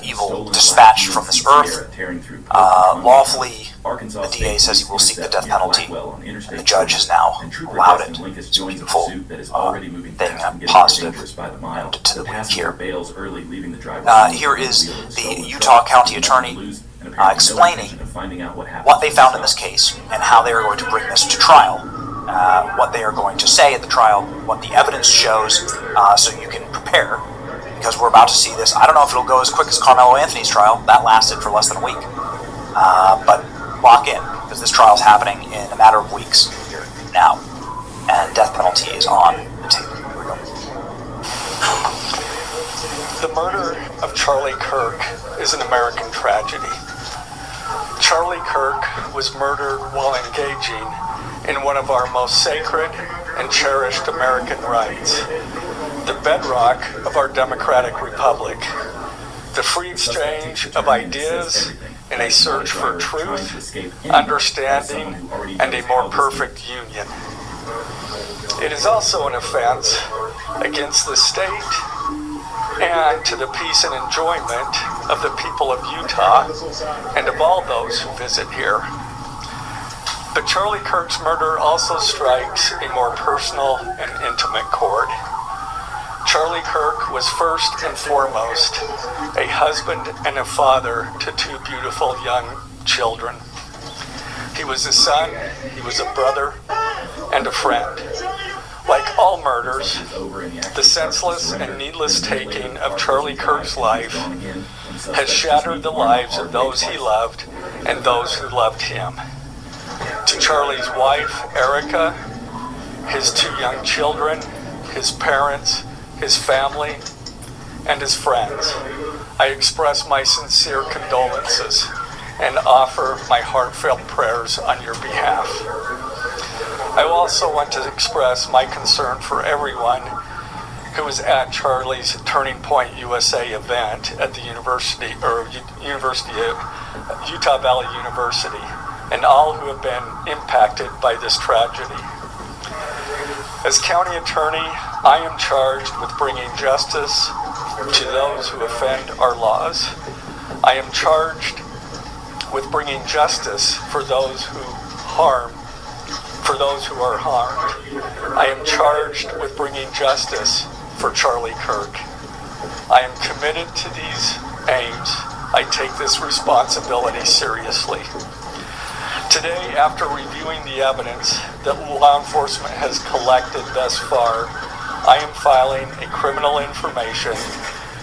Speaker 16: evil dispatched from this earth. Lawfully, the DA says he will seek the death penalty, and the judge has now allowed it. It's a beautiful thing. I'm positive to the week here. Here is the Utah County Attorney explaining what they found in this case and how they are going to bring this to trial. What they are going to say at the trial, what the evidence shows, so you can prepare, because we're about to see this. I don't know if it'll go as quick as Carmelo Anthony's trial. That lasted for less than a week. But lock in, because this trial is happening in a matter of weeks here now, and death penalty is on the table. Here we go.
Speaker 7: The murder of Charlie Kirk is an American tragedy. Charlie Kirk was murdered while engaging in one of our most sacred and cherished American rights, the bedrock of our democratic republic, the free exchange of ideas in a search for truth, understanding, and a more perfect union. It is also an offense against the state and to the peace and enjoyment of the people of Utah and of all those who visit here. But Charlie Kirk's murder also strikes a more personal and intimate chord. Charlie Kirk was first and foremost a husband and a father to two beautiful young children. He was a son, he was a brother, and a friend. Like all murders, the senseless and needless taking of Charlie Kirk's life has shattered the lives of those he loved and those who loved him. To Charlie's wife, Erica, his two young children, his parents, his family, and his friends, I express my sincere condolences and offer my heartfelt prayers on your behalf. I also want to express my concern for everyone who was at Charlie's Turning Point USA event at the Utah Valley University, and all who have been impacted by this tragedy. As county attorney, I am charged with bringing justice to those who offend our laws. I am charged with bringing justice for those who are harmed. I am charged with bringing justice for Charlie Kirk. I am committed to these aims. I take this responsibility seriously. Today, after reviewing the evidence that law enforcement has collected thus far, I am filing a criminal information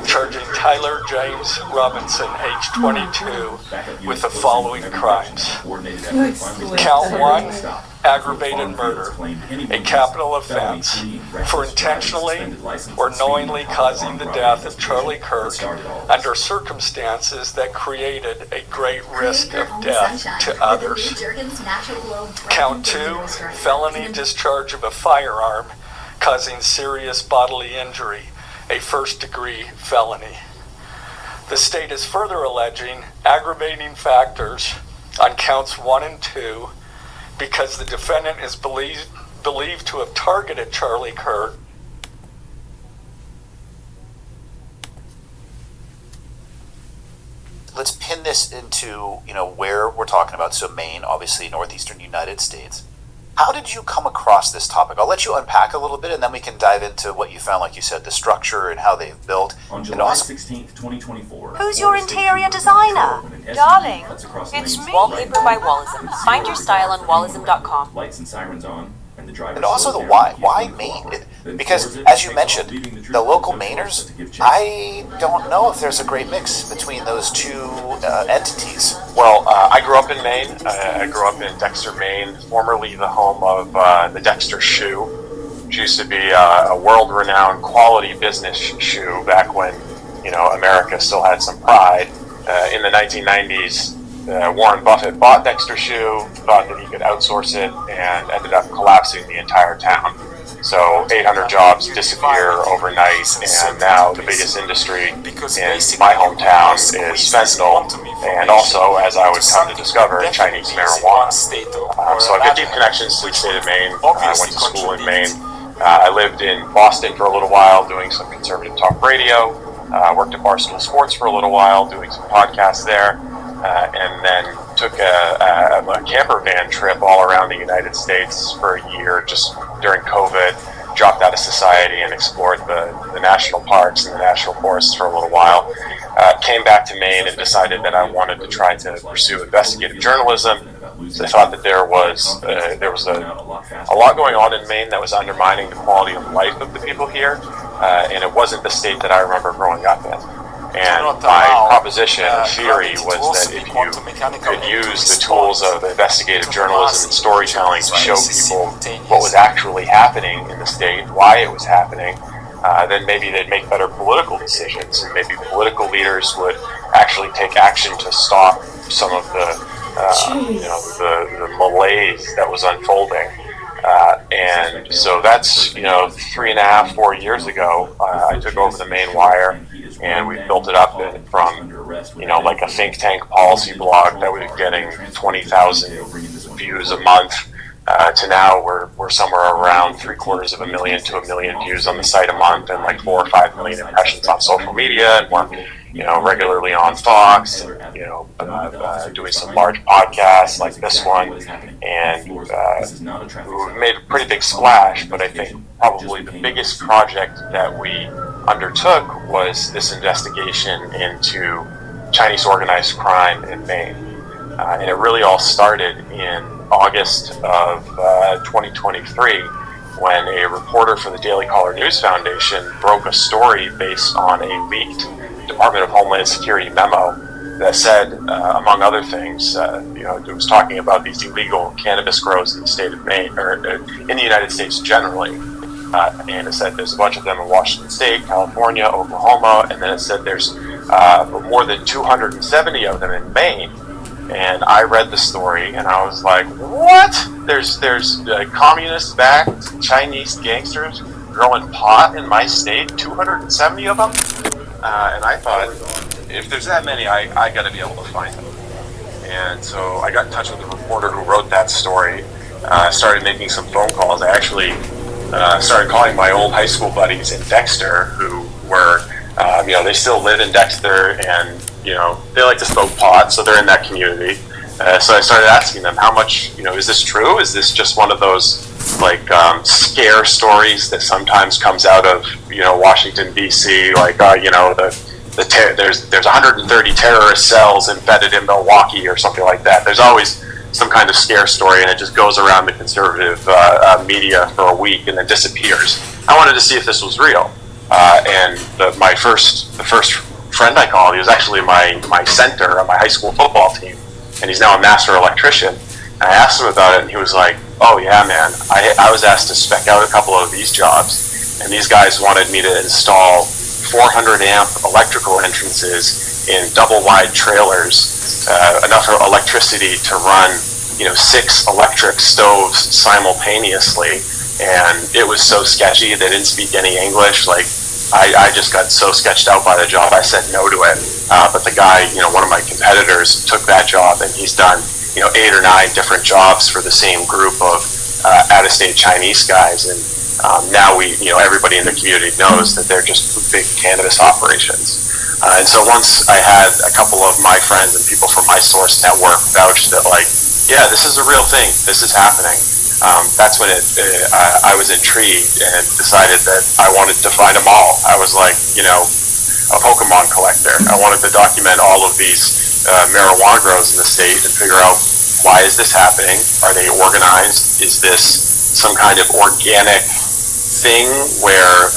Speaker 7: charging Tyler James Robinson, age 22, with the following crimes. Count 1, aggravated murder, a capital offense for intentionally or knowingly causing the death of Charlie Kirk under circumstances that created a great risk of death to others. Count 2, felony discharge of a firearm causing serious bodily injury, a first-degree felony. The state is further alleging aggravating factors on counts 1 and 2 because the defendant is believed to have targeted Charlie Kirk.
Speaker 10: Let's pin this into, where we're talking about. So Maine, obviously northeastern United States. How did you come across this topic? I'll let you unpack a little bit, and then we can dive into what you found, like you said, the structure and how they've built.
Speaker 6: On July 16th, 2024.
Speaker 11: Who's your interior designer? Darling, it's me. Wallpaper by Wallism. Find your style on wallism.com.
Speaker 6: Lights and sirens on.
Speaker 10: And also the why. Why Maine? Because, as you mentioned, the local Mainers, I don't know if there's a great mix between those two entities.
Speaker 15: Well, I grew up in Maine. I grew up in Dexter, Maine, formerly the home of the Dexter Shoe, which used to be a world-renowned quality business shoe back when, America still had some pride. In the 1990s, Warren Buffett bought Dexter Shoe, thought that he could outsource it, and ended up collapsing the entire town. So 800 jobs disappear overnight, and now the biggest industry in my hometown is fentanyl, and also, as I would come to discover, Chinese marijuana. So I've got deep connections to the state of Maine. I went to school in Maine. I lived in Boston for a little while doing some conservative talk radio. Worked at Barstool Sports for a little while doing some podcasts there. And then took a camper van trip all around the United States for a year just during COVID, dropped out of society and explored the national parks and the national forests for a little while. Came back to Maine and decided that I wanted to try to pursue investigative journalism. So I thought that there was a lot going on in Maine that was undermining the quality of life of the people here, and it wasn't the state that I remember growing up in. And my proposition and theory was that if you could use the tools of investigative journalism and storytelling to show people what was actually happening in the state, why it was happening, then maybe they'd make better political decisions, and maybe political leaders would actually take action to stop some of the malaise that was unfolding. And so that's 3.5, 4 years ago. I took over the Maine Wire, and we built it up from like a think tank policy blog that was getting 20,000 views a month to now we're somewhere around 750,000 to 1 million views on the site a month, and like 4 or 5 million impressions on social media, and we're regularly on Fox, and doing some large podcasts like this one, and we made a pretty big splash. But I think probably the biggest project that we undertook was this investigation into Chinese organized crime in Maine, and it really all started in August of 2023 when a reporter for the Daily Caller News Foundation broke a story based on a leaked Department of Homeland Security memo that said, among other things, it was talking about these illegal cannabis grows in the state of Maine, or in the United States generally. And it said there's a bunch of them in Washington State, California, Oklahoma, and then it said there's more than 270 of them in Maine. And I read the story, and I was like, what? There's communist-backed Chinese gangsters growing pot in my state, 270 of them? And I thought, if there's that many, I got to be able to find them. And so I got in touch with the reporter who wrote that story, started making some phone calls. I actually started calling my old high school buddies in Dexter who were, they still live in Dexter, and they like to smoke pot, so they're in that community. So I started asking them, how much, is this true? Is this just one of those scare stories that sometimes comes out of Washington D.C. There's 130 terrorist cells embedded in Milwaukee or something like that. There's always some kind of scare story, and it just goes around the conservative media for a week and then disappears. I wanted to see if this was real, and the first friend I called, he was actually my center on my high school football team, and he's now a master electrician. And I asked him about it, and he was like, oh yeah, man, I was asked to spec out a couple of these jobs, and these guys wanted me to install 400 amp electrical entrances in double wide trailers, enough electricity to run 6 electric stoves simultaneously. And it was so sketchy, they didn't speak any English. I just got so sketched out by the job, I said no to it. But the guy, one of my competitors, took that job, and he's done 8 or 9 different jobs for the same group of out-of-state Chinese guys. And now everybody in the community knows that they're just big cannabis operations. And so once I had a couple of my friends and people from my source network vouch that, yeah, this is a real thing, this is happening, that's when I was intrigued and decided that I wanted to find them all. I was like, a Pokemon collector. I wanted to document all of these marijuana grows in the state and figure out, why is this happening? Are they organized? Is this some kind of organic thing where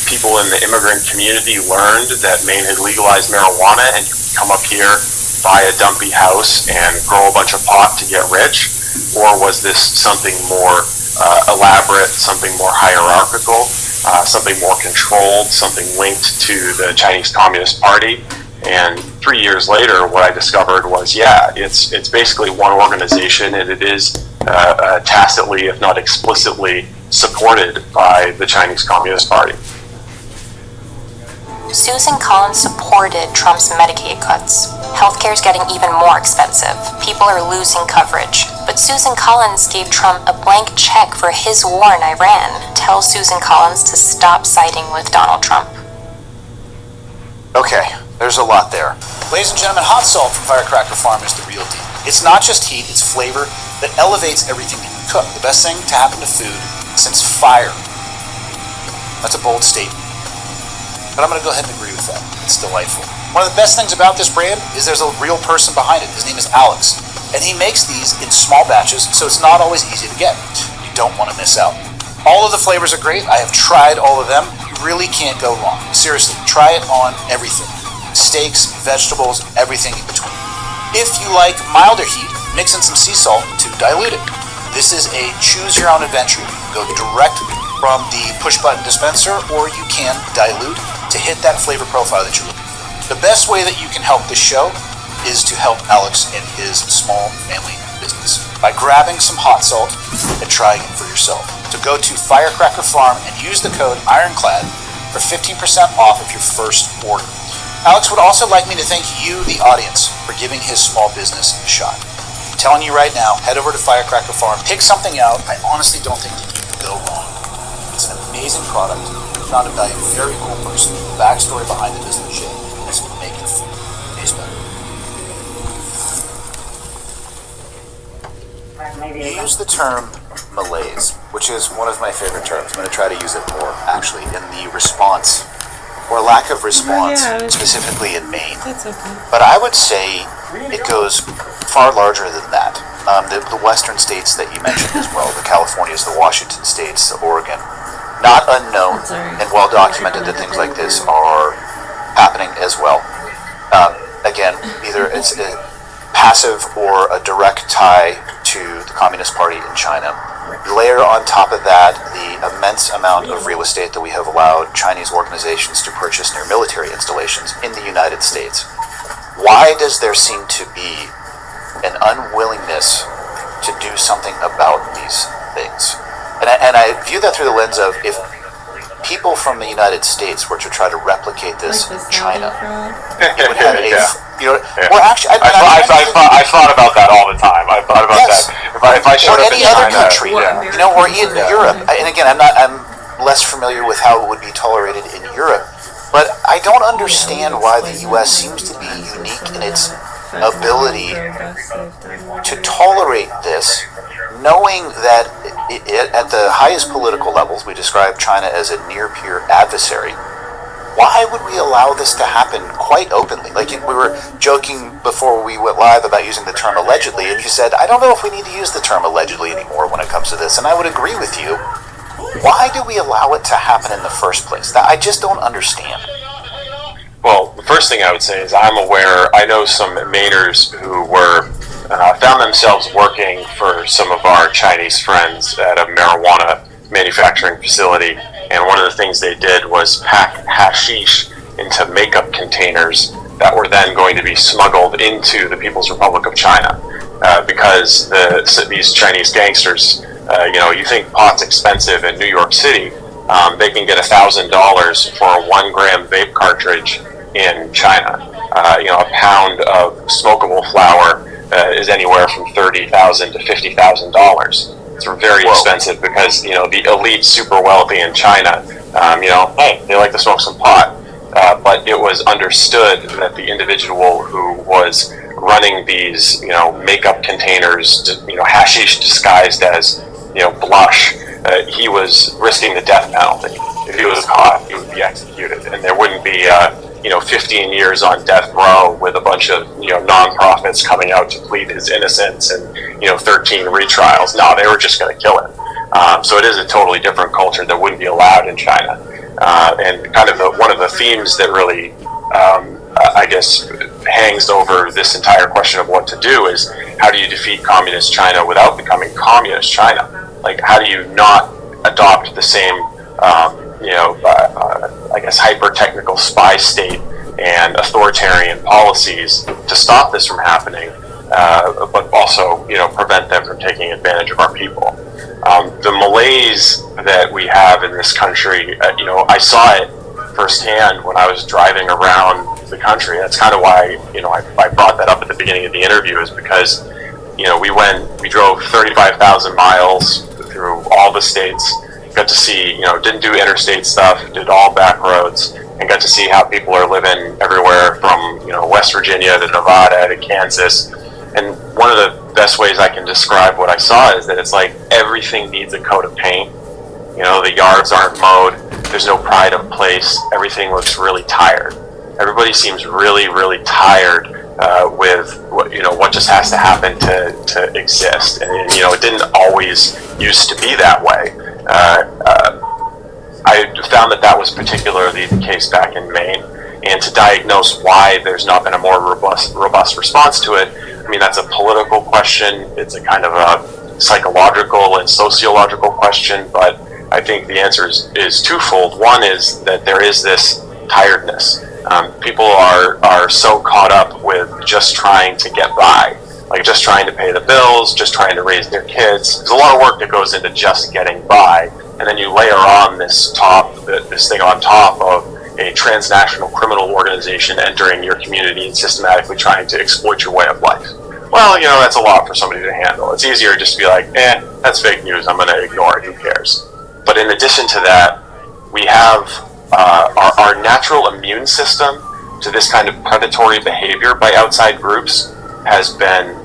Speaker 15: people in the immigrant community learned that Maine had legalized marijuana, and you can come up here, buy a dumpy house, and grow a bunch of pot to get rich? Or was this something more elaborate, something more hierarchical, something more controlled, something linked to the Chinese Communist Party? And 3 years later, what I discovered was, yeah, it's basically one organization, and it is tacitly, if not explicitly, supported by the Chinese Communist Party.
Speaker 2: Susan Collins supported Trump's Medicaid cuts. Healthcare's getting even more expensive. People are losing coverage. But Susan Collins gave Trump a blank check for his war in Iran. Tell Susan Collins to stop siding with Donald Trump.
Speaker 10: Okay, there's a lot there. Ladies and gentlemen, hot salt from Firecracker Farm is the real deal. It's not just heat, it's flavor that elevates everything that you cook. The best thing to happen to food since fire. That's a bold statement, but I'm going to go ahead and agree with that. It's delightful. One of the best things about this brand is there's a real person behind it. His name is Alex, and he makes these in small batches, so it's not always easy to get. You don't want to miss out. All of the flavors are great. I have tried all of them. You really can't go wrong. Seriously, try it on everything. Steaks, vegetables, everything in between. If you like milder heat, mix in some sea salt to dilute it. This is a choose your own adventure. You can go direct from the push button dispenser, or you can dilute to hit that flavor profile that you're looking for. The best way that you can help this show is to help Alex and his small family business by grabbing some hot salt and trying it for yourself. So go to Firecracker Farm and use the code IRONCLAD for 15% off of your first order. Alex would also like me to thank you, the audience, for giving his small business a shot. I'm telling you right now, head over to Firecracker Farm, pick something out. I honestly don't think you can go wrong. It's an amazing product, founded by a very cool person. The backstory behind it is legit, and it's making food taste better. You use the term malaise, which is one of my favorite terms. I'm going to try to use it more, actually, in the response, or lack of response, specifically in Maine.
Speaker 1: That's okay.
Speaker 10: But I would say it goes far larger than that. The western states that you mentioned as well, the Californias, the Washington states, the Oregon, not unknown and well documented that things like this are happening as well. Again, either it's a passive or a direct tie to the Communist Party in China. Layer on top of that the immense amount of real estate that we have allowed Chinese organizations to purchase near military installations in the United States. Why does there seem to be an unwillingness to do something about these things? And I view that through the lens of, if people from the United States were to try to replicate this in China, it would have or actually,
Speaker 15: I thought about that all the time. I thought about that. If I showed
Speaker 10: or
Speaker 15: up
Speaker 10: any
Speaker 15: in
Speaker 10: other
Speaker 15: China,
Speaker 10: country, or in Europe. And again, I'm less familiar with how it would be tolerated in Europe, but I don't understand why the U.S. seems to be unique in its ability to tolerate this, knowing that at the highest political levels, we describe China as a near-peer adversary. Why would we allow this to happen quite openly? Like, we were joking before we went live about using the term allegedly, and you said, I don't know if we need to use the term allegedly anymore when it comes to this, and I would agree with you. Why do we allow it to happen in the first place? That I just don't understand.
Speaker 15: Well, the first thing I would say is I know some Mainers who were found themselves working for some of our Chinese friends at a marijuana manufacturing facility, and one of the things they did was pack hashish into makeup containers that were then going to be smuggled into the People's Republic of China, because these Chinese gangsters, you think pot's expensive in New York City, they can get $1,000 for a 1 gram vape cartridge in China. A pound of smokable flour is anywhere from $30,000 to $50,000. It's very expensive because the elite, super wealthy in China, hey, they like to smoke some pot. But it was understood that the individual who was running these, makeup containers, hashish disguised as, blush, he was risking the death penalty. If he was caught, he would be executed, and there wouldn't be 15 years on death row with a bunch of non-profits coming out to plead his innocence and 13 retrials. No, they were just going to kill him. So it is a totally different culture that wouldn't be allowed in China. And kind of one of the themes that really I guess hangs over this entire question of what to do is, how do you defeat communist China without becoming communist China? Like, how do you not adopt the same I guess hyper-technical spy state and authoritarian policies to stop this from happening, but also prevent them from taking advantage of our people. The malaise that we have in this country, I saw it firsthand when I was driving around the country. That's kind of why, I brought that up at the beginning of the interview, is because, we drove 35,000 miles through all the states, got to see, didn't do interstate stuff, did all back roads, and got to see how people are living everywhere from, West Virginia to Nevada to Kansas. And one of the best ways I can describe what I saw is that it's like everything needs a coat of paint. The yards aren't mowed, there's no pride of place, everything looks really tired. Everybody seems really, really tired with what just has to happen to exist. And it didn't always used to be that way. I found that was particularly the case back in Maine, and to diagnose why there's not been a more robust response to it, that's a political question, it's a kind of a psychological and sociological question, but I think the answer is twofold. One is that there is this tiredness. People are so caught up with just trying to get by, like just trying to pay the bills, just trying to raise their kids. There's a lot of work that goes into just getting by, and then you layer on this thing on top of a transnational criminal organization entering your community and systematically trying to exploit your way of life. Well, that's a lot for somebody to handle. It's easier just to be like, that's fake news, I'm going to ignore it, who cares? But in addition to that, we have our natural immune system to this kind of predatory behavior by outside groups has been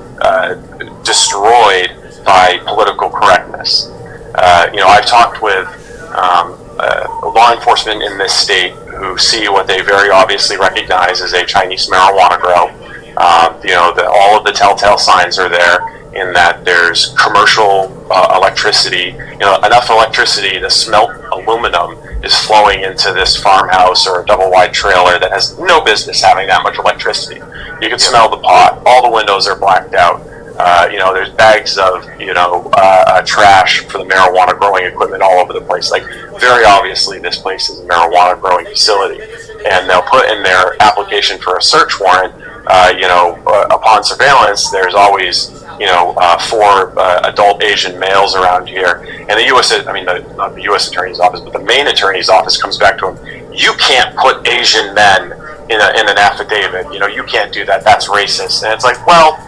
Speaker 15: destroyed by political correctness. I've talked with law enforcement in this state who see what they very obviously recognize as a Chinese marijuana grow. All of the telltale signs are there in that there's commercial electricity, enough electricity to smelt aluminum is flowing into this farmhouse or a double-wide trailer that has no business having that much electricity. You can smell the pot. All the windows are blacked out. There's bags of, trash for the marijuana growing equipment all over the place. Like, very obviously this place is a marijuana growing facility. And they'll put in their application for a search warrant, upon surveillance, there's always, 4 adult Asian males around here. And the not the U.S. Attorney's Office, but the Maine Attorney's Office comes back to him, you can't put Asian men in an affidavit. You can't do that. That's racist. And it's like, well,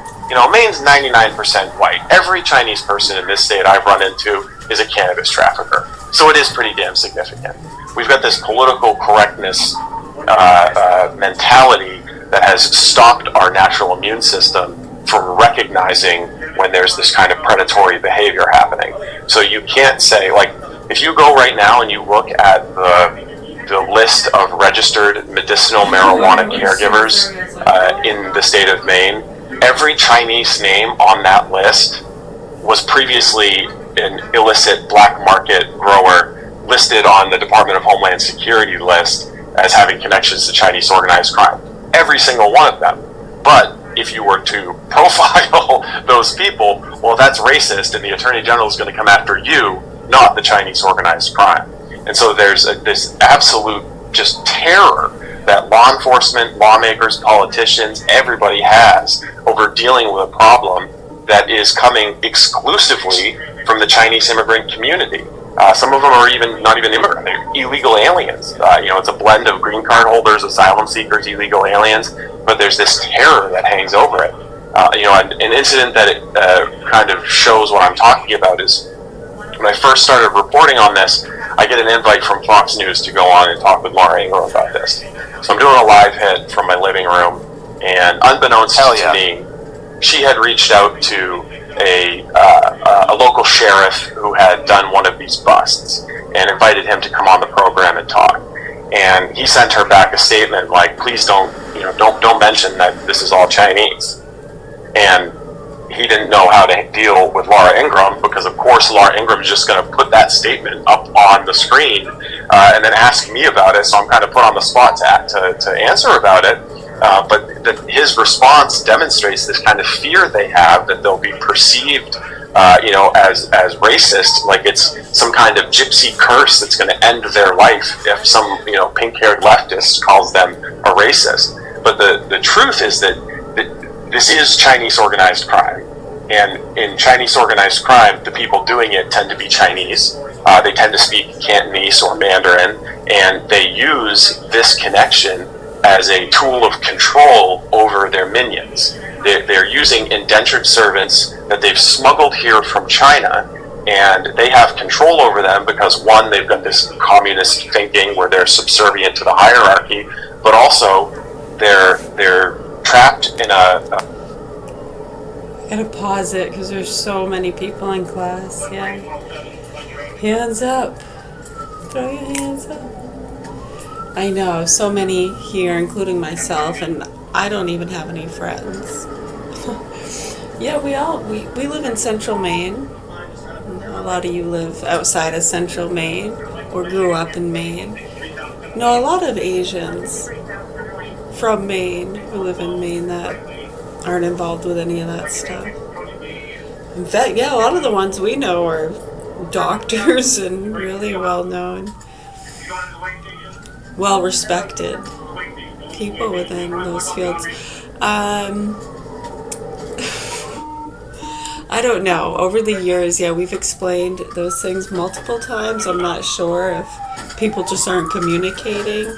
Speaker 15: Maine's 99% white. Every Chinese person in this state I've run into is a cannabis trafficker. So it is pretty damn significant. We've got this political correctness mentality that has stopped our natural immune system from recognizing when there's this kind of predatory behavior happening. So you can't say, like, if you go right now and you look at the list of registered medicinal marijuana caregivers in the state of Maine, every Chinese name on that list was previously an illicit black market grower listed on the Department of Homeland Security list as having connections to Chinese organized crime. Every single one of them. But if you were to profile those people, well, that's racist, and the Attorney General is going to come after you, not the Chinese organized crime. And so there's this absolute just terror that law enforcement, lawmakers, politicians, everybody has over dealing with a problem that is coming exclusively from the Chinese immigrant community. Some of them are not even immigrant, they're illegal aliens. It's a blend of green card holders, asylum seekers, illegal aliens, but there's this terror that hangs over it. An incident that kind of shows what I'm talking about is when I first started reporting on this, I get an invite from Fox News to go on and talk with Laura Ingraham about this. So I'm doing a live hit from my living room, and unbeknownst to me, she had reached out to a local sheriff who had done one of these busts and invited him to come on the program and talk. And he sent her back a statement like, please don't mention that this is all Chinese. And he didn't know how to deal with Laura Ingraham, because of course Laura Ingraham is just going to put that statement up on the screen and then ask me about it. So I'm kind of put on the spot to answer about it. But his response demonstrates this kind of fear they have that they'll be perceived, as racist, like it's some kind of gypsy curse that's going to end their life if some, pink-haired leftist calls them a racist. But the truth is that this is Chinese organized crime. And in Chinese organized crime, the people doing it tend to be Chinese. They tend to speak Cantonese or Mandarin, and they use this connection as a tool of control over their minions. They're using indentured servants that they've smuggled here from China, and they have control over them because, one, they've got this communist thinking where they're subservient to the hierarchy, but also they're trapped in a
Speaker 1: I gotta pause it because there's so many people in class. Yeah. Hands up. Throw your hands up. I know, so many here, including myself, and I don't even have any friends. Yeah, we live in Central Maine. A lot of you live outside of Central Maine or grew up in Maine. No, a lot of Asians from Maine who live in Maine that aren't involved with any of that stuff. In fact, yeah, a lot of the ones we know are doctors and really well-known, well-respected people within those fields. I don't know. Over the years, yeah, we've explained those things multiple times. I'm not sure if people just aren't communicating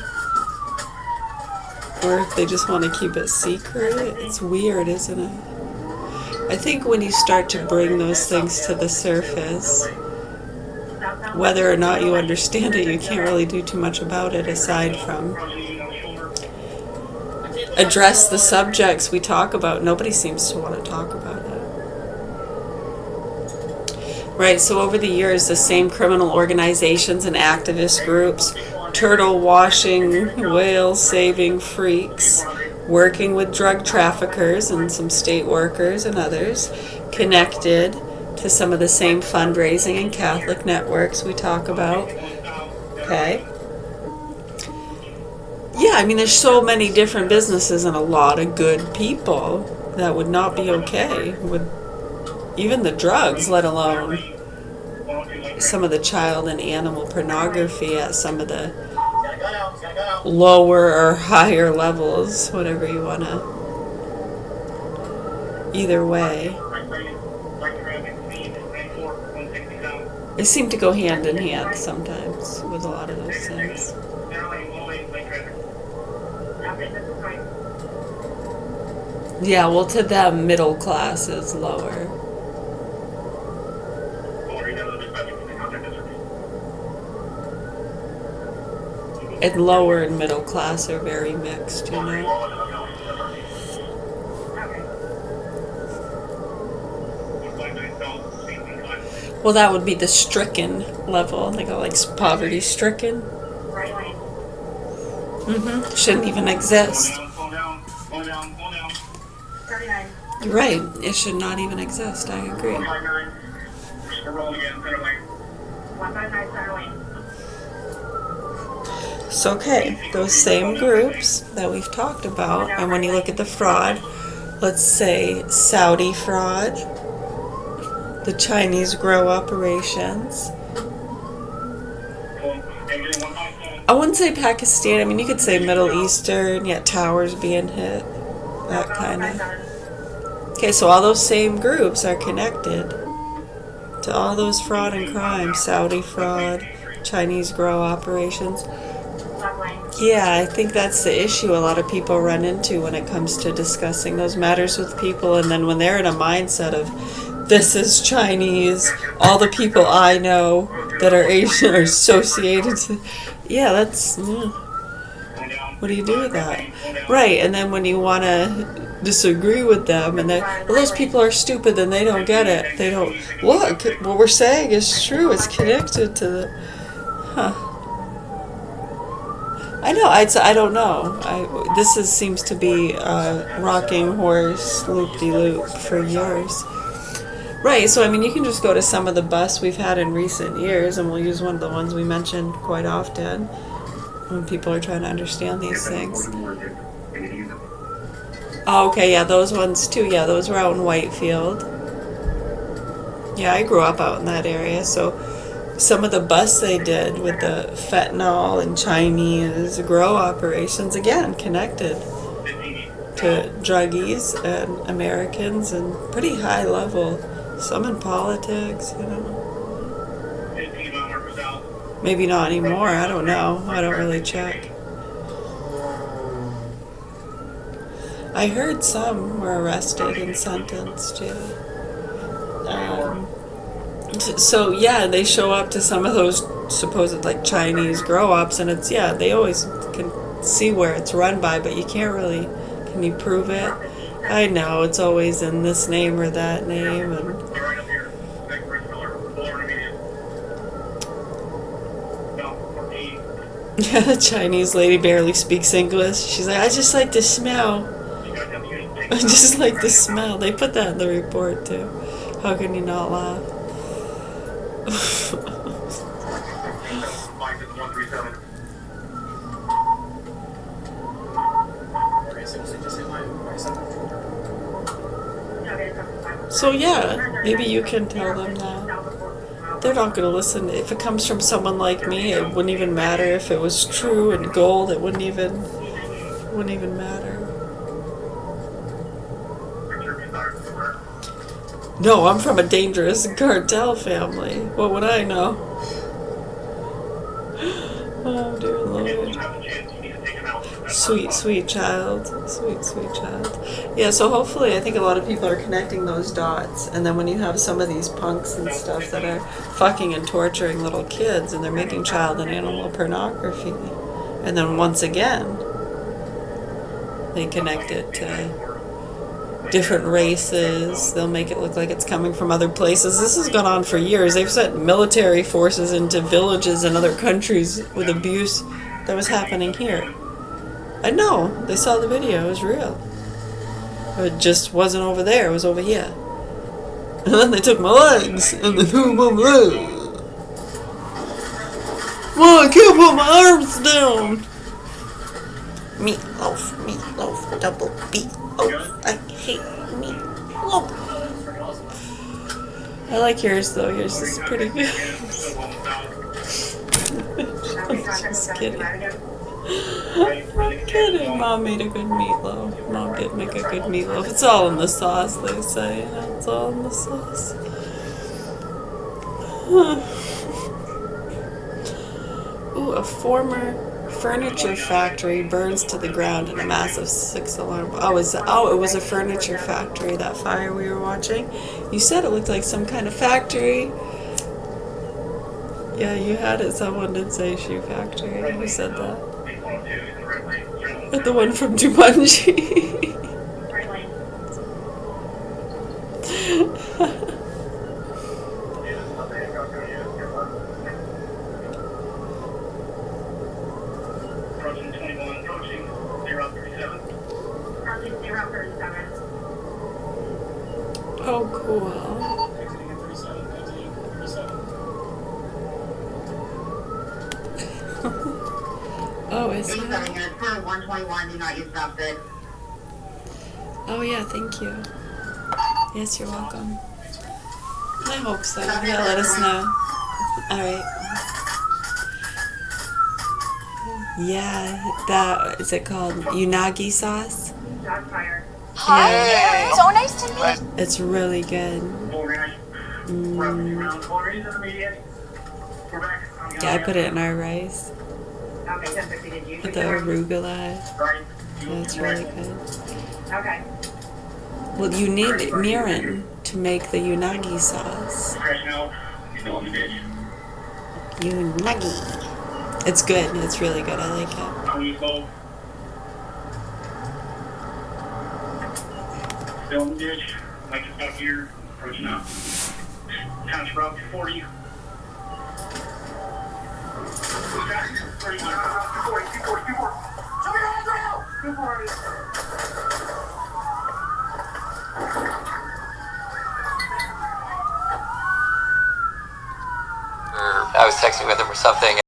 Speaker 1: or if they just want to keep it secret. It's weird, isn't it? I think when you start to bring those things to the surface, whether or not you understand it, you can't really do too much about it aside from address the subjects we talk about. Nobody seems to want to talk about it. Right, so over the years, the same criminal organizations and activist groups, turtle washing, whale saving freaks, working with drug traffickers and some state workers and others, connected to some of the same fundraising and Catholic networks we talk about. Okay. Yeah, I mean, there's so many different businesses and a lot of good people that would not be okay with even the drugs, let alone some of the child and animal pornography at some of the lower or higher levels, whatever you want to. Either way, they seem to go hand in hand sometimes with a lot of those things. Yeah, well, to them, middle class is lower. And lower and middle class are very mixed, you know. Well, that would be the stricken level. They go like poverty stricken. Shouldn't even exist. You're right. It should not even exist. I agree. So, okay, those same groups that we've talked about, and when you look at the fraud, let's say Saudi fraud, the Chinese grow operations. I wouldn't say Pakistan. I mean, you could say Middle Eastern, yet towers being hit, that kind of. Okay, so all those same groups are connected to all those fraud and crime, Saudi fraud, Chinese grow operations. Yeah, I think that's the issue a lot of people run into when it comes to discussing those matters with people, and then when they're in a mindset of, this is Chinese, all the people I know that are Asian are associated to, yeah, that's, what do you do with that? Right, and then when you want to disagree with them, and well, those people are stupid, then they don't get it. They don't, look, what we're saying is true, it's connected to the, I know, I don't know. This seems to be a rocking horse loop-de-loop for years. Right, so I mean, you can just go to some of the busts we've had in recent years, and we'll use one of the ones we mentioned quite often when people are trying to understand these things. Oh, okay, yeah, those ones too. Yeah, those were out in Whitefield. Yeah, I grew up out in that area, so some of the busts they did with the fentanyl and Chinese grow operations, again, connected to druggies and Americans, and pretty high level. Some in politics, you know. Maybe not anymore. I don't know. I don't really check. I heard some were arrested and sentenced too. So yeah, they show up to some of those supposed like Chinese grow-ups, and it's they always can see where it's run by, but you can't really. Can you prove it? I know it's always in this name or that name, and yeah, the Chinese lady barely speaks English. She's like, I just like the smell. I just like the smell. They put that in the report too. How can you not laugh? So yeah, maybe you can tell them that. They're not going to listen. If it comes from someone like me, it wouldn't even matter. If it was true and gold, it wouldn't even matter. No, I'm from a dangerous cartel family. What would I know? Oh, dear Lord. Sweet, sweet child. Sweet, sweet child. Yeah, so hopefully I think a lot of people are connecting those dots. And then when you have some of these punks and stuff that are fucking and torturing little kids, and they're making child and animal pornography, and then once again, they connect it to different races. They'll make it look like it's coming from other places. This has gone on for years. They've sent military forces into villages in other countries with abuse that was happening here. I know. They saw the video. It was real. It just wasn't over there. It was over here. And then they took my legs. And then took my legs. Well, I can't put my arms down. Meatloaf, meatloaf, double meatloaf. I hate meatloaf. I like yours though. Yours is pretty good. Just kidding. I'm kidding. Mom made a good meatloaf. Mom did make a good meatloaf. It's all in the sauce, they say. It's all in the sauce. Ooh, a former furniture factory burns to the ground in a massive 6-alarm. It was a furniture factory, that fire we were watching. You said it looked like some kind of factory. Yeah, you had it. Someone did say shoe factory. Who said that? The one from Jumanji. Oh, cool. Oh, is it?
Speaker 8: 121, do not use stop bid.
Speaker 1: Oh, yeah, thank you. Yes, you're welcome. I hope so. Yeah, let us know. Alright. Yeah, that, is it called unagi sauce?
Speaker 2: Hi,
Speaker 1: Yeah.
Speaker 2: so nice to meet you.
Speaker 1: It's really good. Yeah, I put it in our rice. With the arugula. Yeah, it's really good.
Speaker 8: Okay.
Speaker 1: Well, you need mirin to make the unagi sauce. Unagi. It's good. It's really good. I like it.
Speaker 17: Still in the ditch. Like it's up here. Approaching up. Couch route 40. 240.
Speaker 18: I was texting with him or something.